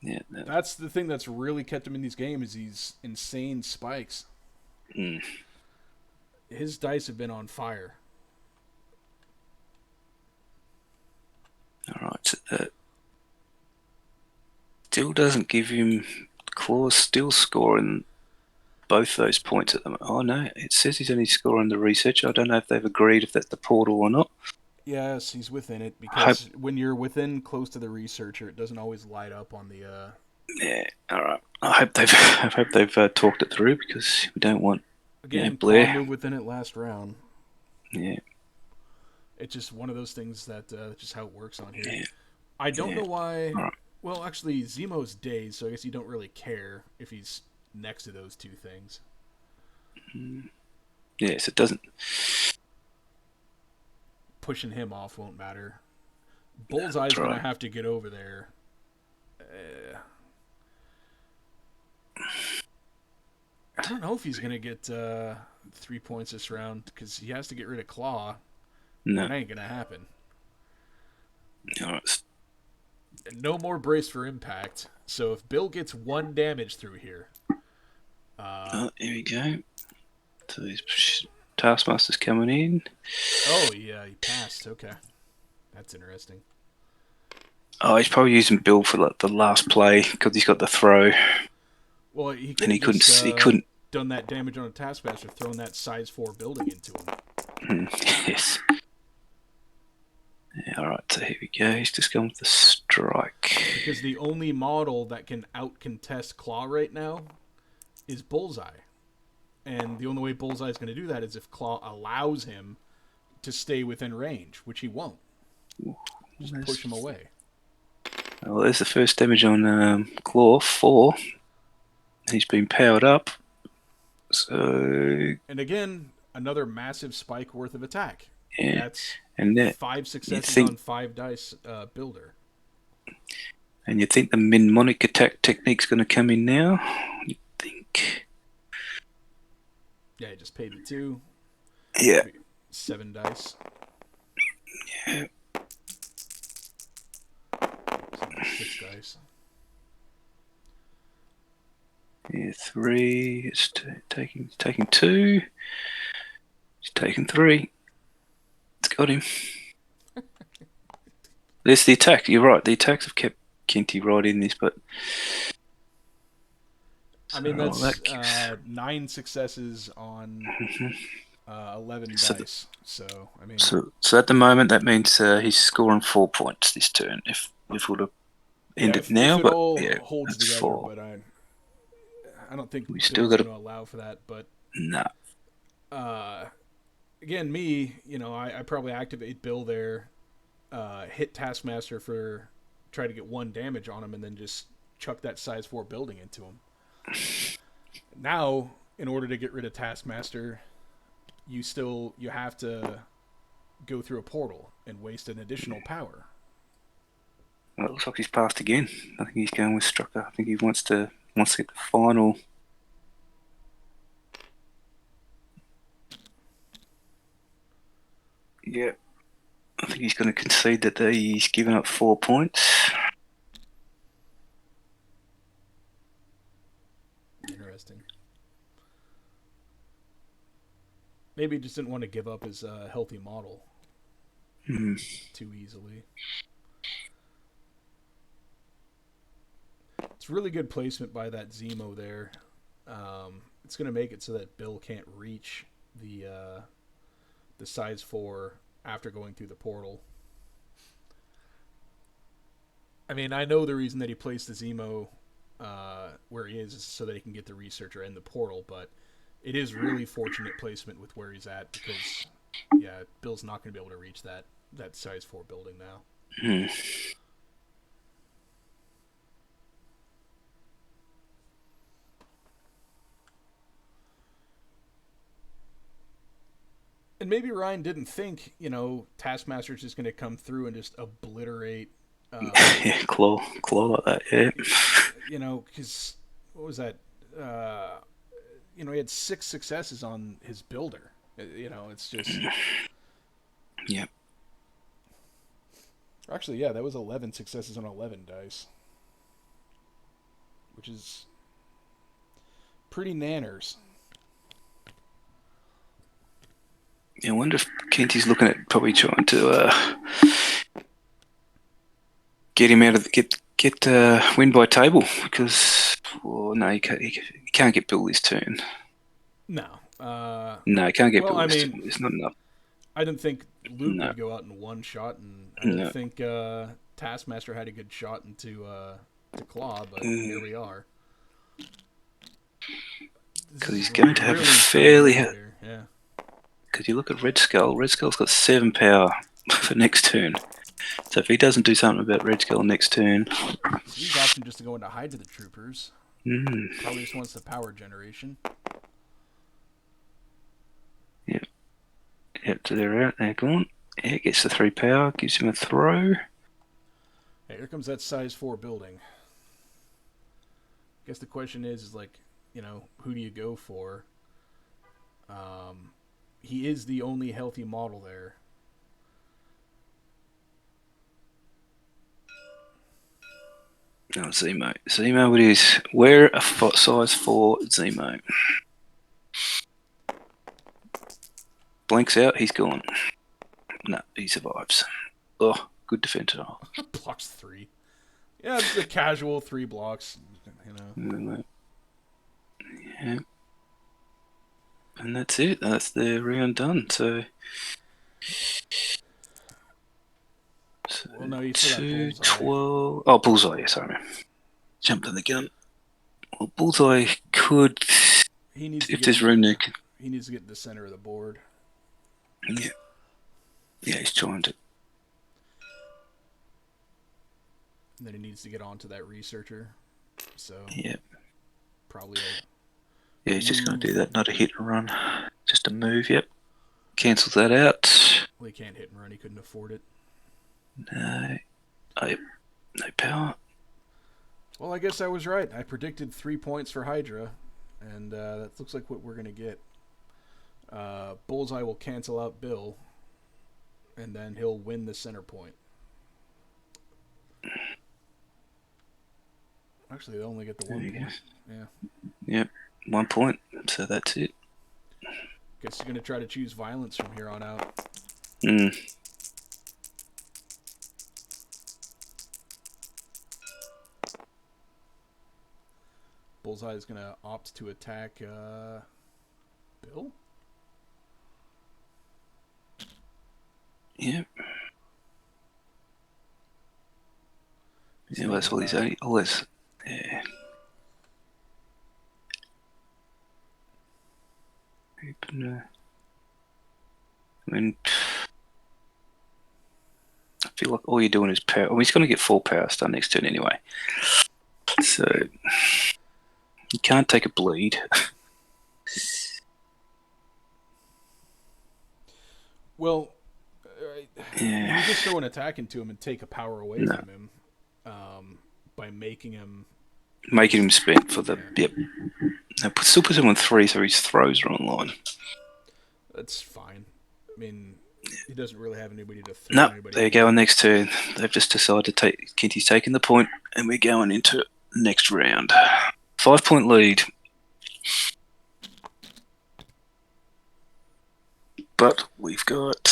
Yeah, that's the thing that's really kept him in these games. Is these insane spikes. His dice have been on fire. All right. Still doesn't give him. Claw's still scoring both those points at the moment. Oh no, it says he's only scoring the research. I don't know if they've agreed if that's the portal or not. Yes, he's within it because when you're within close to the researcher, it doesn't always light up on the. Yeah. All right. I hope they've talked it through because we don't want. Again, Blair. Claw moved within it last round. Yeah. It's just one of those things that just how it works on here. Yeah. I don't know why. Right. Well, actually, Zemo's dazed, so I guess you don't really care if he's next to those 2 things. Yes, it doesn't. Pushing him off won't matter. Bullseye's going to have to get over there. I don't know if he's going to get 3 points this round because he has to get rid of Claw. No. That ain't going to happen. All right. No more brace for impact. So if Bill gets 1 damage through here. Here we go. So his Taskmaster's coming in. Oh, yeah, he passed. Okay. That's interesting. Oh, he's probably using Bill for like the last play because he's got the throw. Well, he couldn't done that damage on a Taskmaster, throwing that size 4 building into him. Yes. Yeah, all right, so here we go. He's just going with the strike. Because the only model that can out-contest Claw right now is Bullseye. And the only way Bullseye is going to do that is if Claw allows him to stay within range, which he won't. Just push him away. Well, there's the first damage on Claw, 4. He's been powered up. So. And again, another massive spike worth of attack. Yeah. That's and 5 successes on 5 dice builder. And you think the mnemonic attack technique's going to come in now? You think? Yeah, just pay the 2. Yeah. 7 dice. Yeah. 6 dice. Yeah, 3. It's taking 2. He's taking 3. It's got him. There's the attack. You're right. The attacks have kept Kinty right in this, but. I mean, that's 9 successes on 11 dice. So, I mean. So at the moment, that means he's scoring 4 points this turn. If end Yeah, it now, if it but all yeah, holds that's together, 4. but I don't think We still Bill's got going to. to allow for that. But Nah. uh, again, me, I probably activate Bill there, hit Taskmaster for try to get 1 damage on him, and then just chuck that size 4 building into him. Now, in order to get rid of Taskmaster, you have to go through a portal and waste an additional power. Well, it looks like he's passed again. I think he's going with Strucker. I think he wants to get the final. Yeah. I think he's going to concede that he's given up 4 points. Interesting. Maybe he just didn't want to give up his healthy model too easily. It's really good placement by that Zemo there. It's going to make it so that Bill can't reach the size 4 after going through the portal. I mean, I know the reason that he placed the Zemo where he is so that he can get the researcher and the portal, but it is really fortunate placement with where he's at because, yeah, Bill's not going to be able to reach that size 4 building now. And maybe Ryan didn't think, Taskmaster's just going to come through and just obliterate. Yeah, claw like that. Yeah. Because what was that? He had 6 successes on his builder. It's just. Yeah. Actually, yeah, that was 11 successes on 11 dice, which is pretty nanners. I wonder if Kenty's looking at probably trying to get him out of get win by table because no, he can't get Bill this turn. No. No, he can't get Well, Bill I this mean, turn. It's not enough. I didn't think Luke No. would go out in 1 shot, and I didn't No. think Taskmaster had a good shot into to Claw, but here we are. Because he's going to have really a fairly. yeah. Because you look at Red Skull. Red Skull's got 7 power for next turn. So if he doesn't do something about Red Skull next turn, He's opting just to go into Hydra the Troopers. Probably just wants the power generation. Yep. Yep, so they're out. They're gone. Yeah, gets the 3 power. Gives him a throw. Hey, here comes that size 4 building. I guess the question is like, who do you go for? He is the only healthy model there. No, Zemo. Zemo it is. Wear a size 4 Zemo. Blanks out, he's gone. No, he survives. Oh, good defense. Blocks 3. Yeah, it's a casual 3 blocks. Yeah. And that's it. That's the round done. So Well, no, you still got 2-12. Oh, Bullseye. Yeah, sorry. Jumped in the gun. Well, Bullseye could. He needs if there's room there. He needs to get to the center of the board. Yeah. Yeah, he's trying to. And then he needs to get onto that researcher. So. Yeah. Probably. Yeah, he's just going to do that. Not a hit and run. Just a move. Yep. Cancels that out. Well, he can't hit and run. He couldn't afford it. No. No power. Well, I guess I was right. I predicted 3 points for Hydra, and that looks like what we're going to get. Bullseye will cancel out Bill, and then he'll win the center point. Actually, they only get the 1 point. Yeah. Yep, 1 point. So that's it. Guess he's going to try to choose violence from here on out. Bullseye is going to opt to attack Bill? Yep. Yeah, that's all he's all this. Yeah. I mean, I feel like all you're doing is power. Well, he's going to get 4 power stun next turn anyway. So you can't take a bleed. Well, you just throw an attack into him and take a power away from him by making him spend for the yep. No, still puts him on 3, so his throws are online. That's fine. I mean, he doesn't really have anybody to throw. No, they're going next turn. They've just decided to take. Kinty's taking the point, and we're going into next round. 5-point lead. But we've got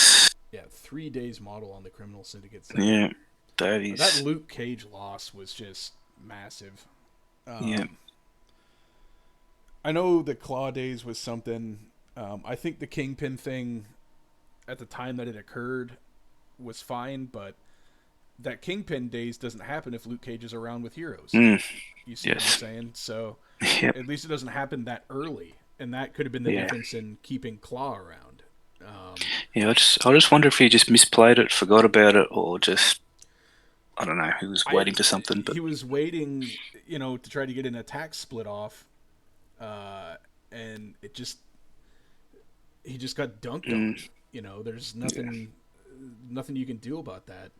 3 days model on the criminal syndicate side. Yeah, that is that Luke Cage loss was just massive. I know the Claw days was something. I think the Kingpin thing at the time that it occurred was fine, but that Kingpin days doesn't happen if Luke Cage is around with heroes. You see what I'm saying? So at least it doesn't happen that early, and that could have been the difference in keeping Claw around. I just wonder if he just misplayed it, forgot about it, or just I don't know. He was waiting for something. But he was waiting, to try to get an attack split off, and he just got dunked on. There's nothing you can do about that.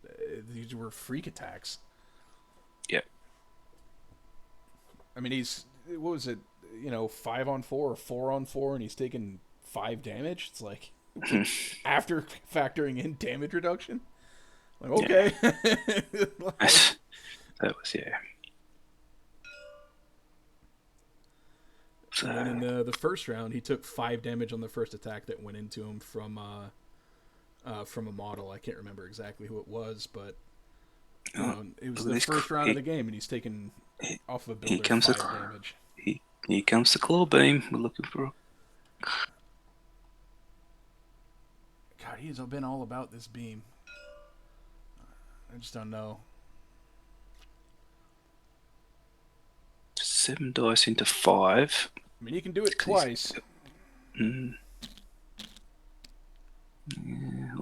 These were freak attacks. Yeah. I mean, what was it? 5-on-4 or 4-on-4, and he's taking 5 damage. It's like after factoring in damage reduction. Like, okay. That was So, and in the first round, he took 5 damage on the first attack that went into him from a model. I can't remember exactly who it was, but it was the first round of the game, and he's taken off of a builder 5 damage. Here comes the claw beam. We're looking for. God, he's been all about this beam. I just don't know. 7 dice into 5. I mean, you can do it twice. Well,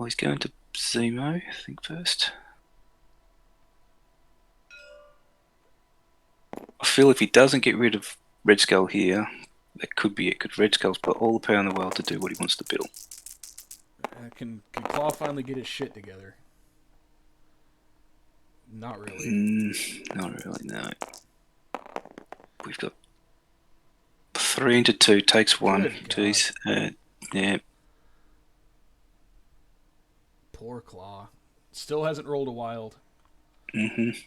he's going to Zemo, I think, first. I feel if he doesn't get rid of Red Skull here, that could be it, because Red Skull's put all the power in the world to do what he wants to build. Can Claw finally get his shit together? Not really. Not really, no. We've got 3 into 2, takes 1. Jeez. Yeah. Poor Claw. Still hasn't rolled a wild. This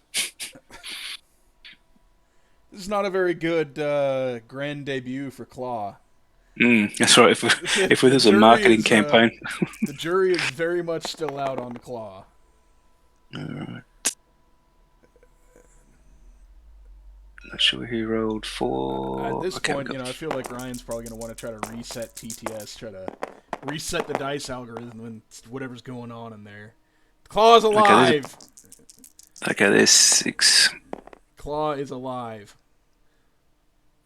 is not a very good grand debut for Claw. That's right. If there's a marketing campaign. The jury is very much still out on Claw. Alright. Not sure he rolled 4. At this point, I feel like Ryan's probably going to want to try to reset TTS, try to reset the dice algorithm and whatever's going on in there. Claw's alive! Okay, there's 6. Claw is alive.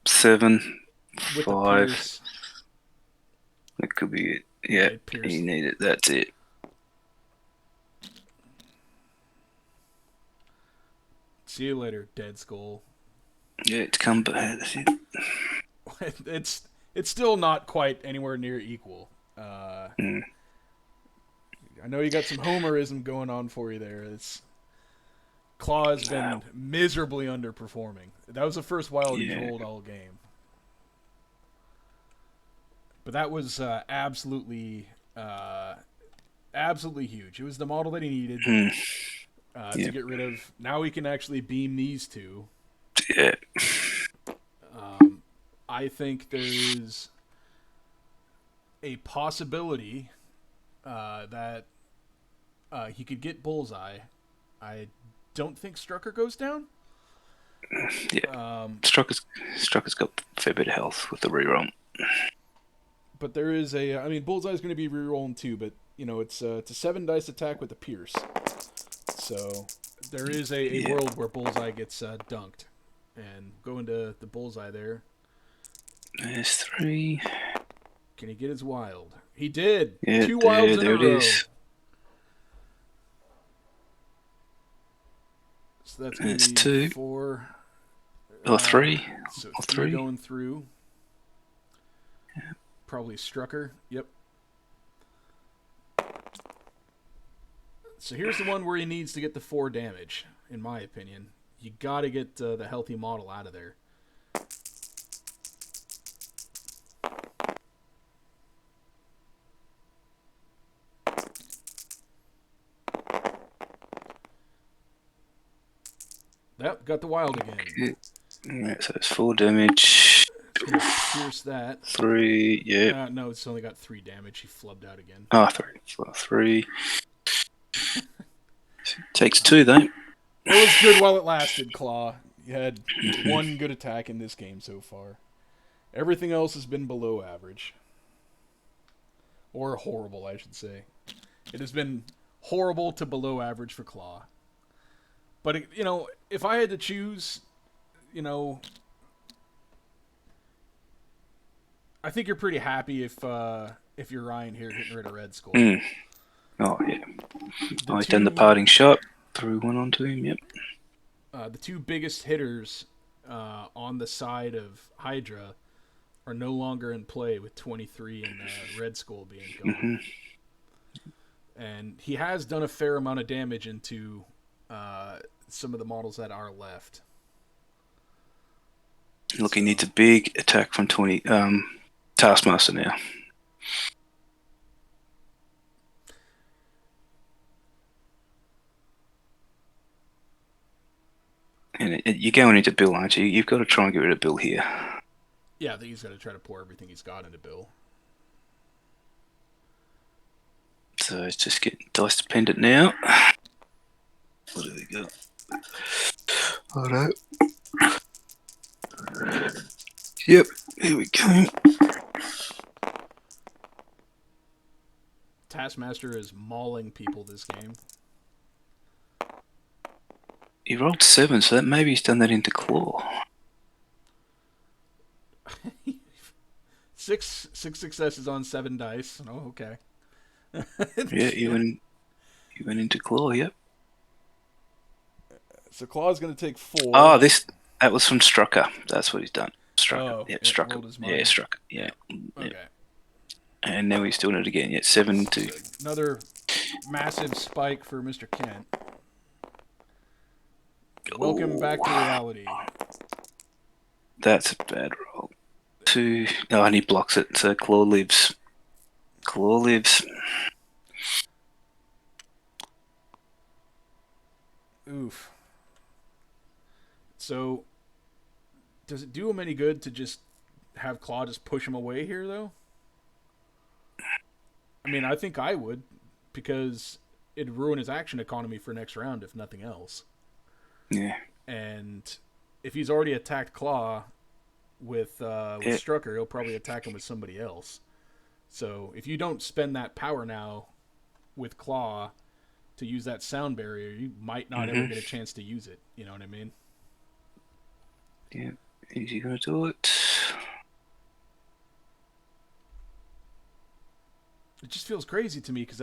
7. With 5. That could be it. Yeah, he needed. That's it. See you later, Dead Skull. Yeah, it's come back. That's it. It's still not quite anywhere near equal. I know you got some homerism going on for you there. Claw has been miserably underperforming. That was the first wild he's rolled all game. But that was absolutely huge. It was the model that he needed to get rid of. Now we can actually beam these two. Yeah. I think there's a possibility that he could get Bullseye. I don't think Strucker goes down. Yeah. Strucker's got a fair bit of health with the reroll. But there is Bullseye's going to be rerolling too, but it's a 7 dice attack with a pierce. So There is a world where Bullseye gets dunked. And go into the Bullseye there. There's 3. Can he get his wild? He did. Yeah, 2 wilds in there a it row. is. So that's going to be 2. 4. Or 3. So Or 3 3. going through. Yeah. Probably Strucker. Yep. So here's the one where he needs to get the 4 damage, in my opinion. You got to get the healthy model out of there. Yep, got the wild again. Yeah, so it's 4 damage. Pierce that. 3, yeah. No, it's only got 3 damage. He flubbed out again. Oh, 3. 3. Takes 2, though. It was good while it lasted, Claw. You had 1 good attack in this game so far. Everything else has been below average. Or horrible, I should say. It has been horrible to below average for Claw. But, if I had to choose, I think you're pretty happy if you're Ryan here getting rid of Red Skull. Oh, yeah. He's done the parting shot. Threw 1 onto him, yep. The 2 biggest hitters on the side of Hydra are no longer in play with 23 and Red Skull being gone. And he has done a fair amount of damage into some of the models that are left. Look, he needs a big attack from 20 Taskmaster now. And you're going into Bill, aren't you? You've got to try and get rid of Bill here. Yeah, I think he's got to try to pour everything he's got into Bill. So it's just getting dice dependent now. What do we got? Righto. Yep, here we go. Taskmaster is mauling people this game. He rolled 7, so that maybe he's done that into Claw. 6 successes on 7 dice. Oh, okay. Yeah, he went into Claw, yep. So Claw's going to take 4. Oh, that was from Strucker. That's what he's done. Strucker. Oh, yeah, Strucker. Yeah, Strucker. Yeah. Okay. Yep. And now he's doing it again. Yeah, 7 to... Another massive spike for Mr. Kent. Welcome back to reality. That's a bad roll. 2... Oh, and he blocks it, so Claw lives. Claw lives. Oof. So, does it do him any good to just have Claw just push him away here, though? I mean, I think I would, because it'd ruin his action economy for next round, if nothing else. Yeah. And if he's already attacked Claw with Strucker, he'll probably attack him with somebody else. So if you don't spend that power now with Claw to use that sound barrier, you might not ever get a chance to use it. You know what I mean? Yeah. Is he going to do it? It just feels crazy to me because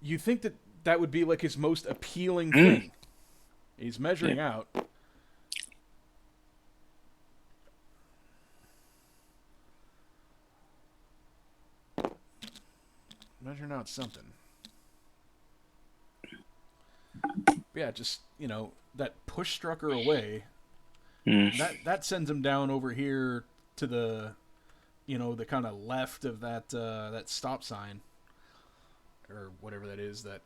you think that would be like his most appealing thing. He's measuring out. Measuring out something. Yeah, just, that push Strucker away. That sends him down over here to the, the kind of left of that stop sign. Or whatever that is, that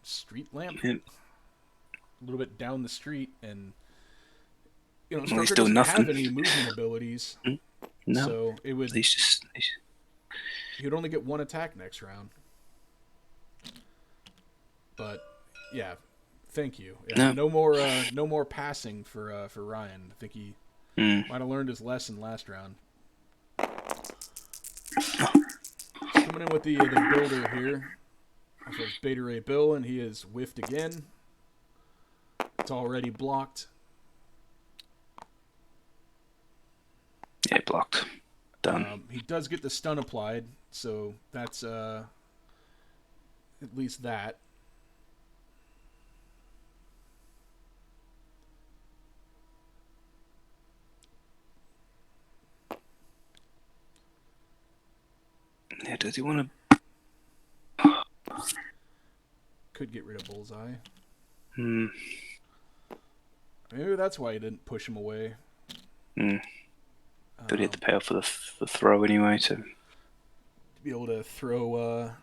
street lamp. Yep. A little bit down the street, and Strucker doesn't nothing. have any movement abilities. No. So it would. He's just. He would only get 1 attack next round. But yeah, thank you. Yeah, no more passing for Ryan. I think he might have learned his lesson last round. Coming in with the builder here. Off of Beta Ray Bill, and he is whiffed again. It's already blocked. Yeah, blocked. Done. He does get the stun applied, so that's at least that. Yeah, does he want to? Could get rid of Bullseye. Hmm. Maybe that's why he didn't push him away. But he had the power for the throw anyway, so To be able to throw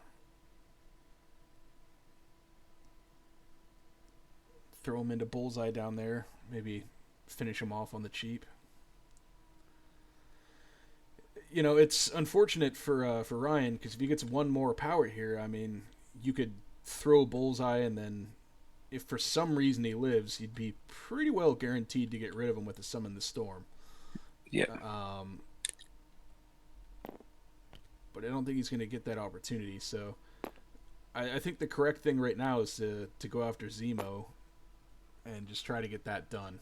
him into Bullseye down there. Maybe finish him off on the cheap. You know, it's unfortunate for Ryan, because if he gets one more power here, I mean, you could throw Bullseye, and then if for some reason he lives, you'd be pretty well guaranteed to get rid of him with the Summon the Storm. yeah. But I don't think he's going to get that opportunity, so I think the correct thing right now is to go after Zemo and just try to get that done.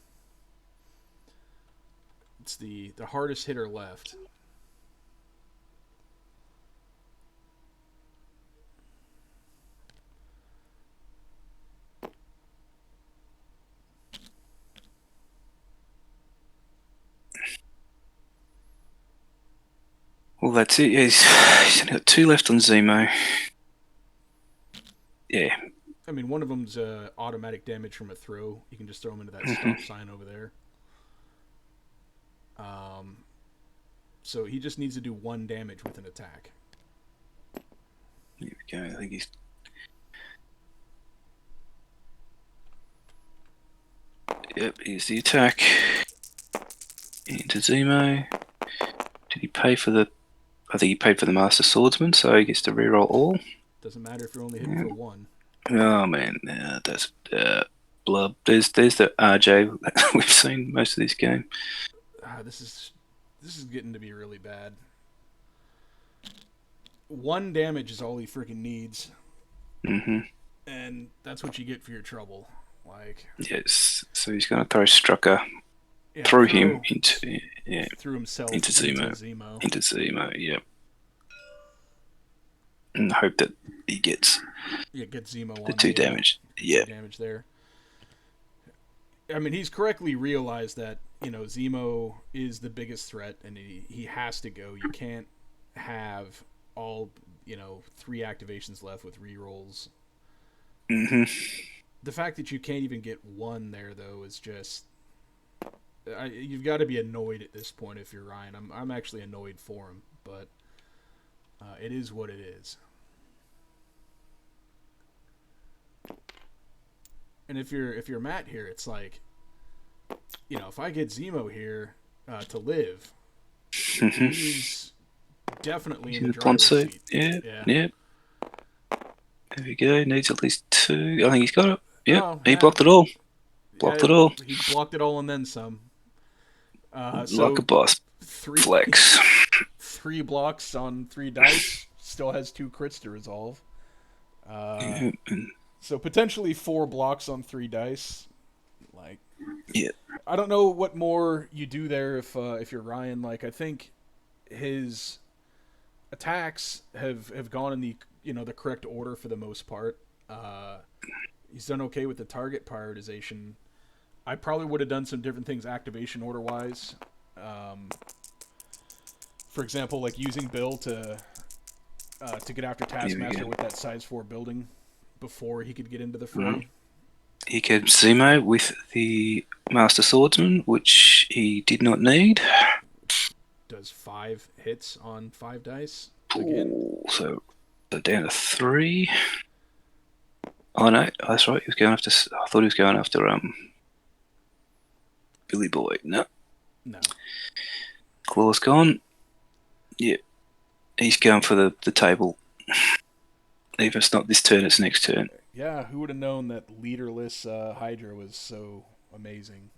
It's the hardest hitter left. Well, that's it. He's only got 2 left on Zemo. Yeah. I mean, one of them's automatic damage from a throw. You can just throw him into that stop sign over there. So he just needs to do 1 damage with an attack. Here we go. I think he's. Yep, here's the attack. Into Zemo. Did he pay for the. I think he paid for the Master Swordsman, so he gets to reroll all. Doesn't matter if you're only hitting for 1. Oh man, that's blub. There's the RJ. We've seen most of this game. This is getting to be really bad. 1 damage is all he freaking needs. And that's what you get for your trouble. Like, yes, so he's going to throw Strucker through him into through himself into Zemo. Into Zemo, yep. And hope that he gets get Zemo the on 2 damage. Yeah, damage there. I mean, he's correctly realized that, you know, Zemo is the biggest threat, and he has to go. You can't have all, you know, 3 activations left with rerolls. The fact that you can't even get 1 there, though, is just... you've got to be annoyed at this point if you're Ryan. I'm actually annoyed for him, but it is what it is. And if you're Matt here, it's like, you know, if I get Zemo here to live, he's definitely in the driver's seat. Yeah. There we go. Needs at least 2. I think he's got it. Yep. He blocked it all. Blocked it all. He blocked it all and then some. Like a boss. Flex. 3 blocks on 3 dice. Still has 2 crits to resolve. So potentially 4 blocks on 3 dice. Like, yeah. I don't know what more you do there if you're Ryan. Like, I think his attacks have gone in the correct order for the most part. He's done okay with the target prioritization. I probably would have done some different things activation order wise. For example, like using Bill to get after Taskmaster with that size 4 building before he could get into the fray. He gave Zemo with the Master Swordsman, which he did not need. Does 5 hits on 5 dice again. So down to 3. Oh no, that's right. He was going after. I thought he was going after Billy Boy. No. Claw's gone. Yeah, he's going for the table. Even if it's not this turn, it's next turn. Yeah, who would have known that leaderless Hydra was so amazing?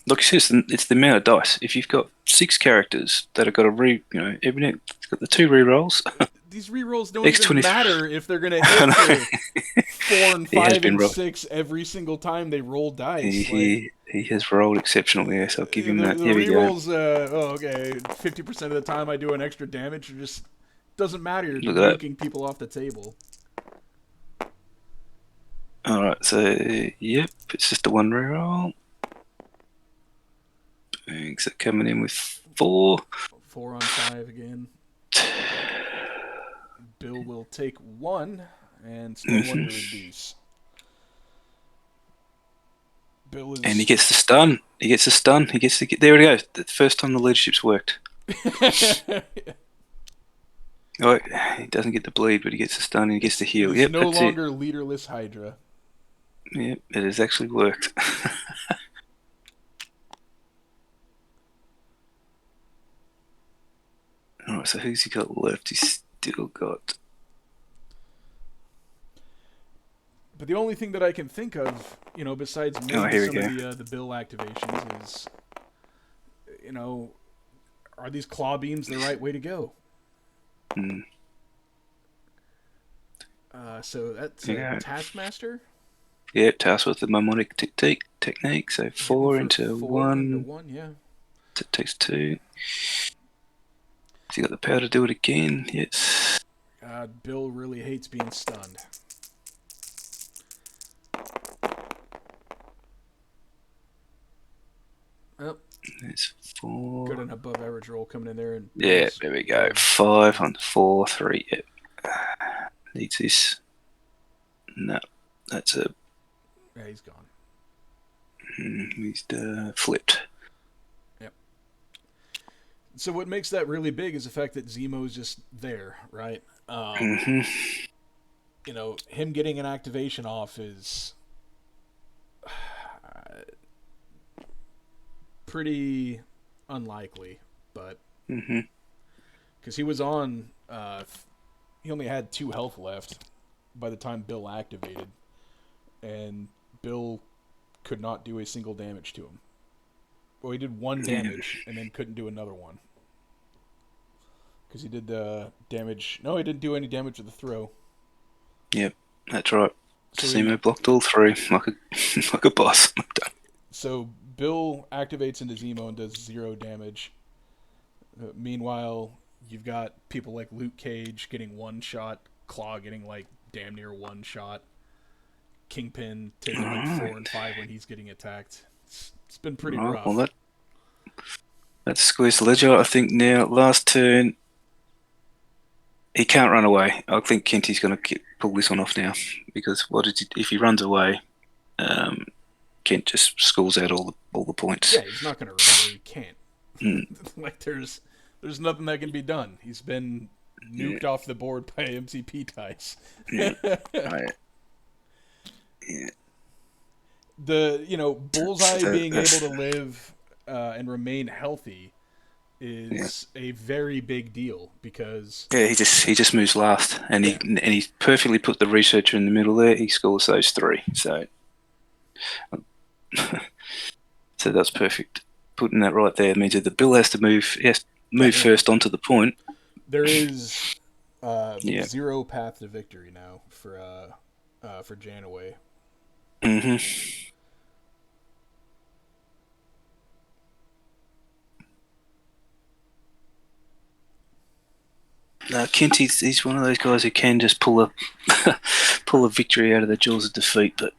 Look, it's the amount of dice. If you've got 6 characters that have got everything, got the 2 rerolls. These rerolls don't even matter if they're going to hit 4 and He has 5 been and rolled. 6 every single time they roll He, dice. Like he he has rolled exceptionally. Yes, I'll give him the that. Here we go. rerolls. 50% of the time I do an extra damage. It just doesn't matter. You're Look at that. nuking people off the table. All right, so yep, it's just a one reroll. Thanks. Coming in with 4. 4 on 5 again. Bill will take 1 and spend 1 to reduce. Bill is. And he gets the stun. He gets the stun. He gets the. There we go. The first time the leadership's worked. Oh, he doesn't get the bleed, but he gets the stun and he gets the heal. It is Yep, no that's longer leaderless Hydra. Yep, it has actually worked. Alright, so who's he got left? He's still got. But the only thing that I can think of, besides maybe some of the Bill activations is, are these claw beams the right way to go? So that's Taskmaster? Yeah, task with the mnemonic technique. So 4 into 1. Yeah. So it takes 2. Has he got the power to do it again? Yes. Bill really hates being stunned. Oh. There's 4. Good and above average roll coming in there. And yeah, there we go. 5 on 4, 3. Yep. Needs this. No, that's a. Yeah, he's gone. He's flipped. Yep. So what makes that really big is the fact that Zemo's just there, right? Him getting an activation off is pretty unlikely, but because he was on, he only had 2 health left by the time Bill activated, and Bill could not do a single damage to him. Well, he did 1 damage and then couldn't do another one because he did damage. No, he didn't do any damage with the throw. Yep, that's right. So Zemo blocked all 3 like a boss. So Bill activates into Zemo and does 0 damage. Meanwhile, you've got people like Luke Cage getting 1 shot, Claw getting like damn near 1 shot, Kingpin taking like 4 and 5 when he's getting attacked. It's been pretty rough. Well, that squeezed the ledger. I think now last turn he can't run away. I think Kenty's going to pull this one off now because if he runs away, Kent just scores out all the points. Yeah, he's not going to run away. He can't. Like there's nothing that can be done. He's been nuked off the board by MCP dice. The Bullseye being able to live and remain healthy is a very big deal because he just moves last and he perfectly put the researcher in the middle there. He scores those 3, so so that's perfect. Putting that right there means that the Bill has to move first onto the point. There is 0 path to victory now for Janaway. Kent, he's one of those guys who can just pull a victory out of the jaws of defeat. But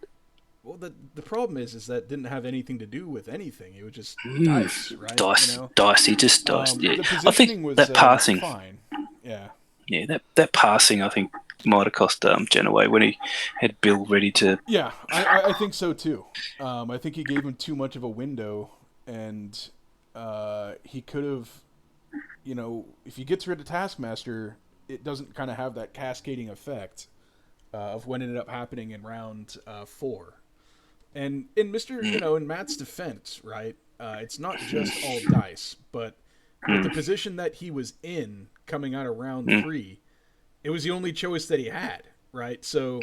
the problem is that didn't have anything to do with anything. It was just dice, right? Dice. He just diced. Yeah, I think that passing. Fine. Yeah. Yeah, that passing I think might have cost Janaway when he had Bill ready to. Yeah, I think so too. I think he gave him too much of a window, and he could have. If he gets rid of Taskmaster, it doesn't kind of have that cascading effect of what ended up happening in round 4. And in in Matt's defense, right, it's not just all dice, but with the position that he was in coming out of round 3, it was the only choice that he had, right? So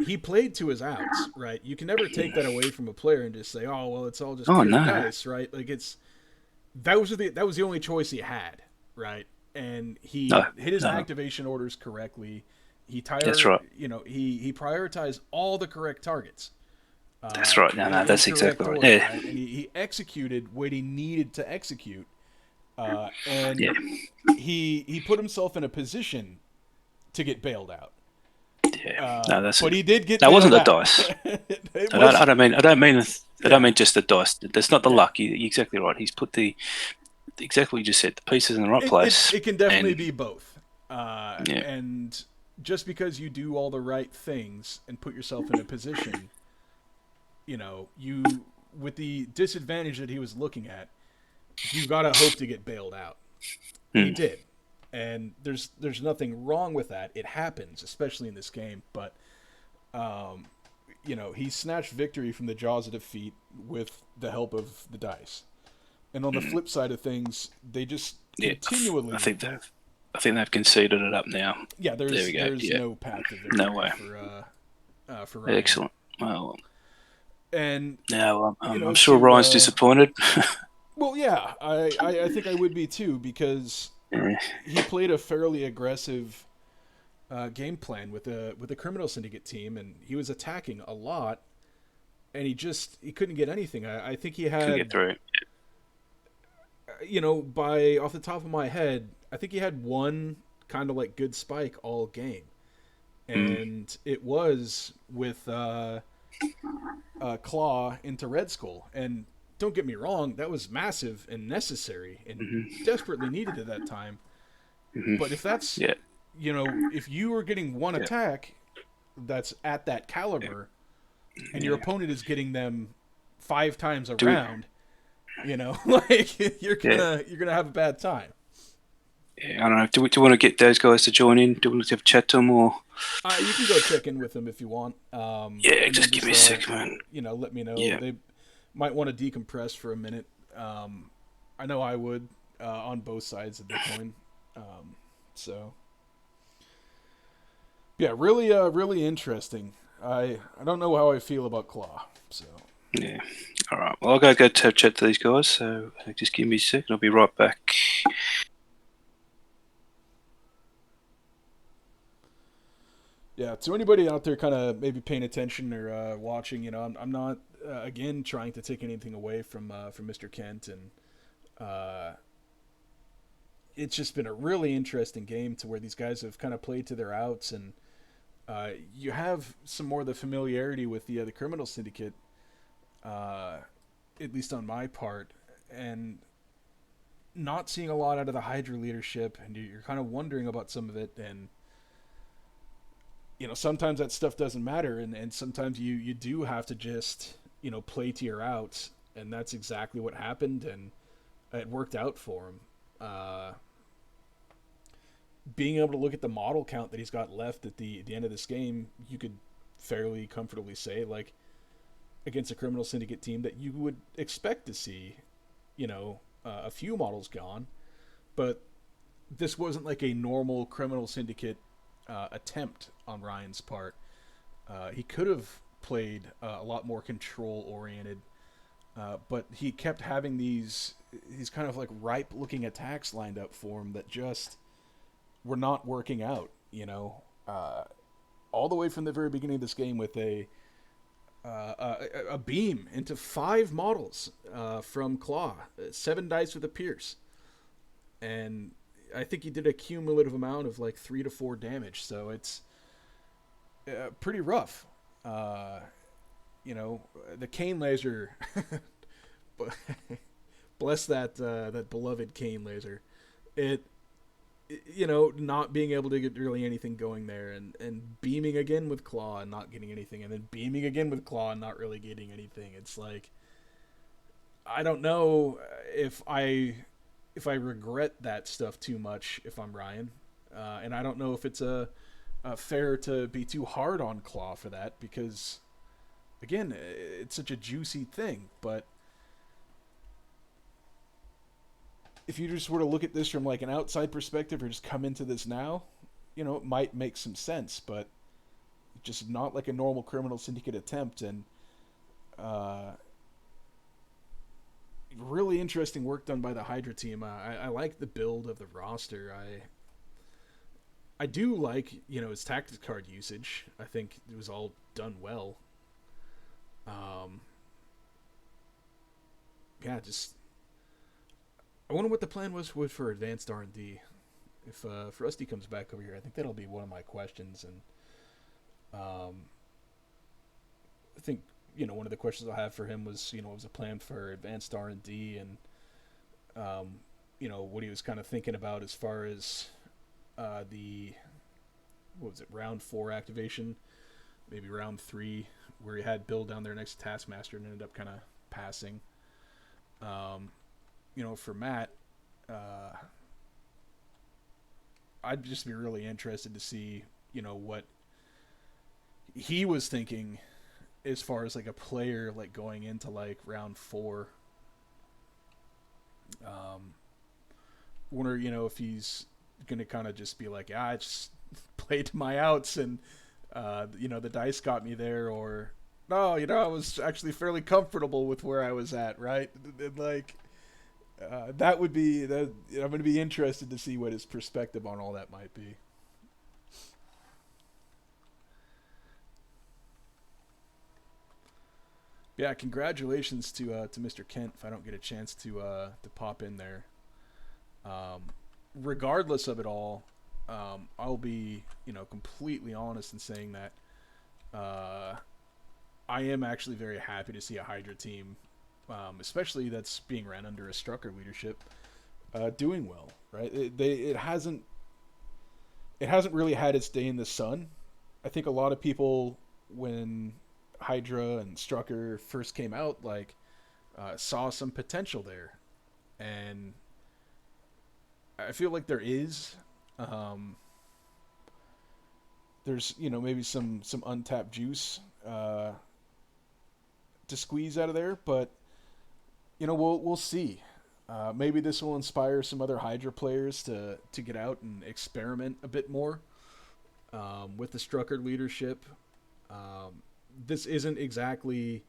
he played to his outs, right? You can never take that away from a player and just say, oh, well, it's all just pure dice, right? Like that was the only choice he had, right? And he hit his activation orders correctly, That's right. He prioritized all the correct targets. That's right. No, In that's exactly correct right. order, Yeah, right? And he executed what he needed to execute, and yeah, he put himself in a position to get bailed out. yeah. No, that's But it. he did get That wasn't bailed the out. dice. It I don't. was, I don't mean. I don't mean. I don't yeah, mean just the dice. That's not the yeah. luck. You're exactly right. He's put the exactly what you just said. The pieces in the right It place, it can definitely and be both. yeah, And just because you do all the right things and put yourself in a position, you with the disadvantage that he was looking at, you gotta hope to get bailed out, and he mm, did. And there's nothing wrong with that. It happens, especially in this game. But he snatched victory from the jaws of defeat with the help of the dice. And on the flip side of things, they just yeah. I continually, think they've. I think they've conceded it up now. yeah. There There's we go. there's Yeah. no path to No victory way. for Ryan. Excellent. Well, And now I'm sure to Ryan's disappointed. well, yeah, I think I would be too, because Yeah. he played a fairly aggressive game plan with the criminal syndicate team, and he was attacking a lot, and he couldn't get anything. I think he Couldn't get had, through. by off the top of my head, I think he had one kind of like good spike all game, Mm, and it was with Claw into Red Skull. And don't get me wrong, that was massive and necessary and hmm desperately needed at that time. hmm But if that's, Yeah. if you are getting one Yeah. attack that's at that caliber, and your Yeah. opponent is getting them 5 times Do we? around, like you're Yeah. gonna have a bad time. Yeah. I don't know. Do you want to get those guys to join in? Do you want to have a chat to them or? You can go check in with them if you want, Yeah. and then Just give just me a second, man. let me know. Yeah. They might want to decompress for a minute. I know I would, on both sides of the coin. So yeah, really interesting. I don't know how I feel about Claw. So Yeah. All right. Well, I'll go have a chat to these guys. So just give me a second. I'll be right back. yeah, to anybody out there, kind of maybe paying attention or watching, I'm not again trying to take anything away from Mr. Kent, and uh, it's just been a really interesting game to where these guys have kind of played to their outs, and you have some more of the familiarity with the criminal syndicate, uh, at least on my part, and not seeing a lot out of the Hydra leadership, and you're kind of wondering about some of it, and sometimes that stuff doesn't matter, and sometimes you do have to just play to your outs, and that's exactly what happened, and it worked out for him. Being able to look at the model count that he's got left at the end of this game, you could fairly comfortably say, like, against a criminal syndicate team, that you would expect to see, a few models gone, but this wasn't like a normal criminal syndicate attempt on Ryan's part. He could have played a lot more control oriented, but he kept having these kind of like ripe looking attacks lined up for him that just were not working out. All the way from the very beginning of this game with a beam into 5 models from Claw, 7 dice with a Pierce, and I think he did a cumulative amount of like 3 to 4 damage. So it's pretty rough. The cane laser. Bless that beloved cane laser. It not being able to get really anything going there, and beaming again with Claw and not getting anything, and then beaming again with Claw and not really getting anything. It's like, I don't know if I regret that stuff too much if I'm Ryan, and I don't know if it's fair to be too hard on Claw for that, because again, it's such a juicy thing. But if you just were to look at this from like an outside perspective, or just come into this now, it might make some sense, but just not like a normal criminal syndicate attempt. And really interesting work done by the Hydra team. I like the build of the roster. I do like, his tactics card usage. I think it was all done well. Um, yeah, just I wonder what the plan was for advanced R&D. If Rusty comes back over here, I think that'll be one of my questions. And I think one of the questions I have for him was what was a plan for advanced R&D, and what he was kind of thinking about as far as the what was it, round 4 activation, maybe round 3, where he had Bill down there next to Taskmaster and ended up kind of passing. For Matt, I'd just be really interested to see, what he was thinking as far as like a player like going into like round 4. Wonder, if he's gonna kind of just be like, I just played my outs and the dice got me there, or no, I was actually fairly comfortable with where I was at, right? And like that would be that. I'm going to be interested to see what his perspective on all that might be. Yeah, congratulations to Mr. Kent. If I don't get a chance to pop in there, regardless of it all, I'll be completely honest in saying that I am actually very happy to see a Hydra team, especially that's being ran under a Strucker leadership, doing well. Right? It hasn't really had its day in the sun. I think a lot of people, when Hydra and Strucker first came out, like saw some potential there, and I feel like there is. There's maybe some untapped juice to squeeze out of there, but we'll see. Maybe this will inspire some other Hydra players to get out and experiment a bit more with the Strucker leadership. This isn't exactly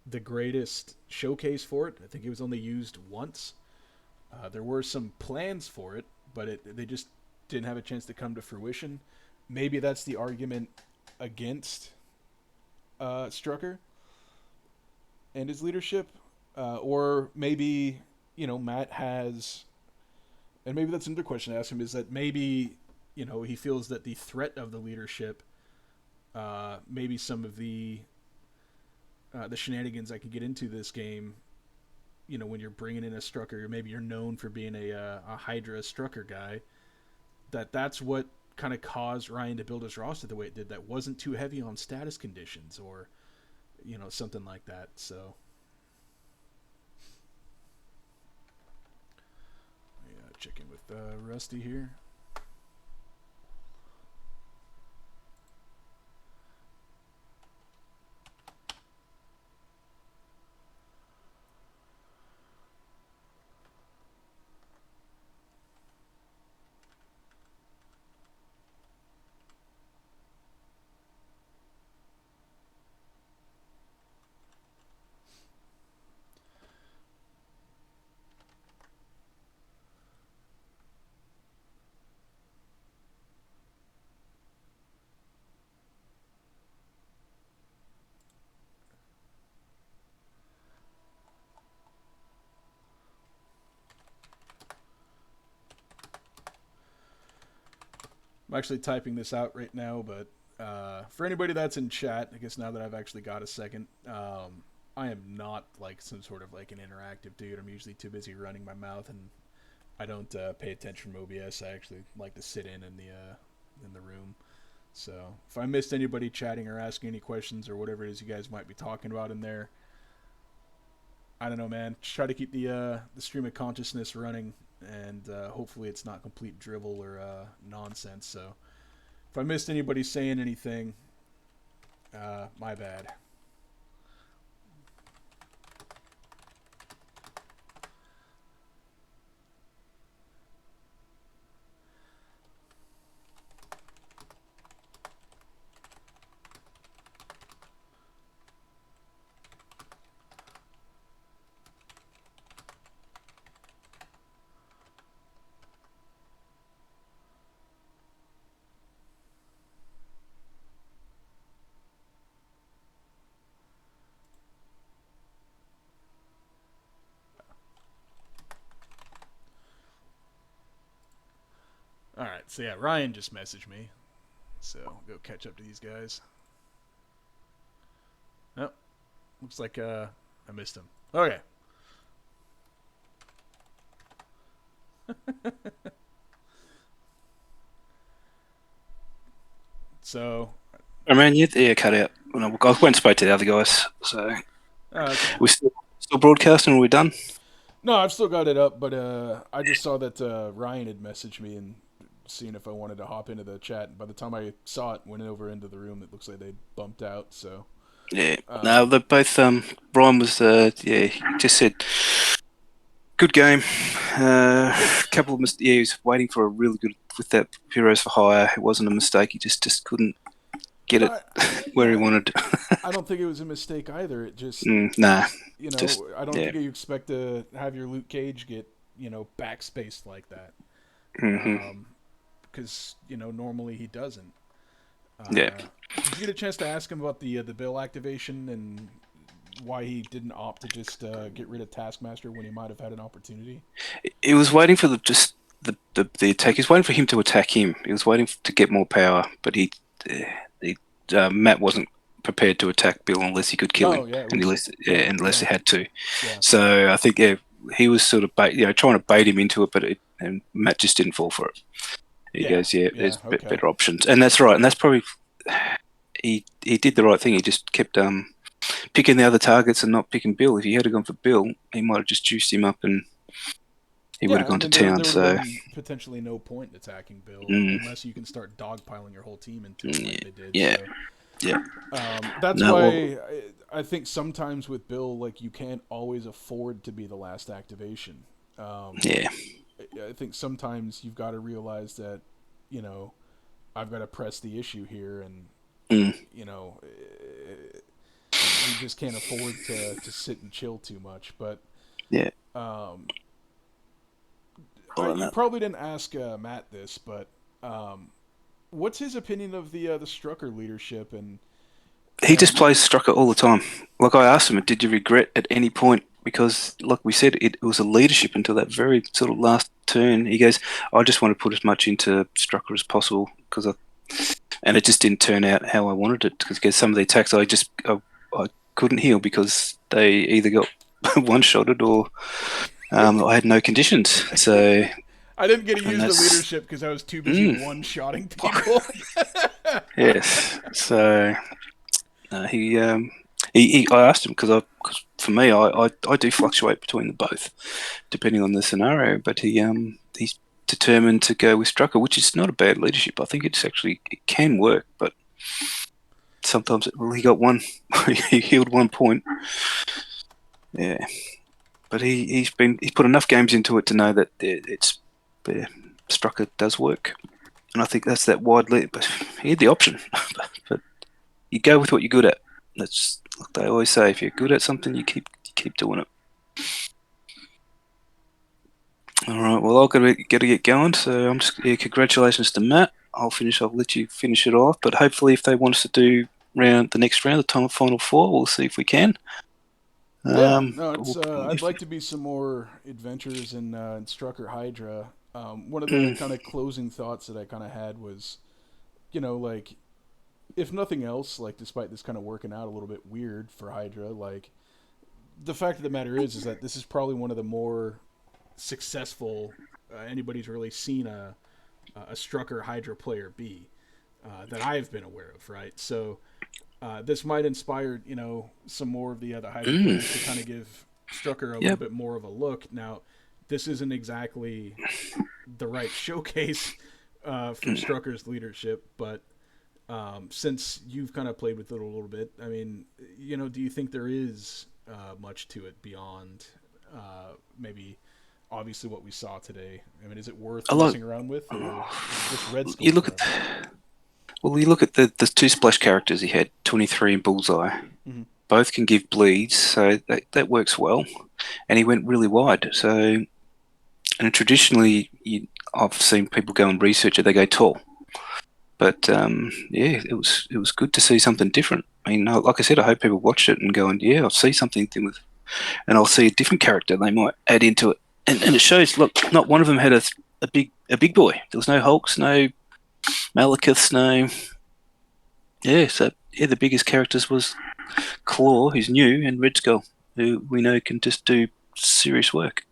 the greatest showcase for it. I think it was only used once. There were some plans for it, but they just didn't have a chance to come to fruition. Maybe that's the argument against Strucker and his leadership. Or maybe, Matt has... And maybe that's another question to ask him, is that maybe, he feels that the threat of the leadership, maybe some of the shenanigans I could get into this game, when you're bringing in a Strucker, maybe you're known for being a Hydra Strucker guy, that's what kind of caused Ryan to build his roster the way it did, that wasn't too heavy on status conditions or, something like that. So, yeah, check in with Rusty here. I'm actually typing this out right now, but for anybody that's in chat, I guess now that I've actually got a second, I am not like some sort of like an interactive dude. I'm usually too busy running my mouth, and I don't pay attention from OBS. I actually like to sit in the room. So if I missed anybody chatting or asking any questions or whatever it is you guys might be talking about in there, I don't know, man. Just try to keep the stream of consciousness running, and hopefully it's not complete drivel or nonsense. So if I missed anybody saying anything, my bad. So yeah, Ryan just messaged me. So I'll go catch up to these guys. Oh, looks like I missed him. Okay. So. I mean, yeah, cut out. I went and spoke to the other guys. So Okay. we still broadcasting, or are we done? No, I've still got it up, but I just saw that Ryan had messaged me and seeing if I wanted to hop into the chat. And by the time I saw it, went over into the room, it looks like they bumped out. So Yeah. No, they're both. Brian was. He just said, good game. Couple of mistakes. Yeah, he was waiting for a really good with that Heroes for Hire. It wasn't a mistake. He just couldn't get it where he wanted. I don't think it was a mistake either. It just nah. You know, I don't think you expect to have your Luke Cage get backspaced like that. Because normally he doesn't. Yeah. Did you get a chance to ask him about the Bill activation and why he didn't opt to just get rid of Taskmaster when he might have had an opportunity? He was waiting for the attack. He was waiting for him to attack him. He was waiting to get more power, but Matt wasn't prepared to attack Bill unless he could kill him, unless he had to. Yeah. So I think he was sort of trying to bait him into it, and Matt just didn't fall for it. He goes, there's better options, and that's right, and that's probably he did the right thing. He just kept picking the other targets and not picking Bill. If he had gone for Bill, he might have just juiced him up and he would have gone to town. There potentially no point in attacking Bill unless you can start dogpiling your whole team into it like they did. Yeah. So. Yeah. That's why I think sometimes with Bill, like, you can't always afford to be the last activation. Yeah. I think sometimes you've got to realize that, I've got to press the issue here, and you just can't afford to sit and chill too much. But yeah. You probably didn't ask Matt this, but what's his opinion of the Strucker leadership? And he just plays Strucker all the time. Like, I asked him, did you regret at any point? Because, like we said, it was a leadership until that very sort of last turn. He goes, I just want to put as much into Strucker as possible and it just didn't turn out how I wanted it. Because some of the attacks I couldn't heal because they either got one-shotted or I had no conditions. So I didn't get to use the leadership because I was too busy one-shotting people. Yes. So I asked him because for me I do fluctuate between the both depending on the scenario, but he's determined to go with Strucker, which is not a bad leadership. I think it can work, but sometimes he got one. He healed 1 point. Yeah, but he's put enough games into it to know that Strucker does work, and I think that's that wide lead. But he had the option, but you go with what you're good at. That's like they always say. If you're good at something, you keep doing it. All right. Well, I've got to get going. So I'm just congratulations to Matt. I'll let you finish it off. But hopefully, if they want us to do the next round, the final four, we'll see if we can. I'd like to be some more adventures in Strucker Hydra. One of the kind of closing thoughts that I kind of had was, like, if nothing else, like, despite this kind of working out a little bit weird for Hydra, like, the fact of the matter is that this is probably one of the more successful anybody's really seen a Strucker Hydra player be that I've been aware of, right? So this might inspire, some more of the other Hydra players to kind of give Strucker a little bit more of a look. Now, this isn't exactly the right showcase for Strucker's leadership, but since you've kind of played with it a little bit, I mean, do you think there is much to it beyond maybe obviously what we saw today? I mean, is it worth messing around with, or just Red Skull? You look at the two splash characters he had, 23 and Bullseye. Mm-hmm. Both can give bleeds, so that works well. And he went really wide. So, and traditionally, I've seen people go and research it. They go tall. But it was good to see something different. I mean, like I said, I hope people watch it and go, and I'll see something with, and I'll see a different character they might add into it. And it shows. Look, not one of them had a big a big boy. There was no Hulks, no Malekiths, no. Yeah, so yeah, the biggest characters was Claw, who's new, and Red Skull, who we know can just do serious work.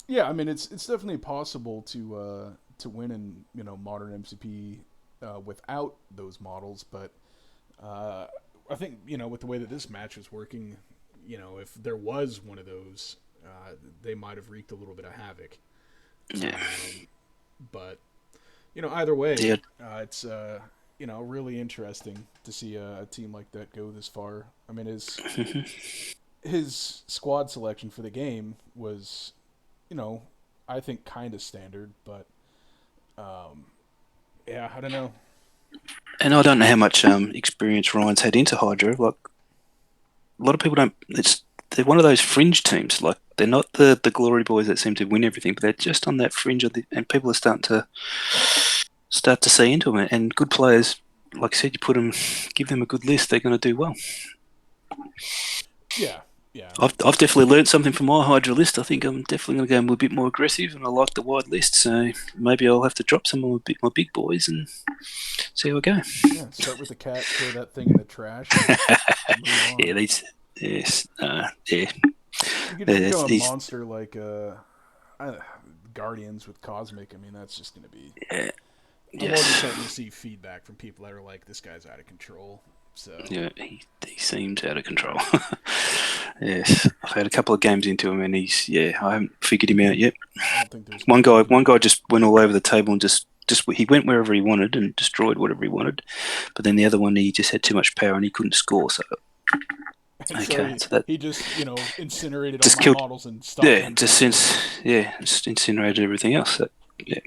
Yeah, I mean it's definitely possible to win in modern MCP without those models, but I think with the way that this match is working, if there was one of those, they might have wreaked a little bit of havoc. Yeah, But either way, yeah, it's really interesting to see a team like that go this far. I mean, his squad selection for the game was, I think kind of standard, but yeah, I don't know. and I don't know how much experience Ryan's had into Hydra. Like a lot of people don't. They're one of those fringe teams. Like they're not the glory boys that seem to win everything, but they're just on that fringe of and people are start to see into them. And good players, like I said, give them a good list, they're going to do well. Yeah, yeah. I've definitely learned something from my Hydra list. I think I'm definitely going to go a bit more aggressive, and I like the wide list. So maybe I'll have to drop some of my big boys and see how we go. Yeah, start with the cat, throw that thing in the trash, and move on. Yeah, these. Yes, yeah. You could become a monster like Guardians with Cosmic. I mean, that's just going to be. Yeah. I'm already starting to see feedback from people that are like, "This guy's out of control." So yeah, he seems out of control. Yes, I've had a couple of games into him, and I haven't figured him out yet. I don't think there's one guy just went all over the table and just he went wherever he wanted and destroyed whatever he wanted. But then the other one, he just had too much power and he couldn't score. So he just incinerated just all my killed, models and stopped. Yeah, just incinerated everything else. So, yeah.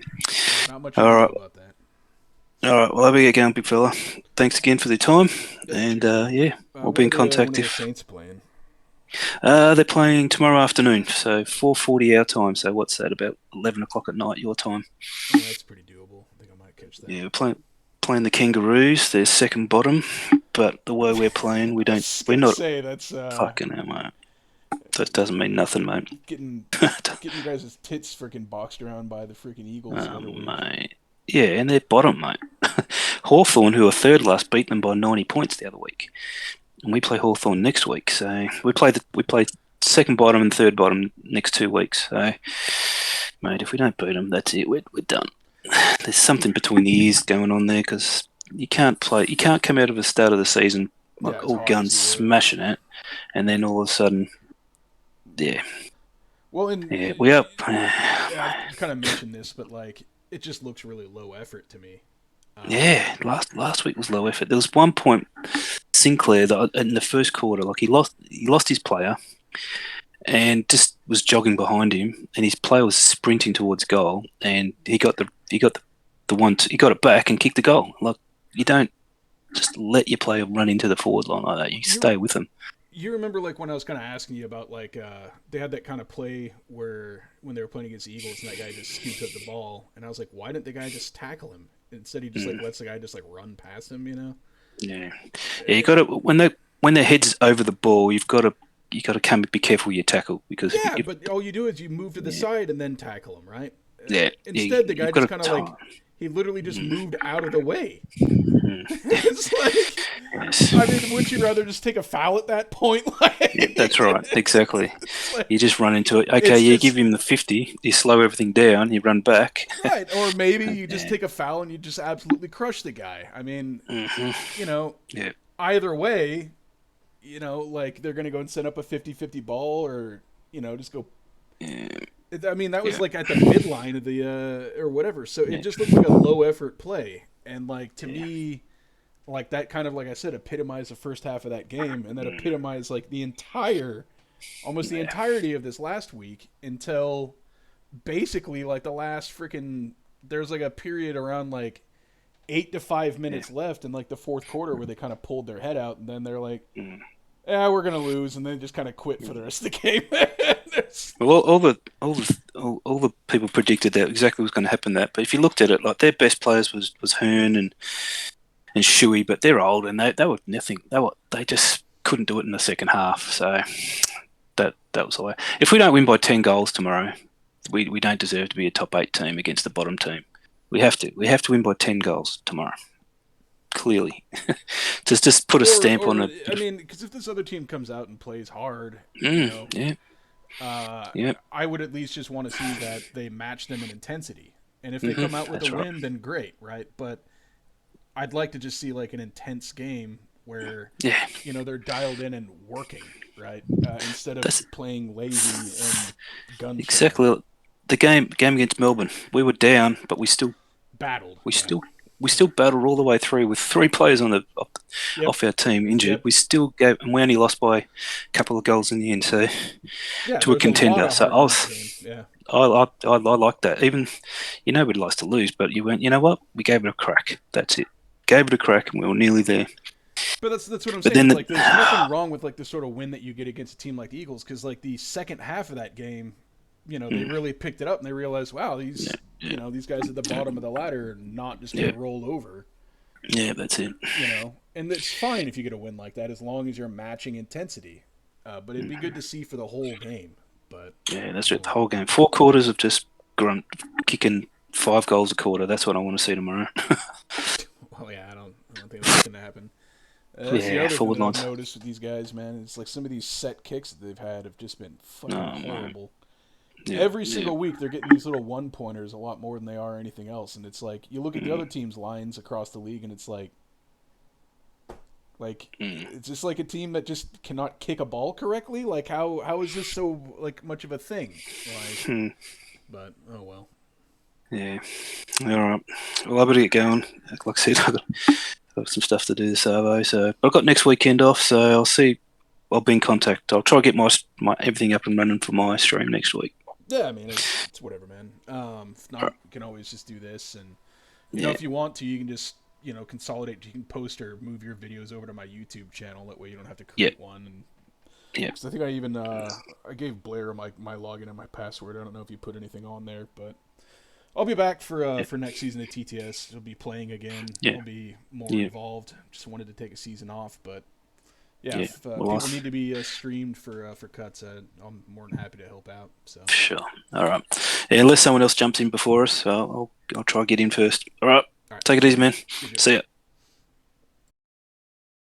Not much all right about that. All right, well, I'll be going, big fella. Thanks again for the time, and we'll be in contact if Saints playing. They're playing tomorrow afternoon, so 4:40 our time. So what's that? About 11 o'clock at night your time. Yeah, that's pretty doable. I think I might catch that. Yeah, we're playing the Kangaroos. They're second bottom, but the way we're playing, we're not. That's fucking hell, mate. That doesn't mean nothing, mate. Getting you guys' tits freaking boxed around by the freaking Eagles. Mate. Yeah, and they're bottom, mate. Hawthorn, who are third last, beat them by 90 points the other week. And we play Hawthorn next week. So we play second bottom and third bottom next 2 weeks. So, mate, if we don't beat them, that's it. We're done. There's something between the ears going on there because you can't come out of the start of the season like all guns smashing it, and then all of a sudden, yeah. Well, we up. I kind of mentioned this, but like, it just looks really low effort to me. Last week was low effort. There was one point Sinclair that in the first quarter, like he lost his player, and just was jogging behind him, and his player was sprinting towards goal, and he got it back and kicked the goal. Like you don't just let your player run into the forward line like that. You stay with them. You remember like when I was kind of asking you about like they had that kind of play where when they were playing against the Eagles and that guy just scooped up the ball, and I was like, why didn't the guy just tackle him? Instead, he just like lets the guy just like run past him, Yeah, you got to when their heads over the ball, you got to be careful you tackle because but all you do is you move to the side and then tackle him, right? Yeah. Instead, the guy just kind of like he literally just moved out of the way. It's like, I mean, wouldn't you rather just take a foul at that point? That's right, exactly. Like, you just run into it. Okay, you give him the 50, you slow everything down, you run back. Right, or maybe you just take a foul and you just absolutely crush the guy. I mean, either way, like they're going to go and set up a 50-50 ball or, just go... I mean, that was like at the midline of the or whatever. So it just looked like a low effort play, and like to me, like that kind of like I said, epitomized the first half of that game, and that epitomized like the almost the entirety of this last week until basically like the last freaking. There's like a period around like 8 to 5 minutes left in like the fourth quarter where they kind of pulled their head out, and then they're like, "Yeah, we're gonna lose," and then just kind of quit for the rest of the game. Well, all the people predicted that exactly was going to happen. But if you looked at it, like their best players was Hearn and Shuey, but they're old and they were nothing. They just couldn't do it in the second half. So that was the way. If we don't win by 10 goals tomorrow, We don't deserve to be a top 8 team against the bottom team. We have to win by 10 goals tomorrow. Clearly, just put a stamp on it. I mean, because if this other team comes out and plays hard, Yeah. I would at least just want to see that they match them in intensity. And if they come out with a win, then great, right? But I'd like to just see like an intense game where they're dialed in and working, right? Instead of playing lazy and guns. Exactly. The game against Melbourne, we were down, but we still battled. We still battled all the way through with 3 players on off our team injured. Yep. We still and we only lost by a couple of goals in the end. So to a contender. So I like that. Even we'd like to lose, but you went. You know what? We gave it a crack. That's it. Gave it a crack, and we were nearly there. But that's what I'm saying. Like, there's nothing wrong with like the sort of win that you get against a team like the Eagles, because like the second half of that game, they really picked it up and they realized, wow, these guys at the bottom of the ladder are not just going to roll over. Yeah, that's it. And it's fine if you get a win like that as long as you're matching intensity. But it'd be good to see for the whole game. But yeah, that's it. The whole game, 4 quarters of just kicking 5 goals a quarter. That's what I want to see tomorrow. Well, yeah, I don't think that's going to happen. That's the other thing that I've noticed with these guys, man. It's like some of these set kicks that they've had have just been fucking horrible. Yeah, every single week they're getting these little 1-pointers a lot more than they are anything else. And it's like, you look at the other teams' lines across the league and it's like it's just like a team that just cannot kick a ball correctly. Like, how is this so like much of a thing? Like, but oh well. Yeah. All right. Well, I better get going. Like I said, I've got some stuff to do this Arvo. So I've got next weekend off, so I'll see. I'll be in contact. I'll try to get my everything up and running for my stream next week. Yeah, I mean, it's whatever, man. If not, you can always just do this, and if you want to, you can just consolidate. You can post or move your videos over to my YouTube channel. That way, you don't have to create one. And because I think I even I gave Blair my login and my password. I don't know if you put anything on there, but I'll be back for next season of TTS. I'll be playing again. I'll be more involved. Just wanted to take a season off, but. If people need to be streamed for cuts, I'm more than happy to help out. So sure, all right. Yeah, unless someone else jumps in before us, I'll try to get in first. All right. Take it easy, man. See ya.